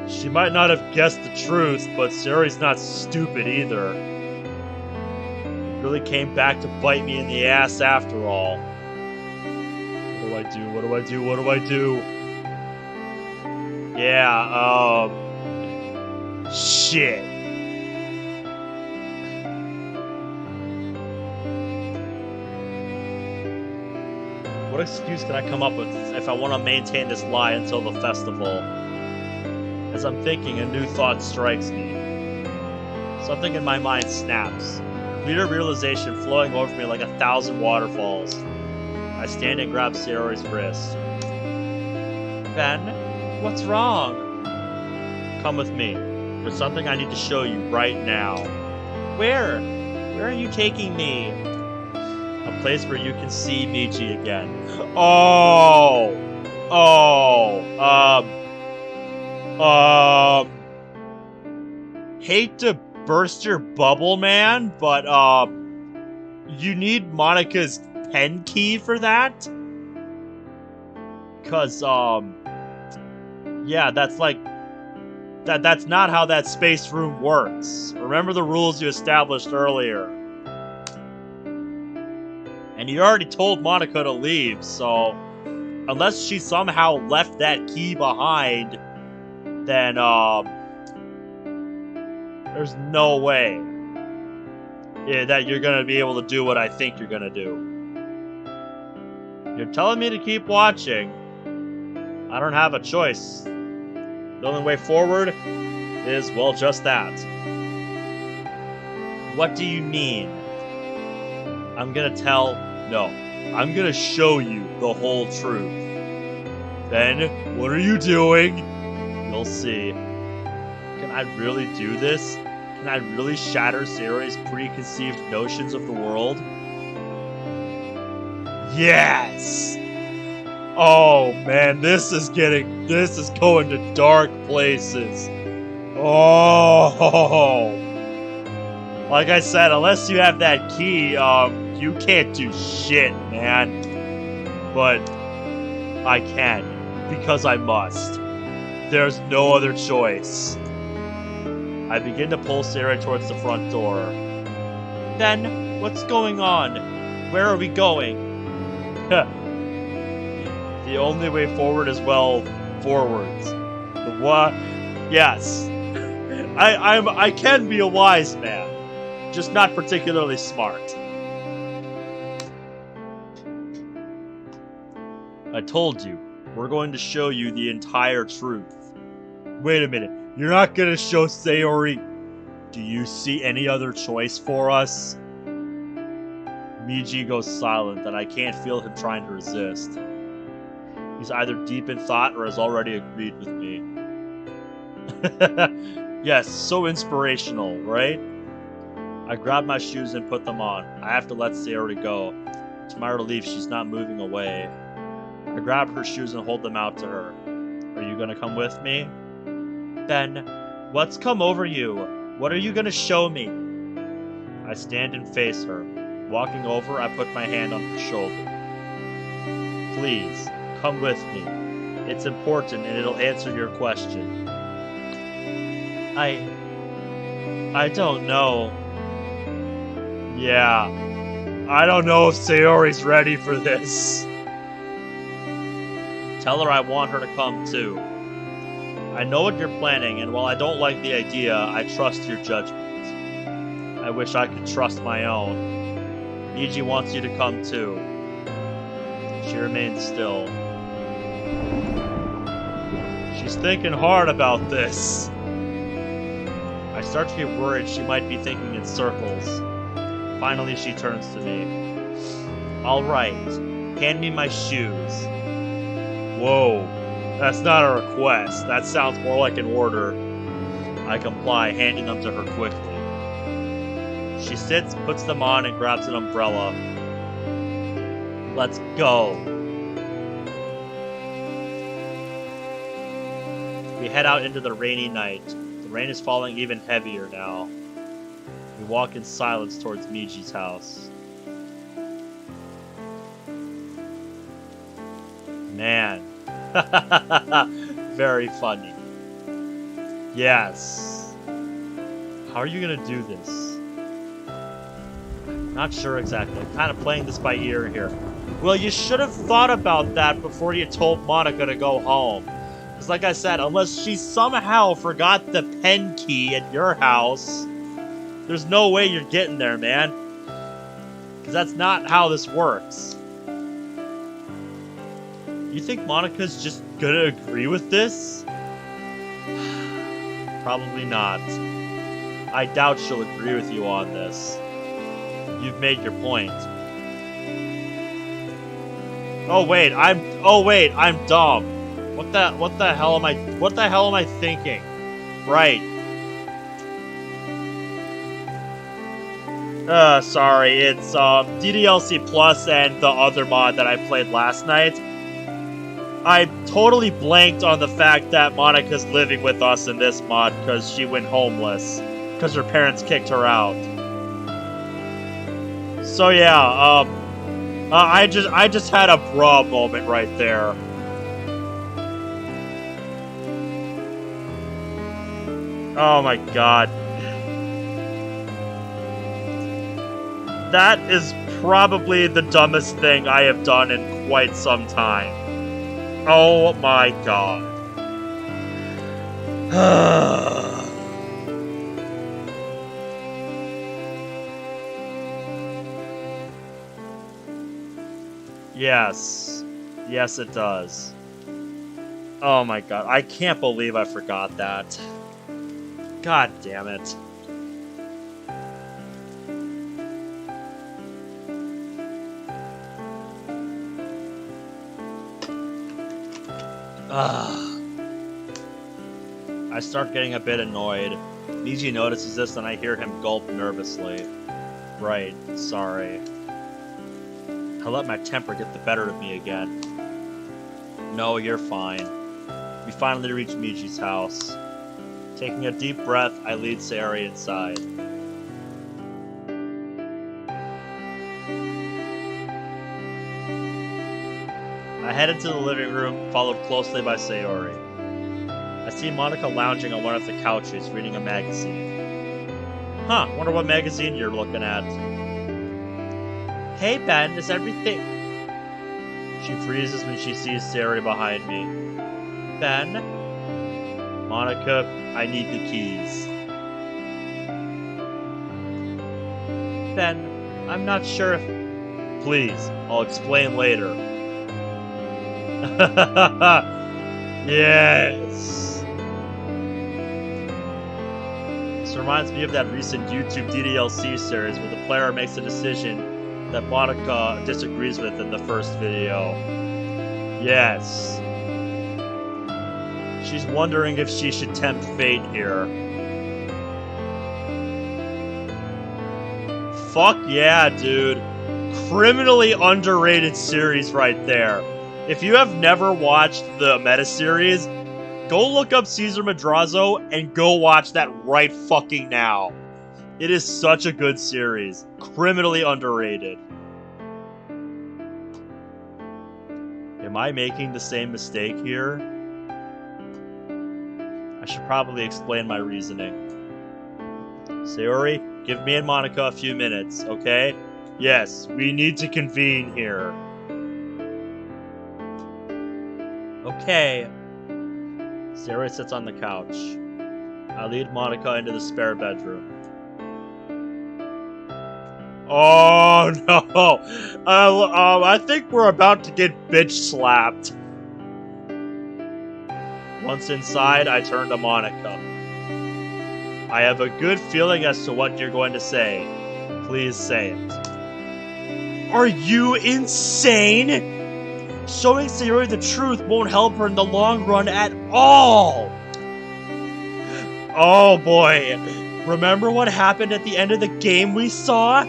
She might not have guessed the truth, but Sayori's not stupid either. It really came back to bite me in the ass after all. What do I do? What do I do? What do I do? Yeah, shit. What excuse can I come up with if I want to maintain this lie until the festival? As I'm thinking, a new thought strikes me. Something in my mind snaps, clear realization flowing over me like 1,000 waterfalls. I stand and grab Sayori's wrist.
Ben, what's wrong?
Come with me. There's something I need to show you right now.
Where? Where are you taking me?
A place where you can see Miji again. Oh! Hate to burst your bubble, man, but, you need Monica's pen key for that? Cause, yeah, that's like, that's not how that space room works. Remember the rules you established earlier. And you already told Monica to leave, so unless she somehow left that key behind, then, there's no way that you're gonna be able to do what I think you're gonna do. You're telling me to keep watching. I don't have a choice. The only way forward is, well, just that. What do you mean? I'm gonna show you the whole truth. Then, what are you doing? You'll see. Can I really do this? Can I really shatter Sayori's preconceived notions of the world? Yes! Oh man, this is going to dark places. Oh! Like I said, unless you have that key, you can't do shit, man. But I can, because I must. There's no other choice. I begin to pull Sayori towards the front door.
Then, what's going on? Where are we going?
The only way forward is, well, forwards. The what? Yes. I can be a wise man, just not particularly smart. I told you, we're going to show you the entire truth. Wait a minute, you're not gonna show Sayori? Do you see any other choice for us? Miji goes silent, and I can't feel him trying to resist. He's either deep in thought or has already agreed with me. Yes, so inspirational, right? I grab my shoes and put them on. I have to let Sayori go. To my relief, she's not moving away. I grab her shoes and hold them out to her. Are you gonna come with me?
Then, what's come over you? What are you gonna show me?
I stand and face her. Walking over, I put my hand on her shoulder. Please, come with me. It's important and it'll answer your question.
I don't know.
Yeah. I don't know if Sayori's ready for this. Tell her I want her to come too. I know what you're planning, and while I don't like the idea, I trust your judgment. I wish I could trust my own. Miji wants you to come too. She remains still. She's thinking hard about this. I start to get worried she might be thinking in circles. Finally, she turns to me. All right, hand me my shoes. Whoa, that's not a request. That sounds more like an order. I comply, handing them to her quickly. She sits, puts them on, and grabs an umbrella. Let's go. We head out into the rainy night. The rain is falling even heavier now. We walk in silence towards Miji's house. Man. Very funny. Yes. How are you gonna do this? Not sure exactly. I'm kind of playing this by ear here. Well, you should have thought about that before you told Monika to go home. Because like I said, unless she somehow forgot the pen key at your house, there's no way you're getting there, man. Because that's not how this works. You think Monika's just gonna agree with this? Probably not. I doubt she'll agree with you on this. You've made your point. Oh wait, I'm dumb. What the hell am I thinking? Right. Sorry, it's DDLC Plus and the other mod that I played last night. I totally blanked on the fact that Monika's living with us in this mod because she went homeless because her parents kicked her out. So yeah, I just had a bruh moment right there. Oh my god. That is probably the dumbest thing I have done in quite some time. Oh my god. Yes. Yes, it does. Oh my god. I can't believe I forgot that. God damn it. I start getting a bit annoyed. Miji notices this and I hear him gulp nervously. Right, sorry. I let my temper get the better of me again. No, you're fine. We finally reach Miji's house. Taking a deep breath, I lead Sayori inside. I head into the living room, followed closely by Sayori. I see Monika lounging on one of the couches, reading a magazine. Huh, wonder what magazine you're looking at. Hey Ben, is everything... She freezes when she sees Sayori behind me. Ben? Monika, I need the keys. Ben, I'm not sure if... Please, I'll explain later. Yes! This reminds me of that recent YouTube DDLC series where the player makes a decision that Monika disagrees with in the first video. Yes. She's wondering if she should tempt fate here. Fuck yeah, dude. Criminally underrated series right there. If you have never watched the meta series, go look up Caesar Madrazo and go watch that right fucking now. It is such a good series. Criminally underrated. Am I making the same mistake here? I should probably explain my reasoning. Sayori, give me and Monika a few minutes, okay? Yes, we need to convene here. Okay. Sayori sits on the couch. I lead Monika into the spare bedroom. Oh no! I think we're about to get bitch slapped. Once inside, I turn to Monika. I have a good feeling as to what you're going to say. Please say it. Are you insane? Showing Sayori the truth won't help her in the long run at all! Oh boy. Remember what happened at the end of the game we saw?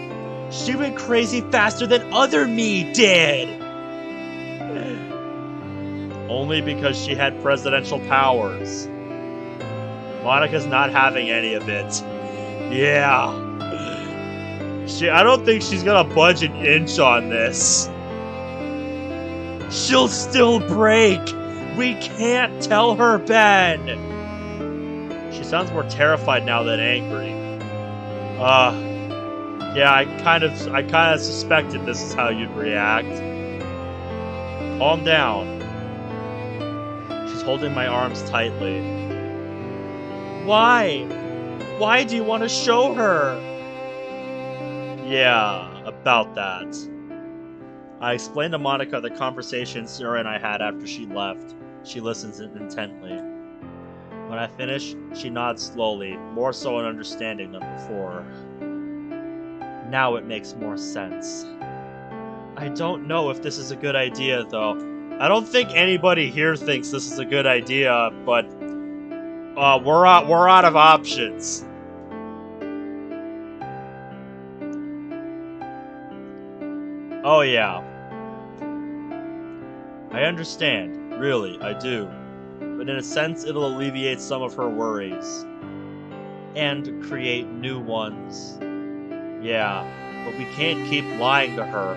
She went crazy faster than other me did! Only because she had presidential powers. Monika's not having any of it. Yeah. I don't think she's gonna budge an inch on this. She'll still break. We can't tell her, Ben. She sounds more terrified now than angry. Yeah, I kind of suspected this is how you'd react. Calm down. She's holding my arms tightly. Why? Why do you want to show her? Yeah, about that. I explained to Monica the conversation Sayori and I had after she left. She listens intently. When I finish, she nods slowly, more so in understanding than before. Now it makes more sense. I don't know if this is a good idea, though. I don't think anybody here thinks this is a good idea, but we're out of options. Oh yeah. I understand, really, I do. But in a sense, it'll alleviate some of her worries. And create new ones. Yeah, but we can't keep lying to her.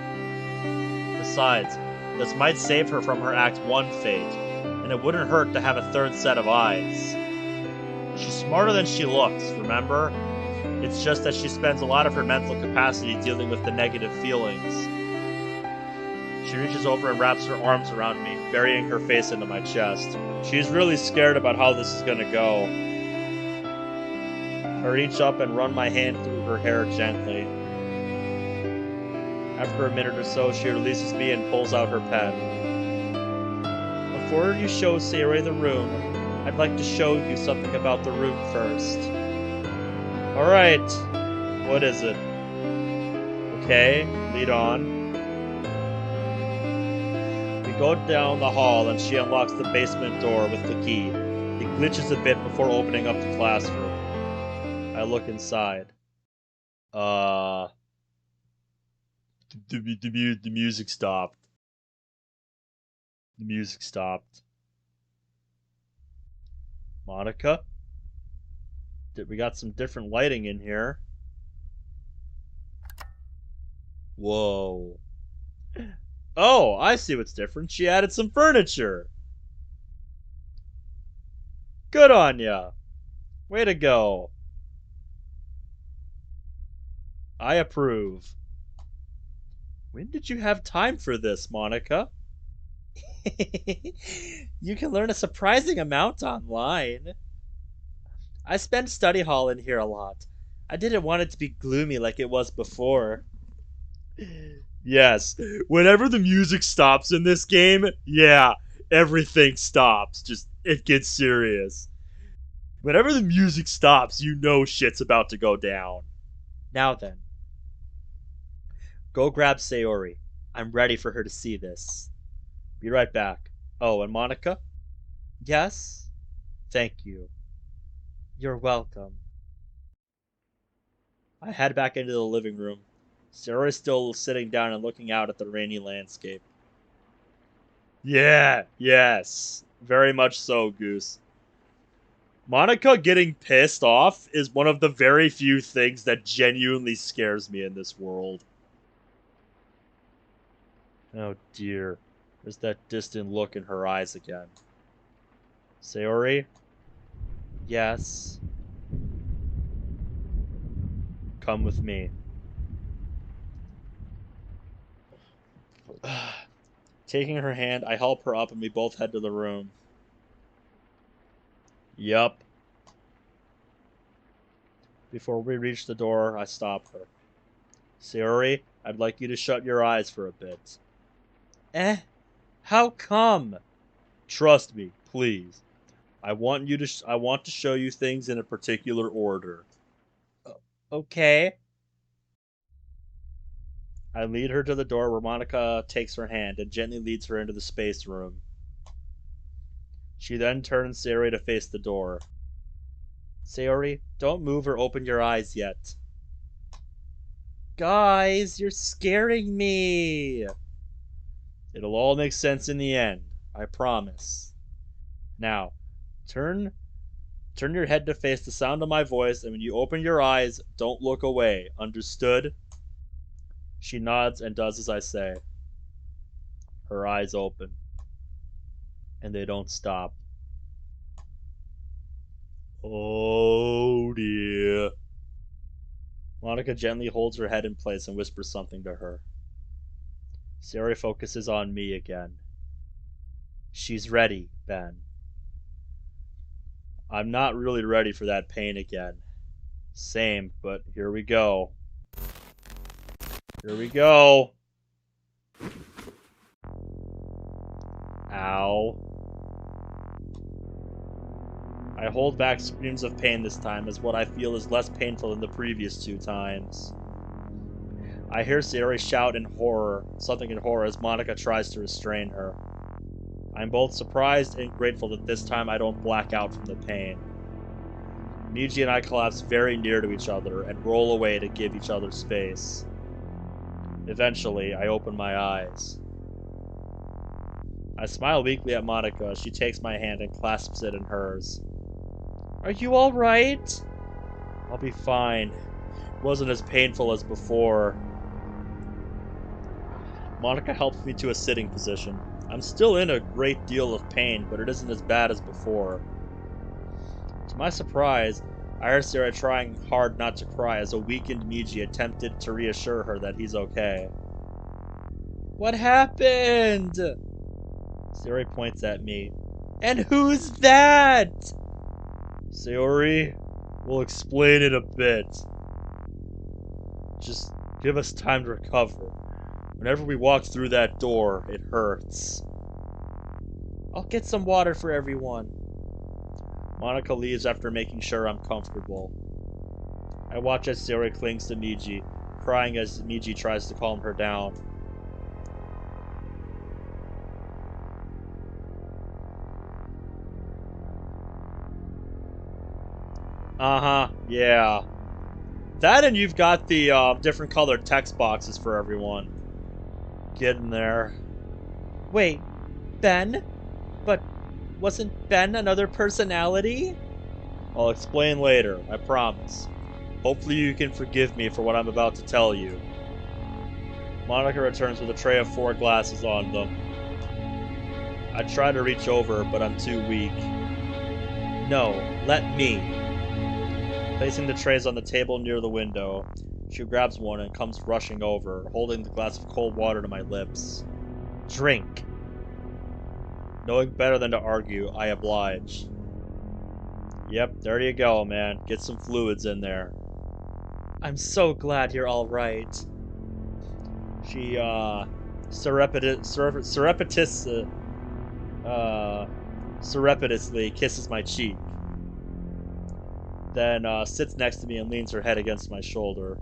Besides, this might save her from her Act 1 fate, and it wouldn't hurt to have a third set of eyes. She's smarter than she looks, remember? It's just that she spends a lot of her mental capacity dealing with the negative feelings. She reaches over and wraps her arms around me, burying her face into my chest. She's really scared about how this is gonna go. I reach up and run my hand through her hair gently. After a minute or so, she releases me and pulls out her pen. Before you show Sayori the room, I'd like to show you something about the room first. Alright, what is it? Okay, lead on. We go down the hall and she unlocks the basement door with the key. It glitches a bit before opening up the classroom. I look inside. The music stopped. The music stopped. Monica? We got some different lighting in here. Whoa. Oh, I see what's different. She added some furniture. Good on ya. Way to go. I approve. When did you have time for this, Monica? You can learn a surprising amount online. I spend study hall in here a lot. I didn't want it to be gloomy like it was before. Yes, whenever the music stops in this game, yeah, everything stops. Just, it gets serious. Whenever the music stops, you know shit's about to go down. Now then. Go grab Sayori. I'm ready for her to see this. Be right back. Oh, and Monica? Yes? Thank you. You're welcome. I head back into the living room. Sayori's still sitting down and looking out at the rainy landscape. Yeah, yes. Very much so, Goose. Monica getting pissed off is one of the very few things that genuinely scares me in this world. Oh dear. There's that distant look in her eyes again. Sayori? Yes? Come with me. Taking her hand, I help her up and we both head to the room. Yup. Before we reach the door, I stop her. Sayori, I'd like you to shut your eyes for a bit. How come? Trust me, please. I want to show you things in a particular order. Okay. I lead her to the door where Monica takes her hand and gently leads her into the space room. She then turns Sayori to face the door. Sayori, don't move or open your eyes yet. Guys, you're scaring me. It'll all make sense in the end, I promise. Now, turn your head to face the sound of my voice, and when you open your eyes, don't look away. Understood? She nods and does as I say. Her eyes open, and they don't stop. Oh dear. Monica gently holds her head in place and whispers something to her. Sayori focuses on me again. She's ready, Ben. I'm not really ready for that pain again. Same, but here we go. Here we go. Ow. I hold back screams of pain this time as what I feel is less painful than the previous 2 times. I hear Sayori shout in horror, something in horror as Monica tries to restrain her. I'm both surprised and grateful that this time I don't black out from the pain. Miji and I collapse very near to each other and roll away to give each other space. Eventually, I open my eyes. I smile weakly at Monica as she takes my hand and clasps it in hers. Are you alright? I'll be fine. It wasn't as painful as before. Monica helps me to a sitting position. I'm still in a great deal of pain, but it isn't as bad as before. To my surprise, I hear Sayori trying hard not to cry as a weakened Miji attempted to reassure her that he's okay. What happened? Sayori points at me. And who's that? Sayori, we'll explain in a bit. Just give us time to recover. Whenever we walk through that door, it hurts. I'll get some water for everyone. Monica leaves after making sure I'm comfortable. I watch as Sayori clings to Miji, crying as Miji tries to calm her down. Yeah. That and you've got the different colored text boxes for everyone. Get in there. Wait, Ben? But wasn't Ben another personality? I'll explain later, I promise. Hopefully you can forgive me for what I'm about to tell you. Monica returns with a tray of 4 glasses on them. I try to reach over, but I'm too weak. No, let me. Placing the trays on the table near the window, she grabs one and comes rushing over, holding the glass of cold water to my lips. Drink. Knowing better than to argue, I oblige. Yep, there you go, man. Get some fluids in there. I'm so glad you're alright. She, surreptitiously kisses my cheek. Then, sits next to me and leans her head against my shoulder.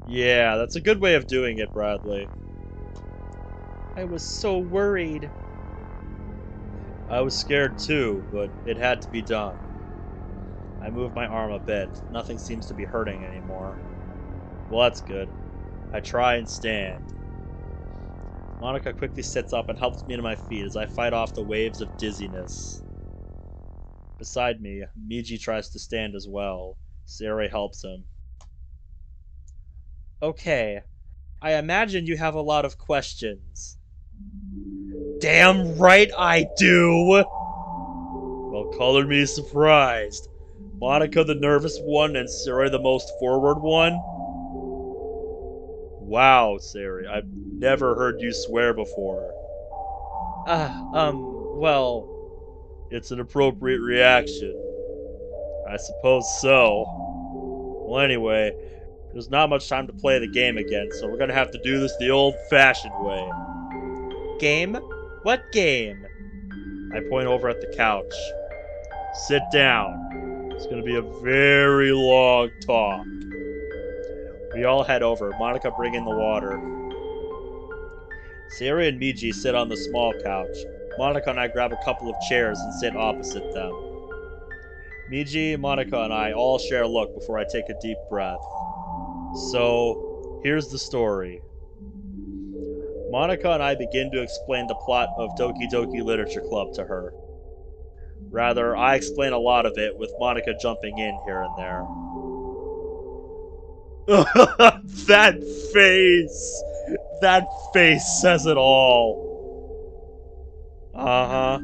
Yeah, that's a good way of doing it, Bradley. I was so worried. I was scared too, but it had to be done. I move my arm a bit. Nothing seems to be hurting anymore. Well, that's good. I try and stand. Monica quickly sits up and helps me to my feet as I fight off the waves of dizziness. Beside me, Miji tries to stand as well. Sayori helps him. Okay, I imagine you have a lot of questions. Damn right I do! Well, color me surprised. Monica the nervous one and Sayori the most forward one? Wow, Sayori, I've never heard you swear before. Well... It's an appropriate reaction. I suppose so. Well, anyway, there's not much time to play the game again, so we're gonna have to do this the old-fashioned way. Game? What game? I point over at the couch. Sit down. It's gonna be a very long talk. We all head over, Monica bringing the water. Sayori and Miji sit on the small couch. Monica and I grab a couple of chairs and sit opposite them. Miji, Monica, and I all share a look before I take a deep breath. So, here's the story. Monica and I begin to explain the plot of Doki Doki Literature Club to her. Rather, I explain a lot of it, with Monica jumping in here and there. That face! That face says it all. Uh-huh.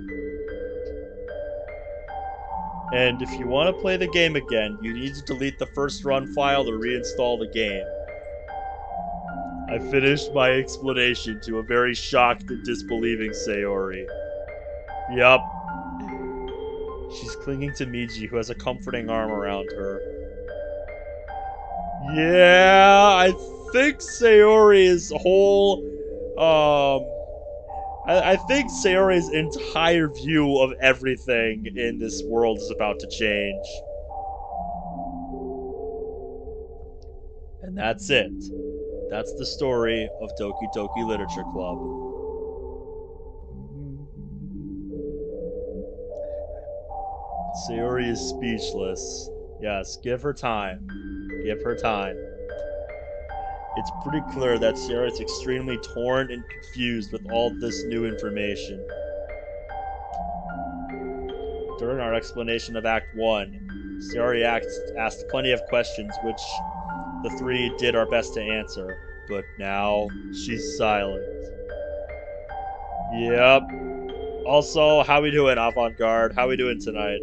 And if you want to play the game again, you need to delete the first run file to reinstall the game. I finished my explanation to a very shocked and disbelieving Sayori. Yup. She's clinging to Miji, who has a comforting arm around her. Yeah, I think Sayori's whole, I think Sayori's entire view of everything in this world is about to change. And that's it. That's the story of Doki Doki Literature Club. Sayori is speechless. Yes, give her time. Give her time. It's pretty clear that Sayori is extremely torn and confused with all this new information. During our explanation of Act 1, Sayori asked plenty of questions which the three did our best to answer, but now she's silent. Yep. Also, how we doing, Avant-Garde? How we doing tonight?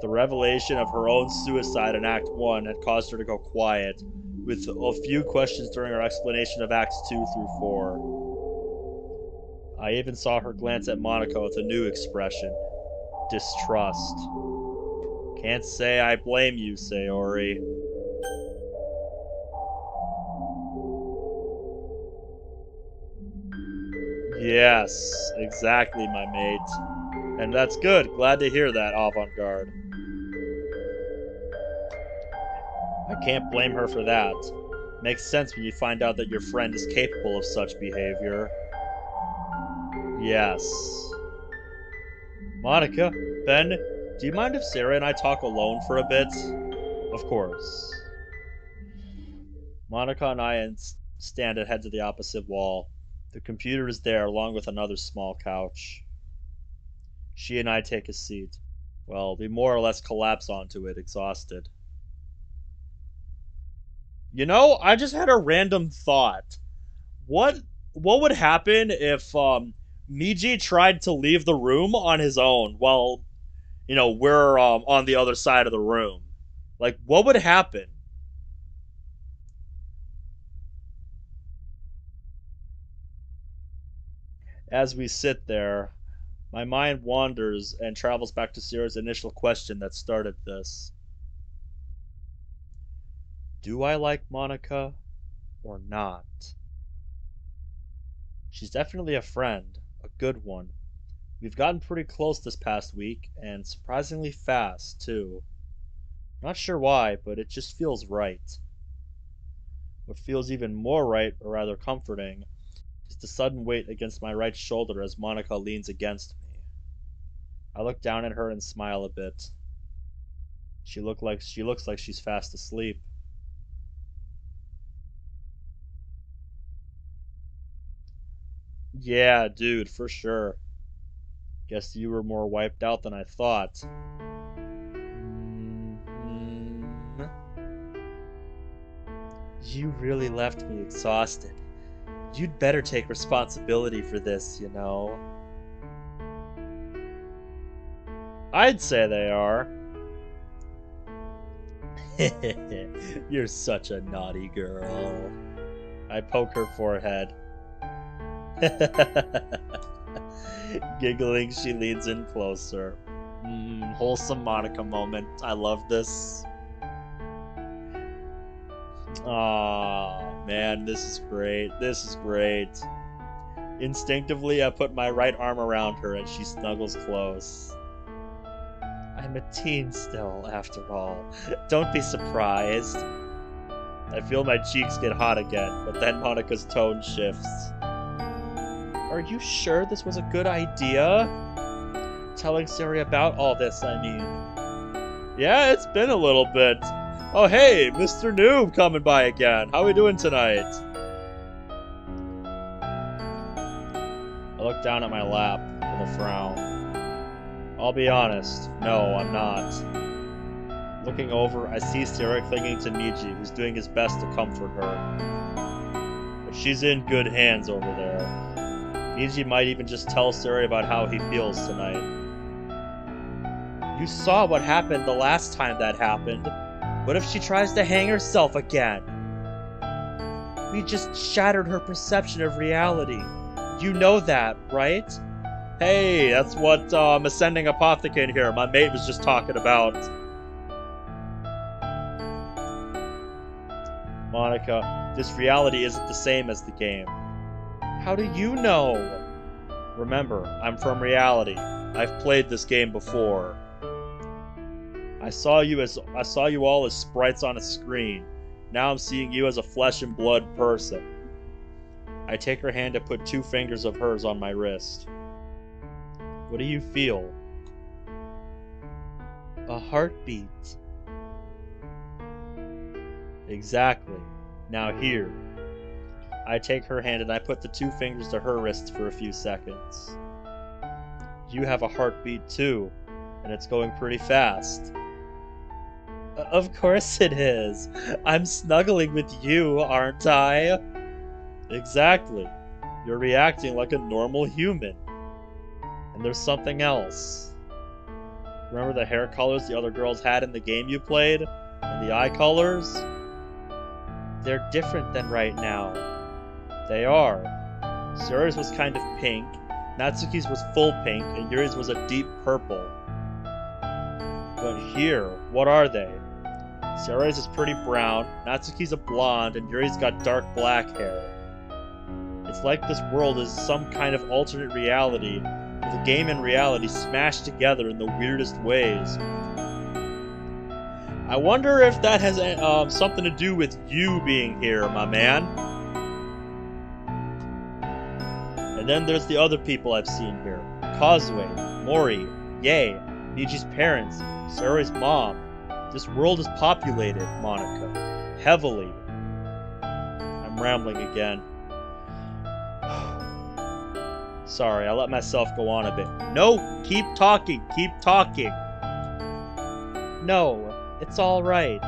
The revelation of her own suicide in Act 1 had caused her to go quiet, with a few questions during our explanation of Acts 2 through 4. I even saw her glance at Monica with a new expression. Distrust. Can't say I blame you, Sayori. Yes, exactly, my mate. And that's good. Glad to hear that, Avant-Garde. I can't blame her for that. Makes sense when you find out that your friend is capable of such behavior. Yes. Monica, Ben, do you mind if Sarah and I talk alone for a bit? Of course. Monica and I stand at heads of the opposite wall. The computer is there, along with another small couch. She and I take a seat. Well, we more or less collapse onto it, exhausted. You know, I just had a random thought. What would happen if Miji tried to leave the room on his own while, we're on the other side of the room? Like, what would happen? As we sit there, my mind wanders and travels back to Sierra's initial question that started this. Do I like Monica or not? She's definitely a friend, a good one. We've gotten pretty close this past week, and surprisingly fast, too. Not sure why, but it just feels right. What feels even more right, or rather comforting, is the sudden weight against my right shoulder as Monica leans against me. I look down at her and smile a bit. She looks like she's fast asleep. Yeah, dude, for sure. Guess you were more wiped out than I thought. You really left me exhausted. You'd better take responsibility for this, you know. I'd say they are. You're such a naughty girl. I poke her forehead. Giggling, she leans in closer. Wholesome Monica moment. I love this. Aw, man, this is great. This is great. Instinctively, I put my right arm around her and she snuggles close. I'm a teen still, after all. Don't be surprised. I feel my cheeks get hot again, but then Monica's tone shifts. Are you sure this was a good idea? Telling Sayori about all this, I mean. Yeah, it's been a little bit. Oh hey, Mr. Noob coming by again. How we doing tonight? I look down at my lap with a frown. I'll be honest, no, I'm not. Looking over, I see Sayori clinging to Miji, who's doing his best to comfort her. But she's in good hands over there. Miji might even just tell Sayori about how he feels tonight.
You saw what happened the last time that happened. What if she tries to hang herself again? We just shattered her perception of reality. You know that, right?
Hey, that's what Ascending Apothecary here, my mate, was just talking about. Monica, this reality isn't the same as the game.
How do you know?
Remember, I'm from reality. I've played this game before. I saw you all as sprites on a screen. Now I'm seeing you as a flesh and blood person. I take her hand and put 2 fingers of hers on my wrist. What do you feel?
A heartbeat.
Exactly. Now here. I take her hand and I put the 2 fingers to her wrist for a few seconds. You have a heartbeat too, and it's going pretty fast.
Of course it is. I'm snuggling with you, aren't I?
Exactly. You're reacting like a normal human. And there's something else. Remember the hair colors the other girls had in the game you played? And the eye colors?
They're different than right now.
They are. Sayori's was kind of pink, Natsuki's was full pink, and Yuri's was a deep purple. But here, what are they? Sayori's is pretty brown, Natsuki's a blonde, and Yuri's got dark black hair. It's like this world is some kind of alternate reality, with the game and reality smashed together in the weirdest ways. I wonder if that has something to do with you being here, my man. And then there's the other people I've seen here. Causeway, Mori, Yae, Miji's parents, Sayori's mom. This world is populated, Monica. Heavily. I'm rambling again. Sorry, I let myself go on a bit. No, keep talking, keep talking.
No, it's all right.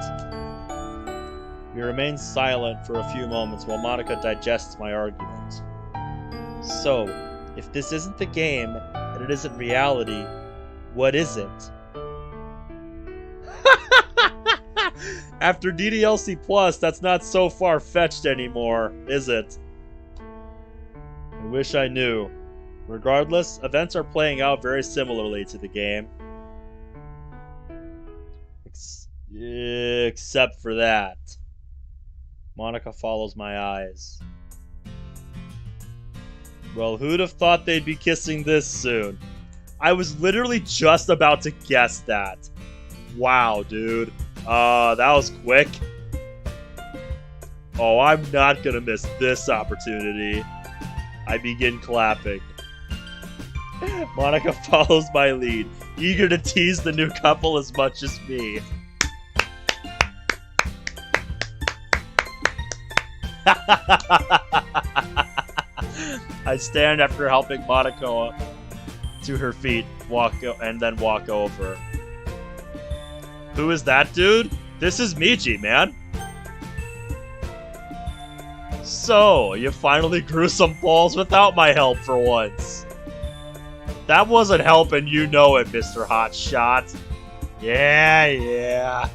We remain silent for a few moments while Monica digests my argument. So, if this isn't the game, and it isn't reality, what is it? After DDLC Plus, that's not so far-fetched anymore, is it? I wish I knew. Regardless, events are playing out very similarly to the game. Except for that. Monica follows my eyes. Well, who'd have thought they'd be kissing this soon? I was literally just about to guess that. Wow, dude. That was quick. Oh, I'm not gonna miss this opportunity. I begin clapping. Monica follows my lead, eager to tease the new couple as much as me. I stand after helping Monica to her feet, and then walk over. Who is that dude? This is Miji, man. So, you finally grew some balls without my help for once. That wasn't helping, you know it, Mr. Hotshot. Yeah.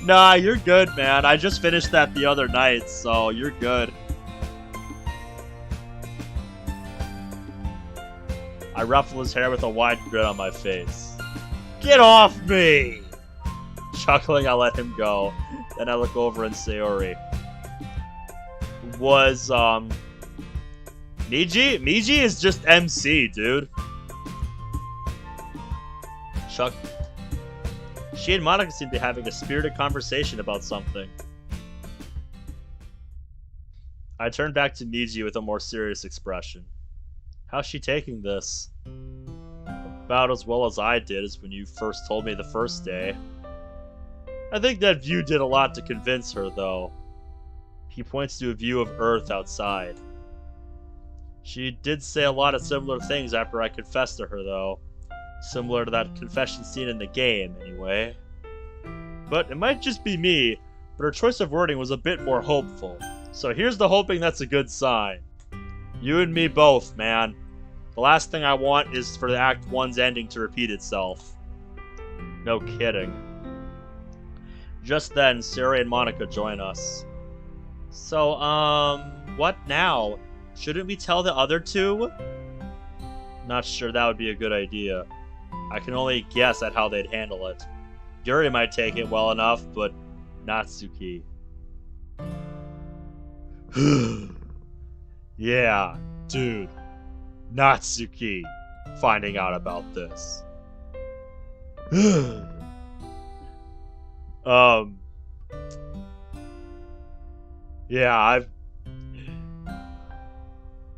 Nah, you're good, man. I just finished that the other night, so you're good. I ruffle his hair with a wide grin on my face. Get off me! Chuckling, I let him go. Then I look over and Sayori. Was, Miji? Miji is just MC, dude. Chuck. She and Monica seem to be having a spirited conversation about something. I turn back to Miji with a more serious expression. How's she taking this? About as well as I did as when you first told me the first day. I think that view did a lot to convince her, though. He points to a view of Earth outside. She did say a lot of similar things after I confessed to her, though. Similar to that confession scene in the game, anyway. But it might just be me, but her choice of wording was a bit more hopeful. So here's the hoping that's a good sign. You and me both, man. The last thing I want is for the Act 1's ending to repeat itself. No kidding. Just then, Sayori and Monika join us. So, what now? Shouldn't we tell the other two? Not sure that would be a good idea. I can only guess at how they'd handle it. Yuri might take it well enough, but Natsuki. Yeah, dude. Natsuki finding out about this. Yeah, I've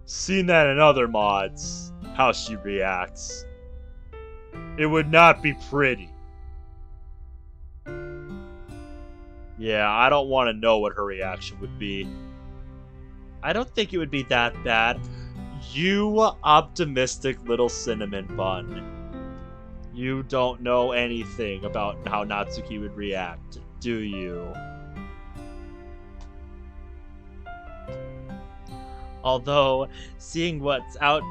seen that in other mods, how she reacts. It would not be pretty. Yeah, I don't want to know what her reaction would be. I don't think it would be that bad. You optimistic little cinnamon bun. You don't know anything about how Natsuki would react, do you? Although, seeing what's out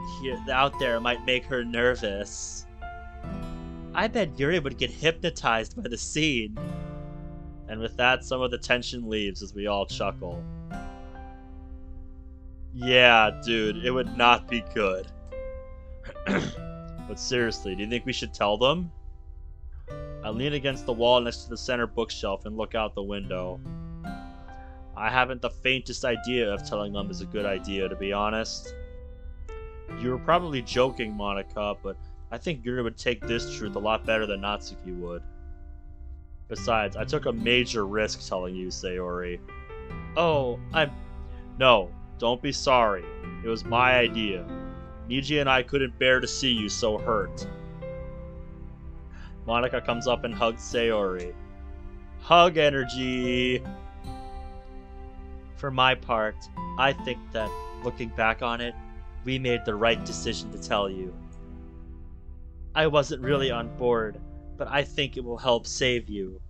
there might make her nervous. I bet Yuri would get hypnotized by the scene. And with that, some of the tension leaves as we all chuckle. Yeah, dude, it would not be good. But seriously, do you think we should tell them? I lean against the wall next to the center bookshelf and look out the window. I haven't the faintest idea if telling them is a good idea, to be honest. You were probably joking, Monika, but I think Yuri would take this truth a lot better than Natsuki would. Besides, I took a major risk telling you, Sayori. Oh, No, don't be sorry. It was my idea. Niji and I couldn't bear to see you so hurt. Monika comes up and hugs Sayori. Hug energy! For my part, I think that, looking back on it, we made the right decision to tell you. I wasn't really on board, but I think it will help save you.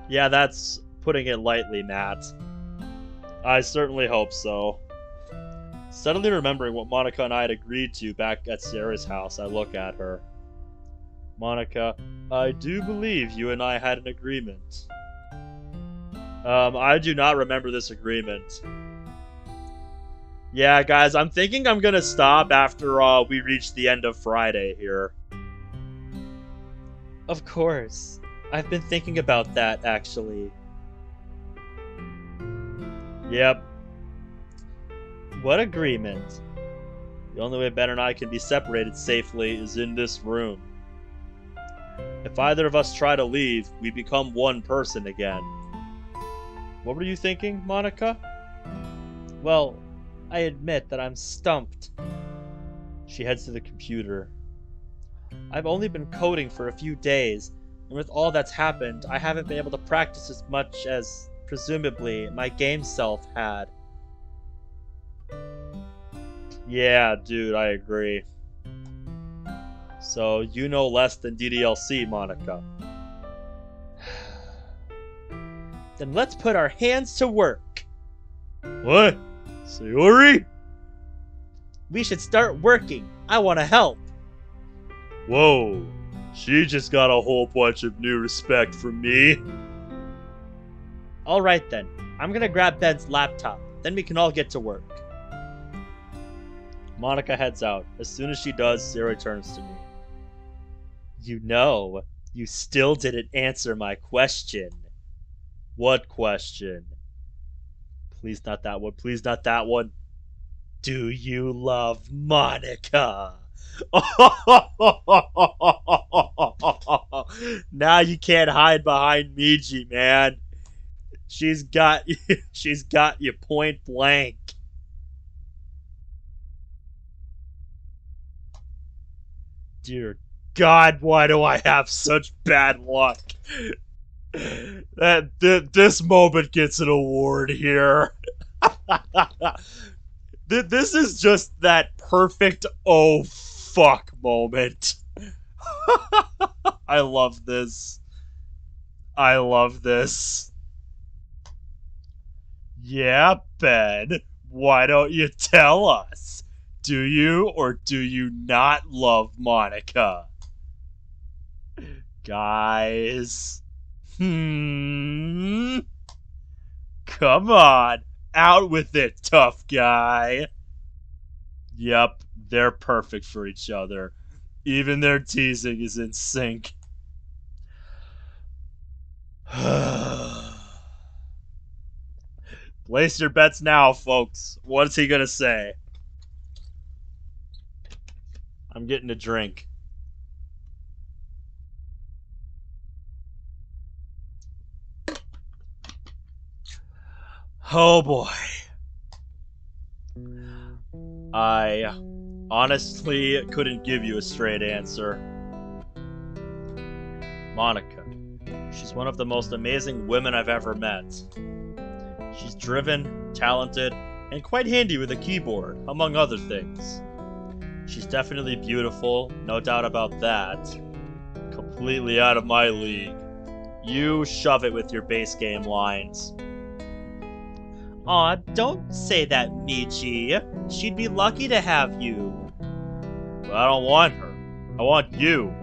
Yeah, that's putting it lightly, Matt. I certainly hope so. Suddenly remembering what Monika and I had agreed to back at Sarah's house, I look at her. Monika, I do believe you and I had an agreement. I do not remember this agreement. Yeah, guys, I'm thinking I'm gonna stop after we reach the end of Friday here. Of course. I've been thinking about that, actually. Yep. What agreement? The only way Ben and I can be separated safely is in this room. If either of us try to leave, we become one person again. What were you thinking, Monika? Well, I admit that I'm stumped. She heads to the computer. I've only been coding for a few days, and with all that's happened, I haven't been able to practice as much as, presumably, my game self had. Yeah, dude, I agree. So, you know less than DDLC, Monika. Then let's put our hands to work. What? Sayori? We should start working. I want to help. Whoa. She just got a whole bunch of new respect from me. Alright then. I'm gonna grab Ben's laptop. Then we can all get to work. Monika heads out. As soon as she does, Sayori turns to me. You know, you still didn't answer my question. What question? Please not that one. Please not that one. Do you love Monika? Now you can't hide behind Miji, man. She's got you point blank. Dear God, why do I have such bad luck? This moment gets an award here. This is just that perfect oh fuck moment. I love this. I love this. Yeah, Ben. Why don't you tell us? Do you or do you not love Monica? Guys. Hmm. Come on. Out with it, tough guy. Yep, they're perfect for each other. Even their teasing is in sync. Place your bets now, folks. What's he gonna say? I'm getting a drink. Oh boy. I honestly couldn't give you a straight answer. Monica. She's one of the most amazing women I've ever met. She's driven, talented, and quite handy with a keyboard, among other things. She's definitely beautiful, no doubt about that. Completely out of my league. You shove it with your base game lines. Aw, don't say that, Michi. She'd be lucky to have you. But I don't want her. I want you.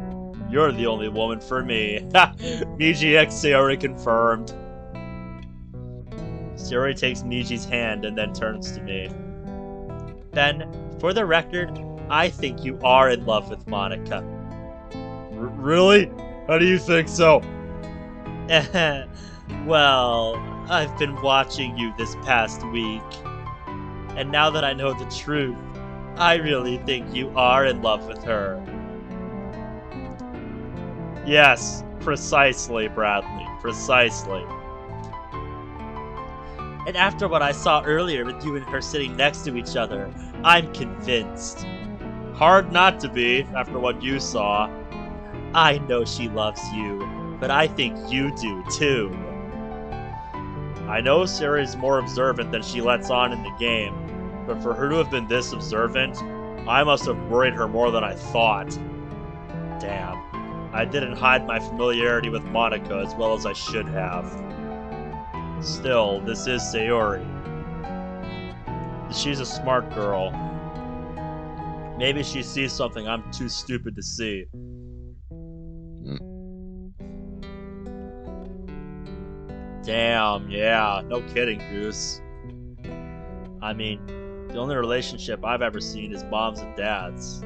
You're the only woman for me. Ha! Michi X Sayori confirmed. Sayori takes Michi's hand and then turns to me. Ben, for the record, I think you are in love with Monica. Really? How do you think so? Well, I've been watching you this past week. And now that I know the truth, I really think you are in love with her. Yes, precisely, Bradley. Precisely. And after what I saw earlier with you and her sitting next to each other, I'm convinced. Hard not to be, after what you saw. I know she loves you, but I think you do too. I know Sayori's more observant than she lets on in the game, but for her to have been this observant, I must have worried her more than I thought. Damn. I didn't hide my familiarity with Monica as well as I should have. Still, this is Sayori. She's a smart girl. Maybe she sees something I'm too stupid to see. Damn, yeah, no kidding, Goose. I mean, the only relationship I've ever seen is moms and dads.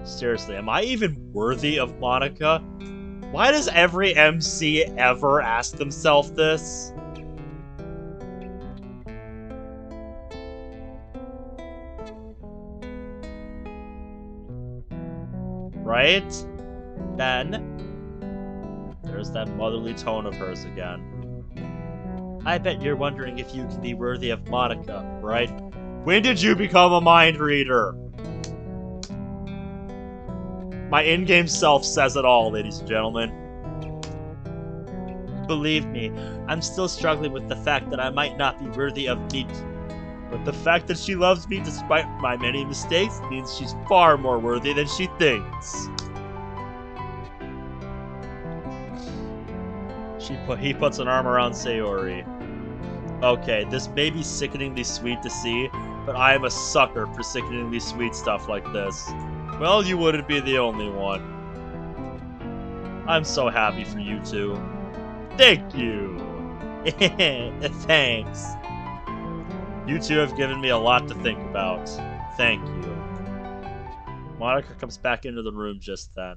Seriously, am I even worthy of Monica? Why does every MC ever ask themselves this? Right? Then, there's that motherly tone of hers again. I bet you're wondering if you can be worthy of Monica, right? When did you become a mind reader? My in-game self says it all, ladies and gentlemen. Believe me, I'm still struggling with the fact that I might not be worthy of me. But the fact that she loves me despite my many mistakes means she's far more worthy than she thinks. He puts an arm around Sayori. Okay, this may be sickeningly sweet to see, but I am a sucker for sickeningly sweet stuff like this. Well, you wouldn't be the only one. I'm so happy for you two. Thank you! Thanks. You two have given me a lot to think about. Thank you. Monica comes back into the room just then.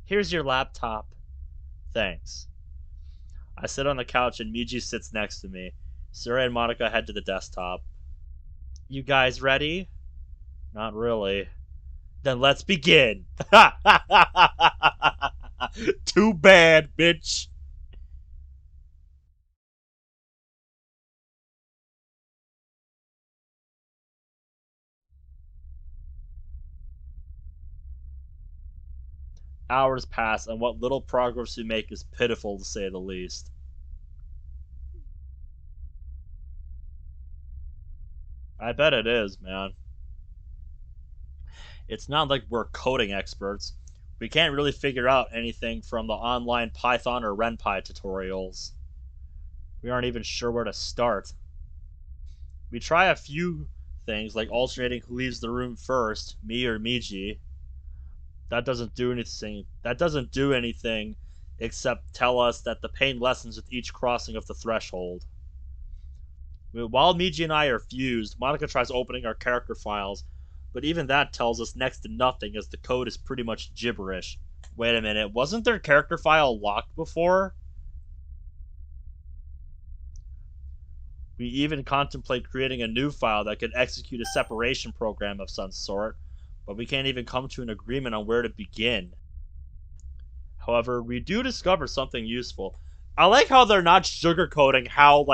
Here's your laptop. Thanks. I sit on the couch and Miji sits next to me. Sayori and Monica head to the desktop. You guys ready? Not really. Then let's begin. Too bad, bitch. Hours pass, and what little progress we make is pitiful to say the least. I bet it is, man. It's not like we're coding experts. We can't really figure out anything from the online Python or RenPy tutorials. We aren't even sure where to start. We try a few things, like alternating who leaves the room first, me or Miji. That doesn't do anything. That doesn't do anything except tell us that the pain lessens with each crossing of the threshold. While Miji and I are fused, Monica tries opening our character files, but even that tells us next to nothing as the code is pretty much gibberish. Wait a minute, wasn't their character file locked before? We even contemplate creating a new file that could execute a separation program of some sort, but we can't even come to an agreement on where to begin. However, we do discover something useful. I like how they're not sugarcoating how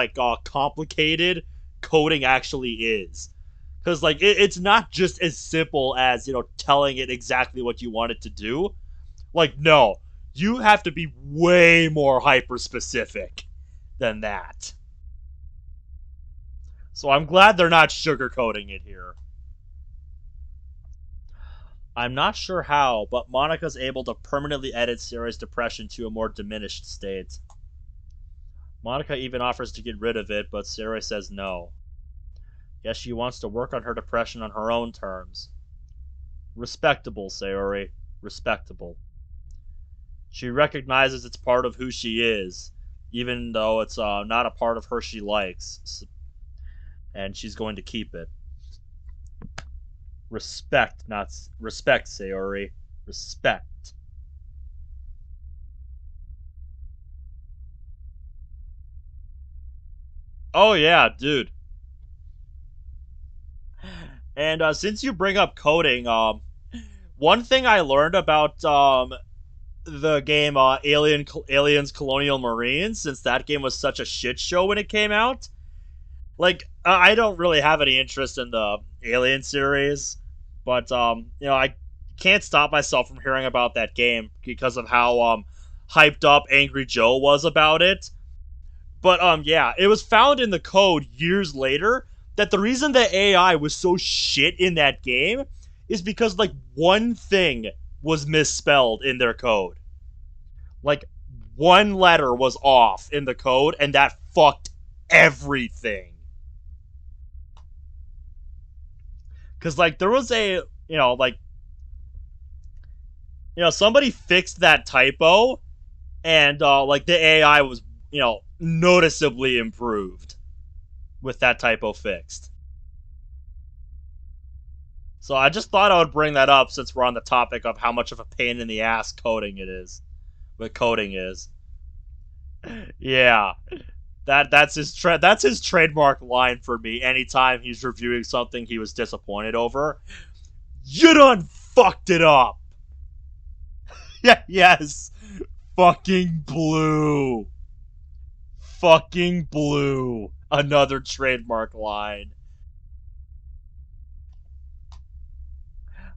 complicated coding actually is, because it's not just as simple as telling it exactly what you want it to do. Like, no, you have to be way more hyper specific than that. So I'm glad they're not sugarcoating it here. I'm not sure how, but Monica's able to permanently edit Sayori's depression to a more diminished state. Monica even offers to get rid of it, but Sayori says no. Guess she wants to work on her depression on her own terms. Respectable, Sayori. Respectable. She recognizes it's part of who she is, even though it's not a part of her she likes, and she's going to keep it. Respect, not respect, Sayori. Respect. Oh yeah, dude. And since you bring up coding, one thing I learned about the game Aliens Colonial Marines, since that game was such a shit show when it came out. Like, I don't really have any interest in the Alien series, but I can't stop myself from hearing about that game because of how hyped up Angry Joe was about it. But yeah, it was found in the code years later that the reason the AI was so shit in that game is because one thing was misspelled in their code. Like, one letter was off in the code, and that fucked everything. Because there was somebody fixed that typo, and the AI was noticeably improved with that typo fixed. So I just thought I would bring that up since we're on the topic of how much of a pain in the ass coding it is. What coding is. Yeah. That's his trademark line for me anytime he's reviewing something he was disappointed over. You done fucked it up. Yeah, yes. Fucking blue. Fucking blue. Another trademark line.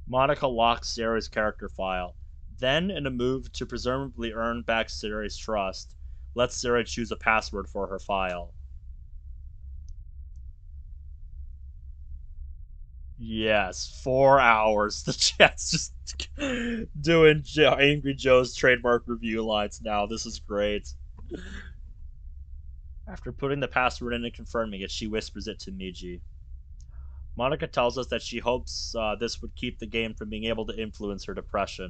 Monica locks Sayori's character file. Then, in a move to presumably earn back Sayori's trust, lets Sayori choose a password for her file. Yes, 4 hours. The chat's just doing Angry Joe's trademark review lines now. This is great. After putting the password in and confirming it, she whispers it to Miji. Monica tells us that she hopes this would keep the game from being able to influence her depression.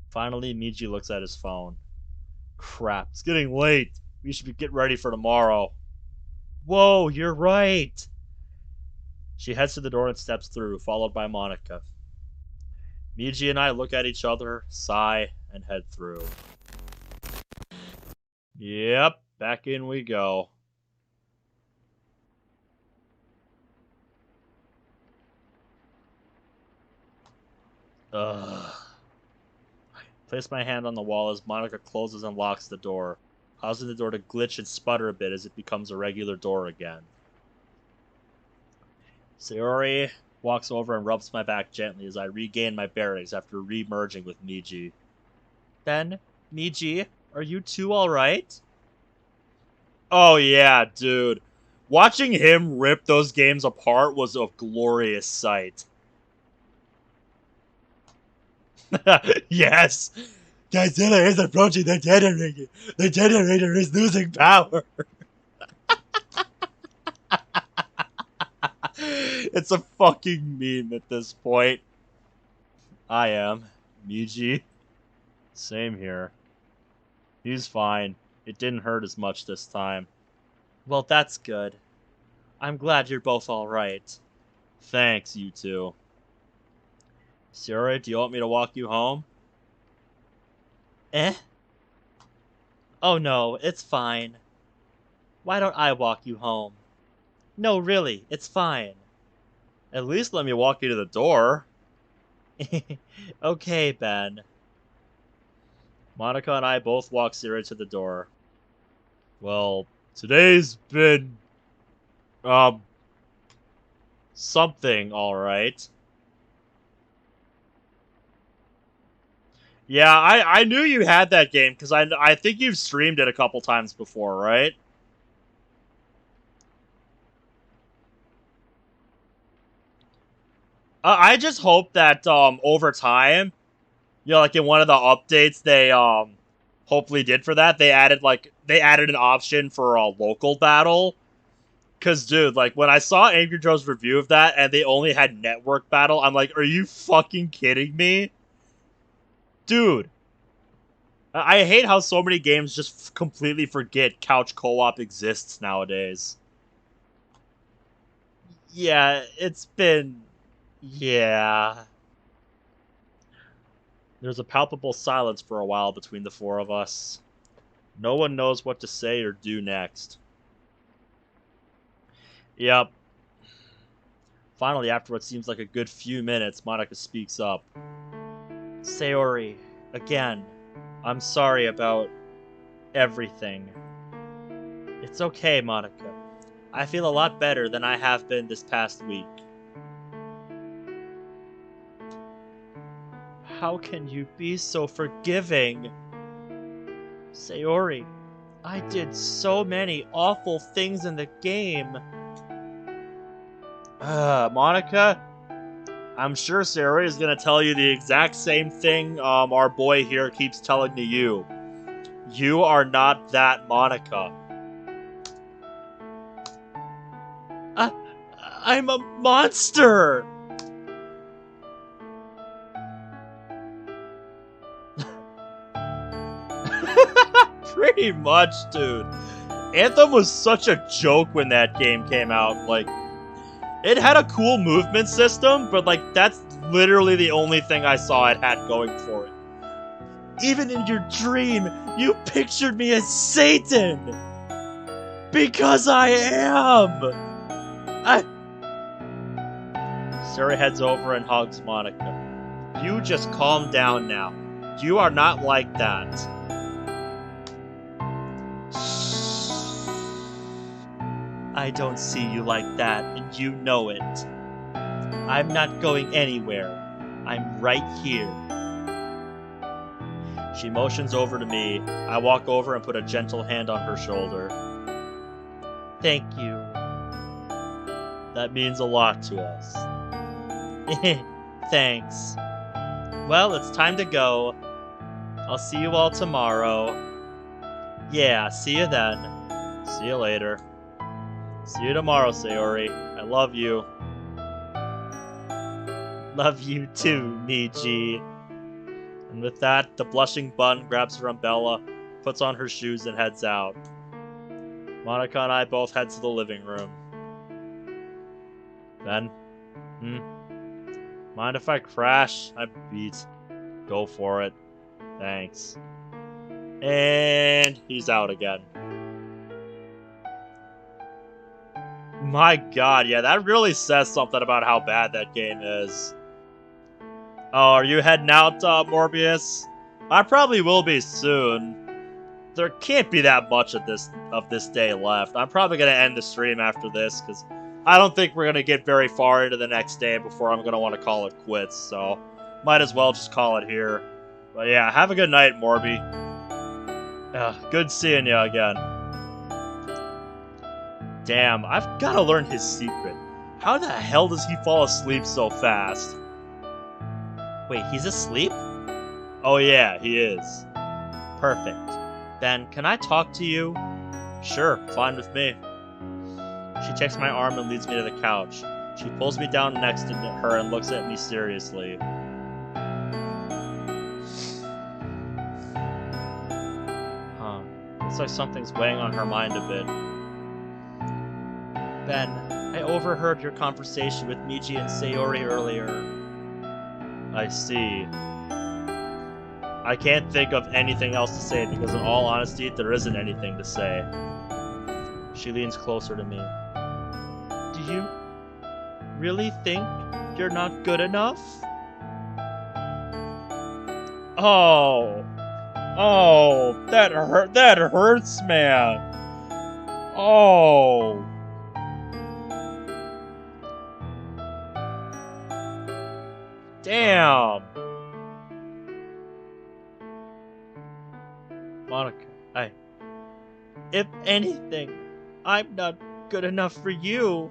Finally, Miji looks at his phone. Crap, it's getting late. We should get ready for tomorrow. Whoa, you're right. She heads to the door and steps through, followed by Monica. Miji and I look at each other, sigh, and head through. Yep, back in we go. Ugh. Place my hand on the wall as Monica closes and locks the door, causing the door to glitch and sputter a bit as it becomes a regular door again. Sayori walks over and rubs my back gently as I regain my bearings after re-merging with Miji. Then, Miji, are you two alright? Oh yeah, dude. Watching him rip those games apart was a glorious sight. Yes! Godzilla is approaching the generator. The generator is losing power. It's a fucking meme at this point. I am. Miji. Same here. He's fine. It didn't hurt as much this time. Well, that's good. I'm glad you're both alright. Thanks, you two. Sayori, do you want me to walk you home? Eh? Oh no, it's fine. Why don't I walk you home? No, really, it's fine. At least let me walk you to the door. Okay, Ben. Monica and I both walk Sayori to the door. Well, today's been... something, alright. Yeah, I knew you had that game, because I think you've streamed it a couple times before, right? I just hope that, over time, you know, like in one of the updates they, hopefully did for that, they added an option for a local battle. Cause, dude, like, when I saw Angry Joe's review of that, and they only had network battle, I'm like, are you fucking kidding me? Dude. I hate how so many games just completely forget couch co-op exists nowadays. Yeah, it's been... Yeah. There's a palpable silence for a while between the four of us. No one knows what to say or do next. Yep. Finally, after what seems like a good few minutes, Monica speaks up. Sayori, again, I'm sorry about everything. It's okay, Monica. I feel a lot better than I have been this past week. How can you be so forgiving? Sayori, I did so many awful things in the game. Monica, I'm sure Sayori is gonna tell you the exact same thing our boy here keeps telling to you. You are not that Monica. I'm a monster! Pretty much, dude. Anthem was such a joke when that game came out. Like, it had a cool movement system, but like, that's literally the only thing I saw it had going for it. Even in your dream, you pictured me as Satan! Because I am! Sayori heads over and hugs Monica. You just calm down now. You are not like that. I don't see you like that, and you know it. I'm not going anywhere. I'm right here. She motions over to me. I walk over and put a gentle hand on her shoulder. Thank you. That means a lot to us. Thanks. Well, it's time to go. I'll see you all tomorrow. Yeah, see you then. See you later. See you tomorrow, Sayori. I love you. Love you too, Miji. And with that, the blushing bun grabs her umbrella, puts on her shoes, and heads out. Monica and I both head to the living room. Ben? Mind if I crash? I'm beat. Go for it. Thanks. And he's out again. My god, yeah, that really says something about how bad that game is. Oh, are you heading out, Morbius? I probably will be soon. There can't be that much of this day left. I'm probably going to end the stream after this, because I don't think we're going to get very far into the next day before I'm going to want to call it quits, so might as well just call it here. But yeah, have a good night, Morby. Good seeing you again. Damn, I've got to learn his secret. How the hell does he fall asleep so fast? Wait, he's asleep? Oh yeah, he is.
Perfect. Then, can I talk to you?
Sure, fine with me.
She takes my arm and leads me to the couch. She pulls me down next to her and looks at me seriously. Looks like something's weighing on her mind a bit. Ben, I overheard your conversation with Miji and Sayori earlier.
I see. I can't think of anything else to say because in all honesty, there isn't anything to say.
She leans closer to me. Do you really think you're not good enough?
Oh, that hurts, man. Oh. Damn.
Monica, if anything, I'm not good enough for you.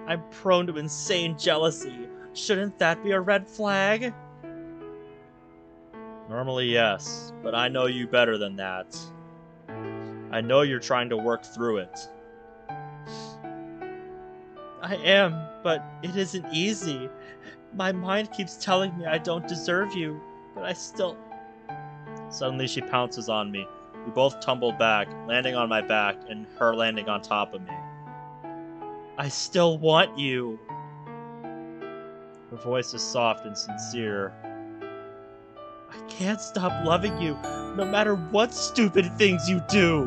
I'm prone to insane jealousy. Shouldn't that be a red flag?
Normally, yes, but I know you better than that. I know you're trying to work through it.
I am, but it isn't easy. My mind keeps telling me I don't deserve you, but I still...
Suddenly she pounces on me. We both tumble back, landing on my back, and her landing on top of me.
I still want you.
Her voice is soft and sincere.
I can't stop loving you, no matter what stupid things you do.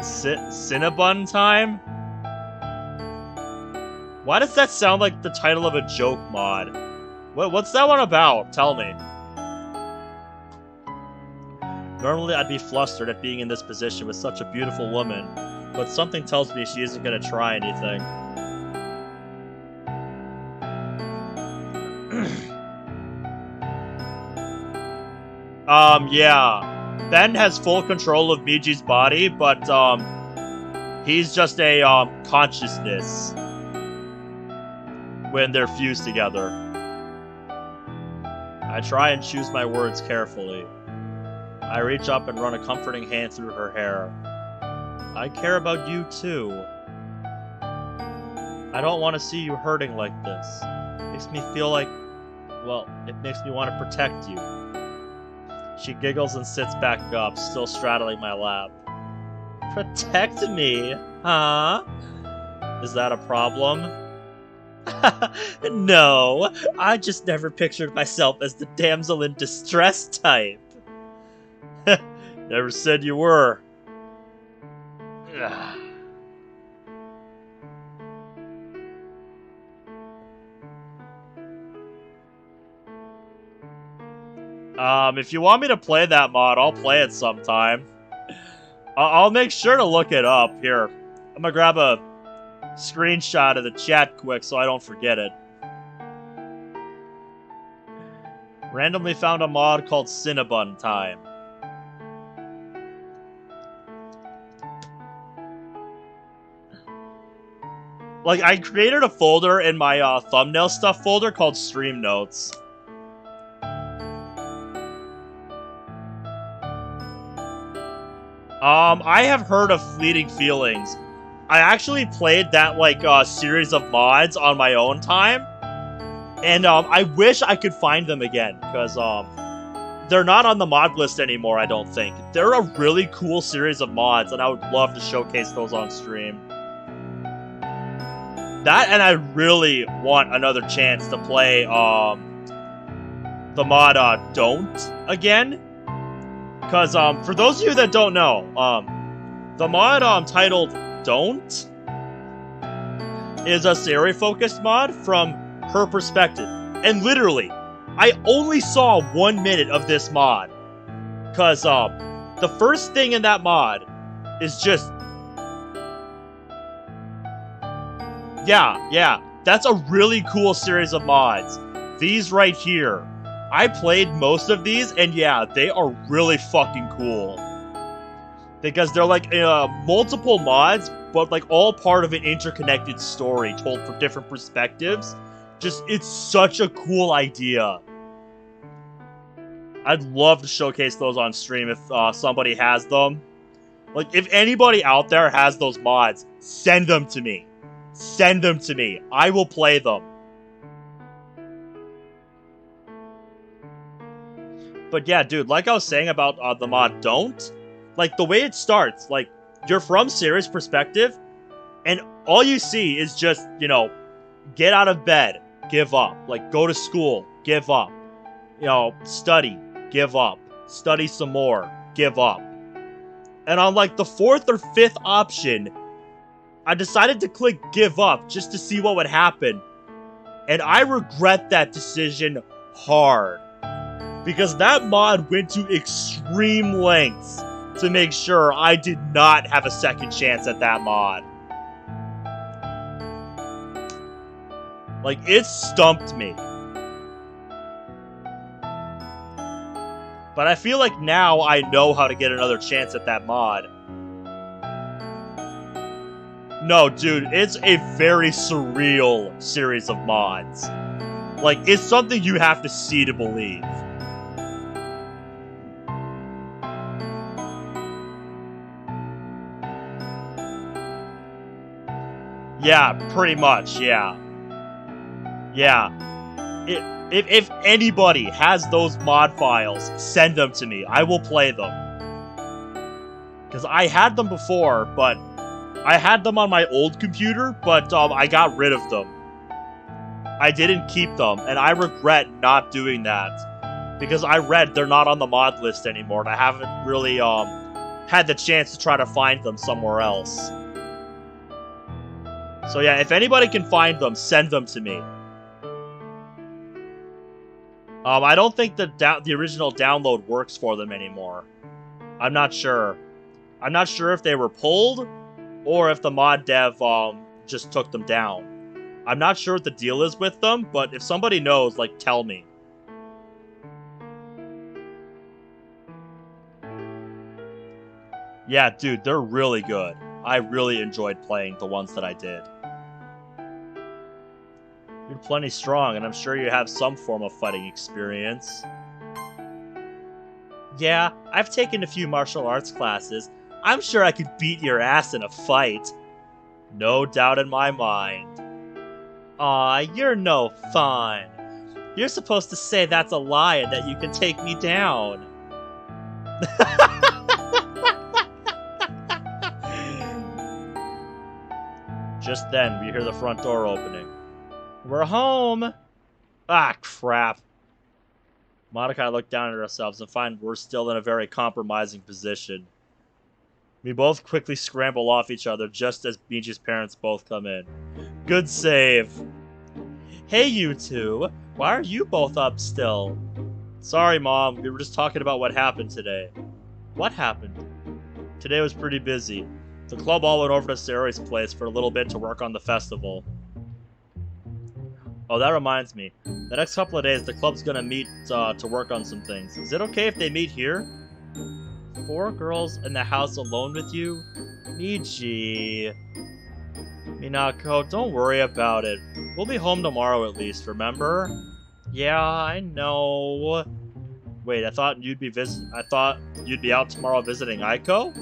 Cinnabon time? Why does that sound like the title of a joke mod? What's that one about? Tell me. Normally I'd be flustered at being in this position with such a beautiful woman, but something tells me she isn't gonna try anything. Yeah. Ben has full control of Miji's body, but, he's just a, consciousness when they're fused together. I try and choose my words carefully. I reach up and run a comforting hand through her hair. I care about you, too. I don't want to see you hurting like this. It makes me feel like, well, it makes me want to protect you. She giggles and sits back up, still straddling my lap.
Protect me, huh?
Is that a problem?
No, I just never pictured myself as the damsel in distress type.
Never said you were. If you want me to play that mod, I'll play it sometime. I'll make sure to look it up. Here, I'm gonna grab a screenshot of the chat quick so I don't forget it. Randomly found a mod called Cinnabon Time. Like, I created a folder in my thumbnail stuff folder called Stream Notes. I have heard of Fleeting Feelings. I actually played that, like, series of mods on my own time. And, I wish I could find them again, because, they're not on the mod list anymore, I don't think. They're a really cool series of mods, and I would love to showcase those on stream. That, and I really want another chance to play, the mod, Don't again. Because, for those of you that don't know, the mod, titled Don't is a Sayori-focused mod from her perspective. And literally, I only saw 1 minute of this mod. Because, the first thing in that mod is just... Yeah, that's a really cool series of mods. These right here. I played most of these, and yeah, they are really fucking cool. Because they're like multiple mods, but like all part of an interconnected story told from different perspectives. Just, it's such a cool idea. I'd love to showcase those on stream if somebody has them. Like, if anybody out there has those mods, send them to me. Send them to me. I will play them. But yeah, dude, like I was saying about the mod Don't, like, the way it starts, like, you're from Sayori's perspective, and all you see is just, you know, get out of bed, give up. Like, go to school, give up. You know, study, give up. Study some more, give up. And on, like, the 4th or 5th option, I decided to click give up just to see what would happen. And I regret that decision hard. Because that mod went to extreme lengths to make sure I did not have a second chance at that mod. Like, it stumped me. But I feel like now I know how to get another chance at that mod. No, dude, it's a very surreal series of mods. Like, it's something you have to see to believe. Yeah, pretty much, yeah. Yeah. If anybody has those mod files, send them to me. I will play them. Because I had them before, but... I had them on my old computer, but I got rid of them. I didn't keep them, and I regret not doing that. Because I read they're not on the mod list anymore, and I haven't really had the chance to try to find them somewhere else. So yeah, if anybody can find them, send them to me. I don't think the original download works for them anymore. I'm not sure. I'm not sure if they were pulled, or if the mod dev just took them down. I'm not sure what the deal is with them, but if somebody knows, like, tell me. Yeah, dude, they're really good. I really enjoyed playing the ones that I did. You're plenty strong, and I'm sure you have some form of fighting experience. Yeah, I've taken a few martial arts classes. I'm sure I could beat your ass in a fight. No doubt in my mind. Aw, you're no fun. You're supposed to say that's a lie and that you can take me down. Just then, we hear the front door opening. We're home! Ah, crap. Monica and I look down at ourselves and find we're still in a very compromising position. We both quickly scramble off each other just as Michi's parents both come in. Good save. Hey, you two. Why are you both up still? Sorry, Mom. We were just talking about what happened today. What happened? Today was pretty busy. The club all went over to Sayori's place for a little bit to work on the festival. Oh, that reminds me. The next couple of days, the club's gonna meet to work on some things. Is it okay if they meet here? 4 girls in the house alone with you? Michi. Minako, don't worry about it. We'll be home tomorrow at least, remember? Yeah, I know. Wait, I thought you'd be out tomorrow visiting Aiko?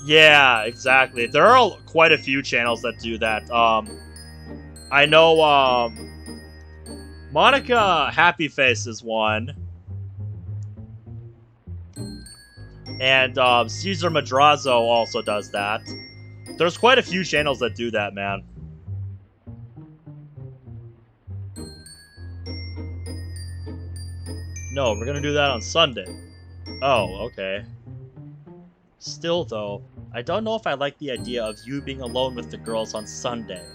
Yeah, exactly. There are quite a few channels that do that. I know, Monica Happy Face is one. And, Caesar Madrazo also does that. There's quite a few channels that do that, man. No, we're gonna do that on Sunday. Oh, okay. Still, though, I don't know if I like the idea of you being alone with the girls on Sunday.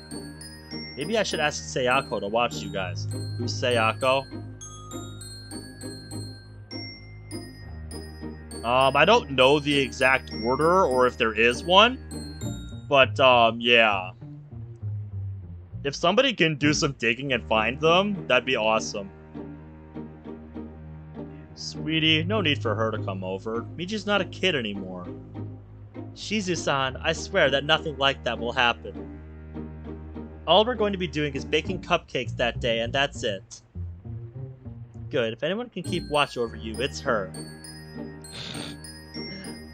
Maybe I should ask Sayako to watch you guys. Who's Sayako? I don't know the exact order or if there is one, but, yeah. If somebody can do some digging and find them, that'd be awesome. Sweetie, no need for her to come over. Michi's not a kid anymore.
Shizu-san, I swear that nothing like that will happen. All we're going to be doing is baking cupcakes that day, and that's it. Good. If anyone can keep watch over you, it's her.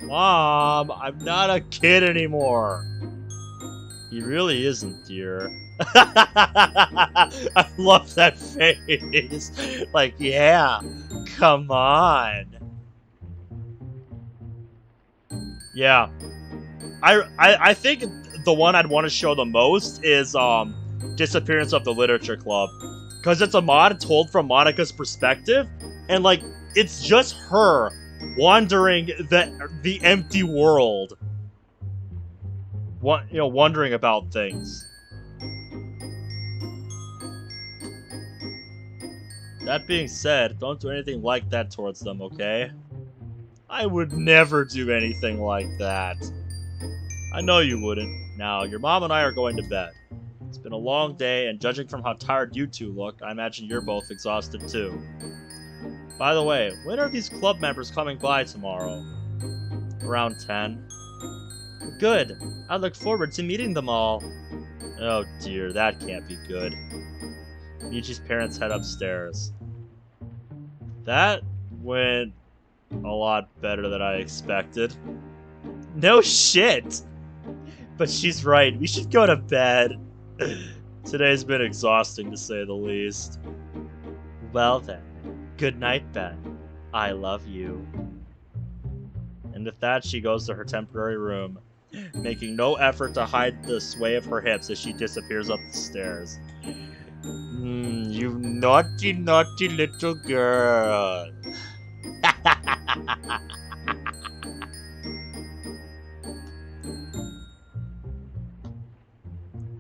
Mom, I'm not a kid anymore. He really isn't, dear. I love that face. Like, yeah, come on. Yeah. I think the one I'd want to show the most is Disappearance of the Literature Club. Because it's a mod told from Monika's perspective, and like, it's just her wandering the empty world. Wondering about things. That being said, don't do anything like that towards them, okay? I would never do anything like that. I know you wouldn't. Now, your mom and I are going to bed. It's been a long day, and judging from how tired you two look, I imagine you're both exhausted too. By the way, when are these club members coming by tomorrow? Around 10. Good. I look forward to meeting them all. Oh dear, that can't be good. Michi's parents head upstairs. That went a lot better than I expected. No shit! But she's right, we should go to bed. Today's been exhausting, to say the least. Well then, good night, Ben. I love you. And with that, she goes to her temporary room, making no effort to hide the sway of her hips as she disappears up the stairs. You naughty, naughty little girl.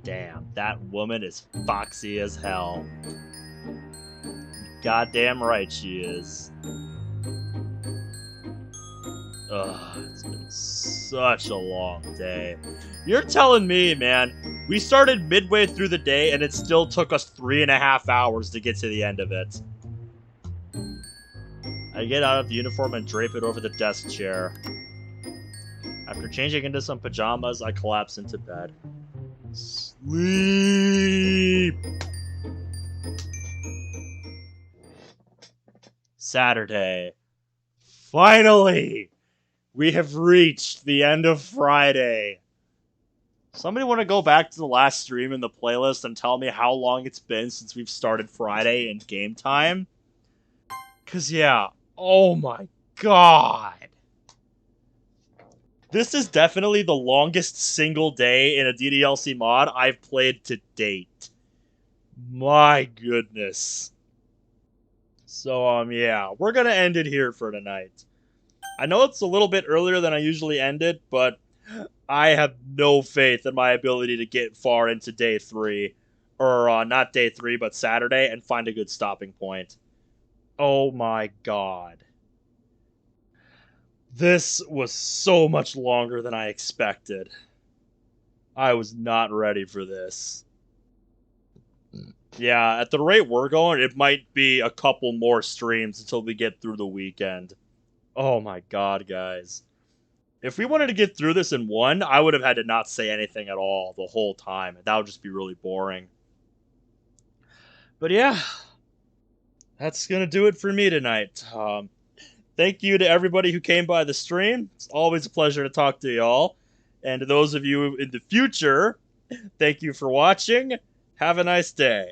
Damn, that woman is foxy as hell. Goddamn right she is. Ugh, it's been such a long day. You're telling me, man, we started midway through the day and it still took us 3.5 hours to get to the end of it. I get out of the uniform and drape it over the desk chair. After changing into some pajamas, I collapse into bed. Sleep! Saturday. Finally! We have reached the end of Friday. Somebody want to go back to the last stream in the playlist and tell me how long it's been since we've started Friday in game time? Cause yeah, oh my god. This is definitely the longest single day in a DDLC mod I've played to date. My goodness. So, yeah, we're gonna end it here for tonight. I know it's a little bit earlier than I usually end it, but I have no faith in my ability to get far into day 3. Or, not day 3, but Saturday, and find a good stopping point. Oh my god. This was so much longer than I expected. I was not ready for this. Yeah, at the rate we're going, it might be a couple more streams until we get through the weekend. Oh my god, guys. If we wanted to get through this in one, I would have had to not say anything at all the whole time. That would just be really boring. But yeah, that's gonna do it for me tonight. Thank you to everybody who came by the stream. It's always a pleasure to talk to y'all. And to those of you in the future, thank you for watching. Have a nice day.